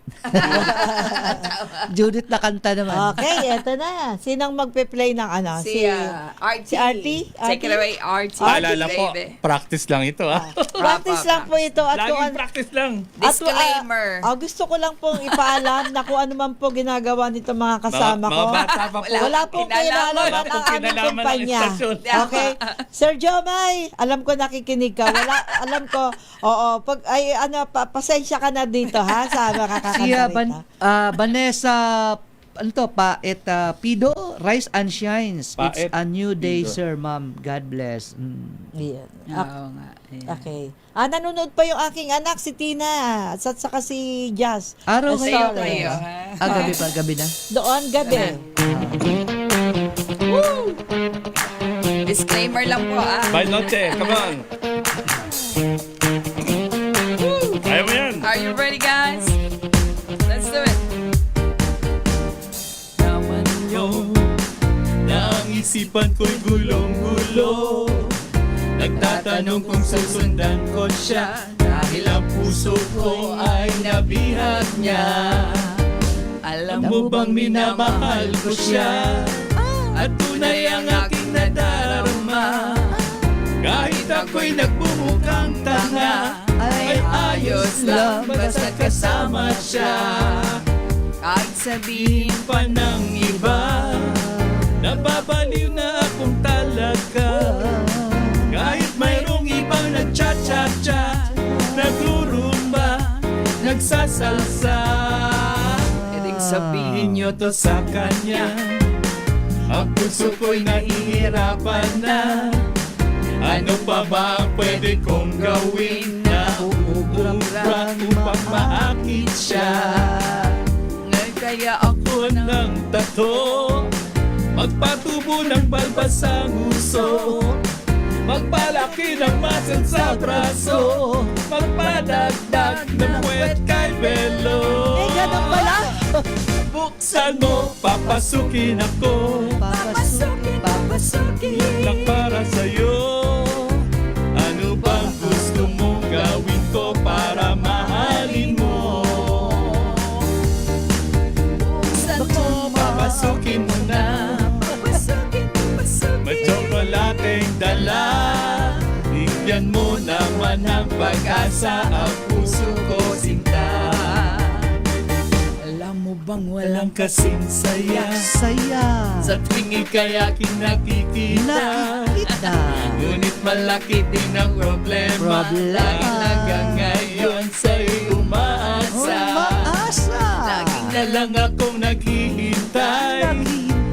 Due date na kanta naman. Okay, eto na. Sinang magpe-play ng ano? Si RT. si RT? Take it away, RT. Paalala po, Baby. practice lang ito ah. Practice lang po ito. At kung Laging practice lang. Disclaimer. Gusto ko lang pong ipaalam na kung ano man po ginagawa nito mga kasama Mga ko. bata pa po. Wala pong kinalaman Wala ang pong aming kinalaman ng kumpanya. istasyon. Okay? Sir Jomay, alam ko nakikinig ka. Alam ko, pasensya ka na dito ha sa makakakanta Si rito. Vanessa Pido, Rise and Shines. It's Paet a new day, Pido. sir, ma'am. God bless. Ayan. Oo nga. Ayan. Okay. Nanonood pa yung aking anak, si Tina, at saka si Jazz. Araw Sayo ngayon. kayo, ha? Gabi na. Doon, gabi. Disclaimer lang po, Bye noche, come on. Ayaw mo yan. Are you ready, guys? Let's do it. Naman yun na ang isipan ko'y gulong-gulo. Nagtatanong kung susundan ko siya dahil ang puso ko ay nabihag niya. Alam mo bang minamahal ko siya at tunay ang aking nadarama. Kahit ako'y nagbumukang tanga ay ayos lang basta kasama siya. Kahit sabihin Pa ng iba, nababaliw na akong talaga. Kahit mayroong ibang nagcha-cha-cha, nagrurumba, nagsasalsa. Pwedeng Sabihin nyo to sa kanya, ang puso ko'y nahihirapan na. Ano pa ba ang pwede kong gawin na uubra upang maakit siya? kaya ako Ako ng tato, magpatubo ng balbas ang uso, magpalaki ng muscle sa braso, magpadagdag ng puwet kay Belo. Ganun pala. Buksan mo, papasukin ako, Papasukin yun lang para sa'yo. Ano bang gusto mong gawin ko para mahalin mo? Buksan mo, Papasukin mo na, may tsokolateng dala. Bigyan mo naman ng pag-asa ang puso ko, sinta. Alam mo bang Walang kasing saya sa tuwing ika'y aking nakikita. Ngunit malaki din ang problema dahil hanggang ngayon sa'yo'y umaasa. Lagi na lang akong naghihintay,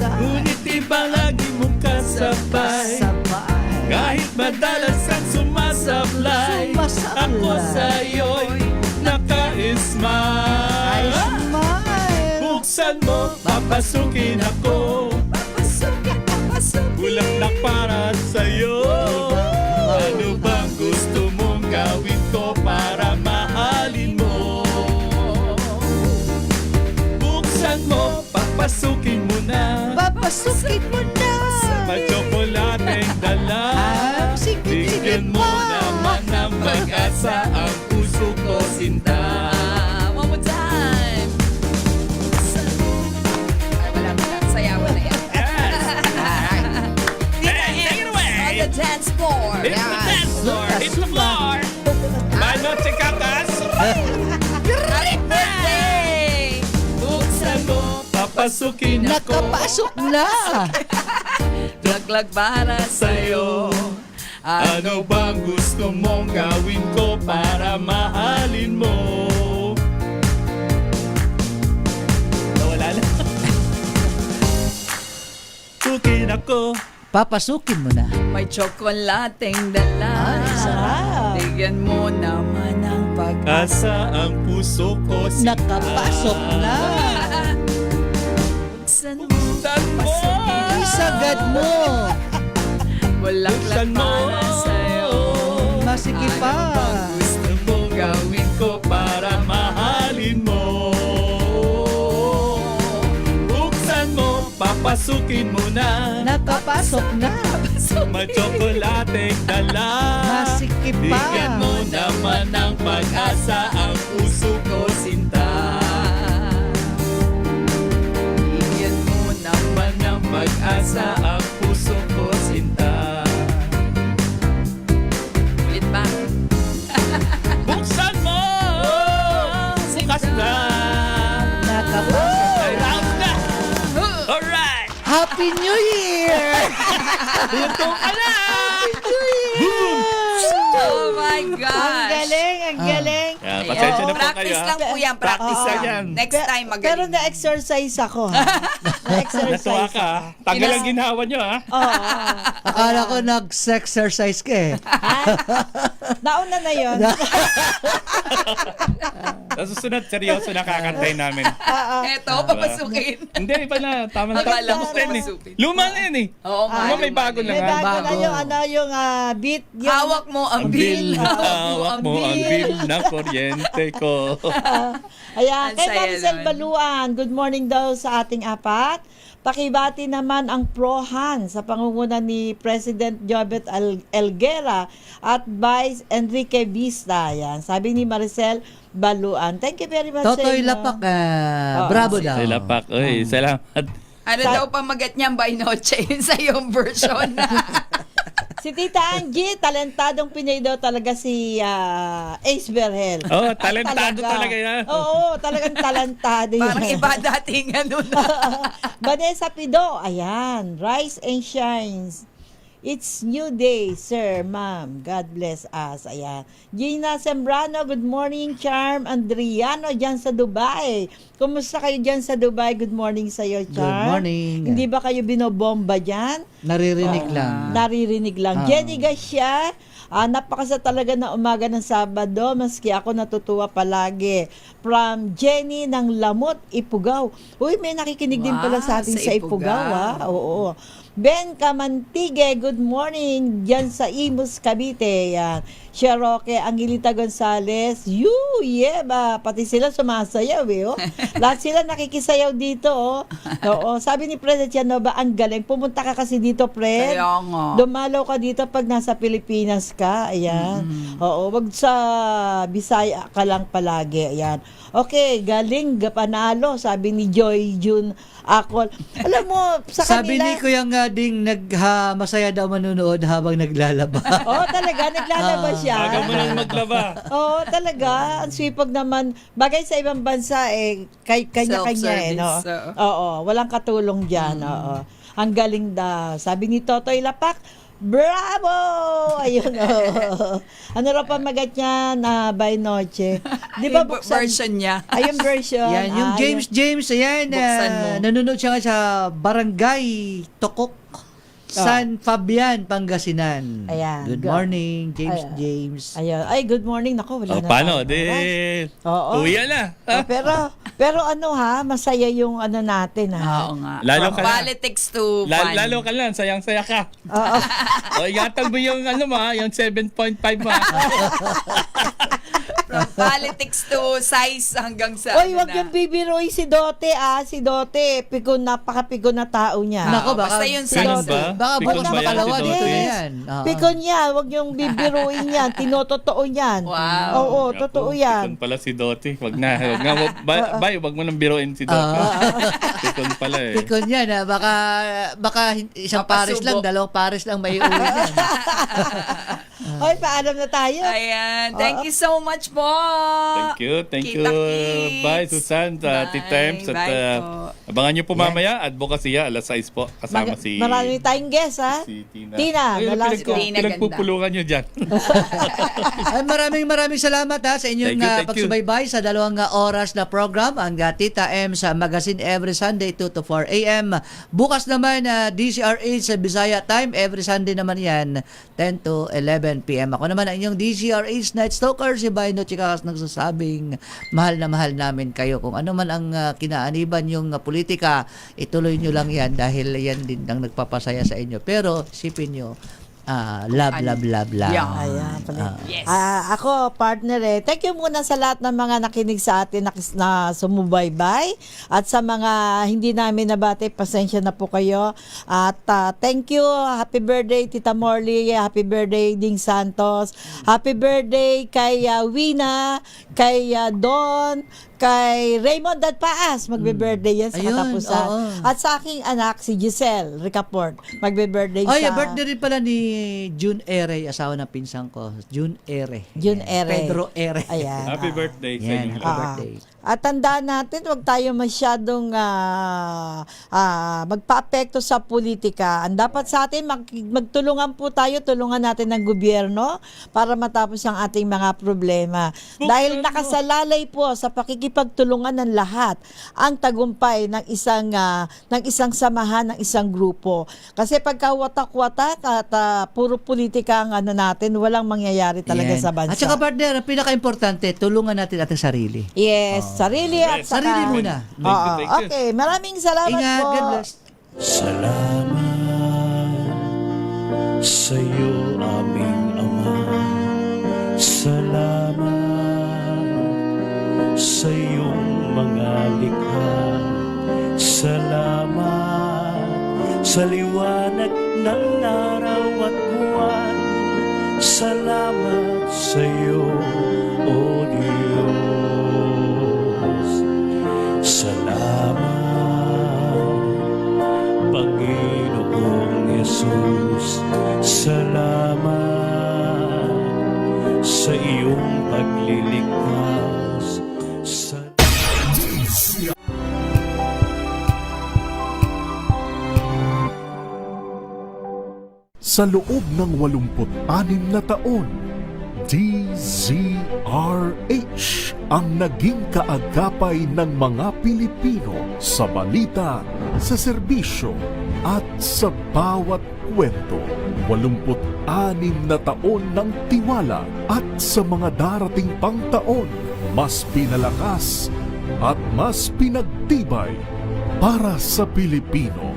ngunit iba lagi mong kasabay. Kahit madalas kang sumasablay, ako sa'yo'y naka-smile. Buksan mo, papasukin ako, bulaklak para sa'yo. Ano bang gusto mong gawin ko para mahalin mo? Buksan mo, papasukin mo na, may tsokolateng dala. Bigyan mo naman ng pag-asa ang puso ko, sinta. One more time. Ay, wala mo lang. Sayawan na yan. Take it away! On the dance floor. Hit the dance floor! Hit the floor! Bye, noche, kakas! papasukin ako. Nakapasok na! Laglag para sa'yo. Ano bang gusto mong gawin ko para mahalin mo? Nawala na. Tukin ako. Papasukin mo na. May tsokolateng dala. Ay, sarap. Bigyan mo naman ang Asa ang puso ko sinta. Nakapasok na. pagsan mo. Buksan mo. Isagad mo. Bulaklak Buksan mo. para sa'yo. Masikip pa. Ano bang gusto mong gawin ko para mahalin mo? Buksan mo, papasukin mo na. Nakapasok na. May tsokolateng dala. Masikip pa. Bigyan mo naman ng pag-asa ang puso ko sinta. Bigyan mo naman ng Pag-asa ang puso ko sinta. ulit pa. Buksan mo! Bukas na! Nakapasok. Ay, round na! Alright! Happy New Year! Ito ka na! Oh my Ang gosh. galing, ang galing. Yeah, pasensya na po Practice kayo. lang po yan. Practice Oo. lang. Yan. Next time magaling. Pero na-exercise ako, ha? Na-exercise Natuwa ka. ako. Tagal ang ginawa nyo, ha? Oo. Akala ko nag-exercise ka eh. Nauna na yon. Sa susunod, seryoso na kakantay namin. Eto, papasukin. Hindi, iba na. Tama na. Akala Tapos ko din eh. papasukin. Luma na yun eh. Oo nga. Diba may bago na May nga? bago na Bago. yung, yung beat. Yung, Hawak mo ang Ang bill. bill, hawak mo ang bill ng kuryente ko. Ayan, Ang kay saya Maricel nun. Baluan, good morning daw sa ating apat. Pakibati naman ang Prohan sa pangunguna ni President Jobet Elguera at Vice Enrique Vista. Yan, sabi ni Maricel Baluan. Thank you very much. Totoy sa inyo. Lapak. Bravo daw. Sila pak. Uy, salamat. Ano daw pamagat niyang by noche yun sa iyong version. Si Tita Angie, talentadong Pinoy daw talaga si Ace Berhel. Oh, Ay, talentado talaga yan. Oo, talagang talentado yan. Parang iba dating ano na. Vanessa Pido, ayan. Rise and shines. It's new day, sir, ma'am. God bless us. Ayan. Gina Sembrano, good morning. Charm Andriano, dyan sa Dubai. Kumusta kayo dyan sa Dubai? Good morning sa'yo, Charm. Good morning. Hindi ba kayo binobomba dyan? Naririnig lang. Naririnig lang. Jenny Garcia, napakasa talaga na umaga ng Sabado, maski ako natutuwa palagi. From Jenny ng Lamot, Ipugaw. Uy, may nakikinig din pala sa atin Wow, sa sa Ipugaw, Ipugaw. Oo. Ben Camantigue, good morning dyan sa Imus, Cavite. Yan. Cherokee, Angelita Gonzales. Ba? Pati sila sumasayaw eh. Oh. Lahat sila nakikisayaw dito. Oh. Oo. Sabi ni Fred Etianova, ang galing. Pumunta ka kasi dito, Fred. Kaya nga. Dumalaw ka dito pag nasa Pilipinas ka. Ayan. Oo. Wag sa Bisaya ka lang palagi. Ayan. Okay, galing, panalo. Sabi ni Joy June Akol. Alam mo, sa Sabi kanila... ni Kuya nga ding masaya daw manunood habang naglalaba. Oo, talaga. Naglalaba siya. Aga mo nang maglaba. Oo, talaga. Ang sipag naman. Bagay sa ibang bansa, kanya-kanya eh, no? Self-service, Oo, walang katulong dyan. Oo. Ang galing da. Sabi ni Totoy Lapak, bravo! Ayun, oo. Ano ra pa magat niya na by noche? Di ba Yung buksan? version niya. Ayun version. Yan, yung James, ayan, Buksan mo. nanonood siya nga sa Barangay Tokok, San Fabian, Pangasinan. Ayan. Good morning, James. Ayun. Ay, good morning. Nako, wala na. Paano? tayong oras. Oo. Uwi na. Oh, pero ano ha, masaya yung ano natin ha. Oo nga. Lalo From ka na. politics to fun. Lalo ka lang, sayang-saya ka. Oo. O, ingatan mo yung ano mo, yung 7.5 mo. From politics to size hanggang sa Oy, wag yung bibiroy si Dote Si Dote, napaka-pigon na tao niya. Nako, baka, basta yung Ganun size. ba? baka Pikon bukas ba yan si makalawa Dote? dito na yan. Oo. Pikon yan, wag yung bibiruin yan. Tinototoo yan. Wow. Oo, Naku, totoo yan. Pikon pala si Doty. Wag na. Wag mo nang biruin si Doty. Pikon pala eh. Pikon yan, baka isang pares lang, Papasubo. dalawang pares lang may uwi yan. Oy, paalam na tayo. Ayan. Thank you so much po po. Thank you. Kita-kits. Bye, Susan, Bye. Tita Ems. At Bye po. abangan nyo po mamaya, advocacy, alas 6 po. Kasama si... Marami tayong guest, ha? si Tina. Tina, Ayun, Velasco. Tina, pinagpupulungan nyo dyan. Ay, maraming salamat sa inyong Thank you. pagsubaybay sa 2 oras na program, ang Tita M sa Magazine every Sunday 2 to 4 a.m. Bukas naman DCRH sa Bisaya Time, every Sunday naman yan 10 to 11 p.m. Ako naman ang inyong DCRH Night Stalker, si Baino Chikakas, nagsasabing mahal na mahal namin kayo. Kung ano man ang kinaaniban yung politika, ituloy nyo lang yan dahil yan din ang nagpapasaya sa inyo. Pero sipin nyo, love. Yeah. Ayan pala. Yes. Ako, partner thank you muna sa lahat ng mga nakinig sa atin na sumubaybay. At sa mga hindi namin nabati, pasensya na po kayo. At thank you. Happy birthday, Tita Morley. Happy birthday, Ding Santos. Happy birthday kay Wina, kay Don, kay Raymond Dadpaas. Magbe-birthday yan sa Ayun, katapusan. oo. At sa aking anak, si Giselle Ricaport. Magbe-birthday Ay, siya. birthday rin pala ni June Ere, asawa ng pinsan ko. June Ere. June Yan. Ere. Pedro Ere. Ayan. Happy birthday sa Yan, inyo. happy birthday. At tandaan natin, huwag tayo masyadong magpa-apekto sa politika. Ang dapat sa atin, magtulungan po tayo, tulungan natin ng gobyerno para matapos ang ating mga problema. Dahil nakasalalay po sa pakikipagtulungan ng lahat ang tagumpay ng isang samahan, ng isang grupo. Kasi pagka watak-watak at puro politika ang natin, walang mangyayari talaga Yan. sa bansa. At saka partner, ang pinaka-importante, tulungan natin ating sarili. Yes, sarili at saka... Sarili muna. Thank you, thank you. Okay, maraming salamat Ingat, po. God bless. Salamat sa iyo, aming Ama. Salamat sa iyong mga likha. Salamat sa liwanag ng araw at buwan. Salamat sa iyo, O Diyos. Salamat, Panginoong Jesus. Salamat sa iyong pagliligtas. Sa loob ng 86 na taon, DZRH ang naging kaagapay ng mga Pilipino sa balita, sa serbisyo at sa bawat kwento. 86 na taon ng tiwala at sa mga darating pang taon, mas pinalakas at mas pinagtibay para sa Pilipino.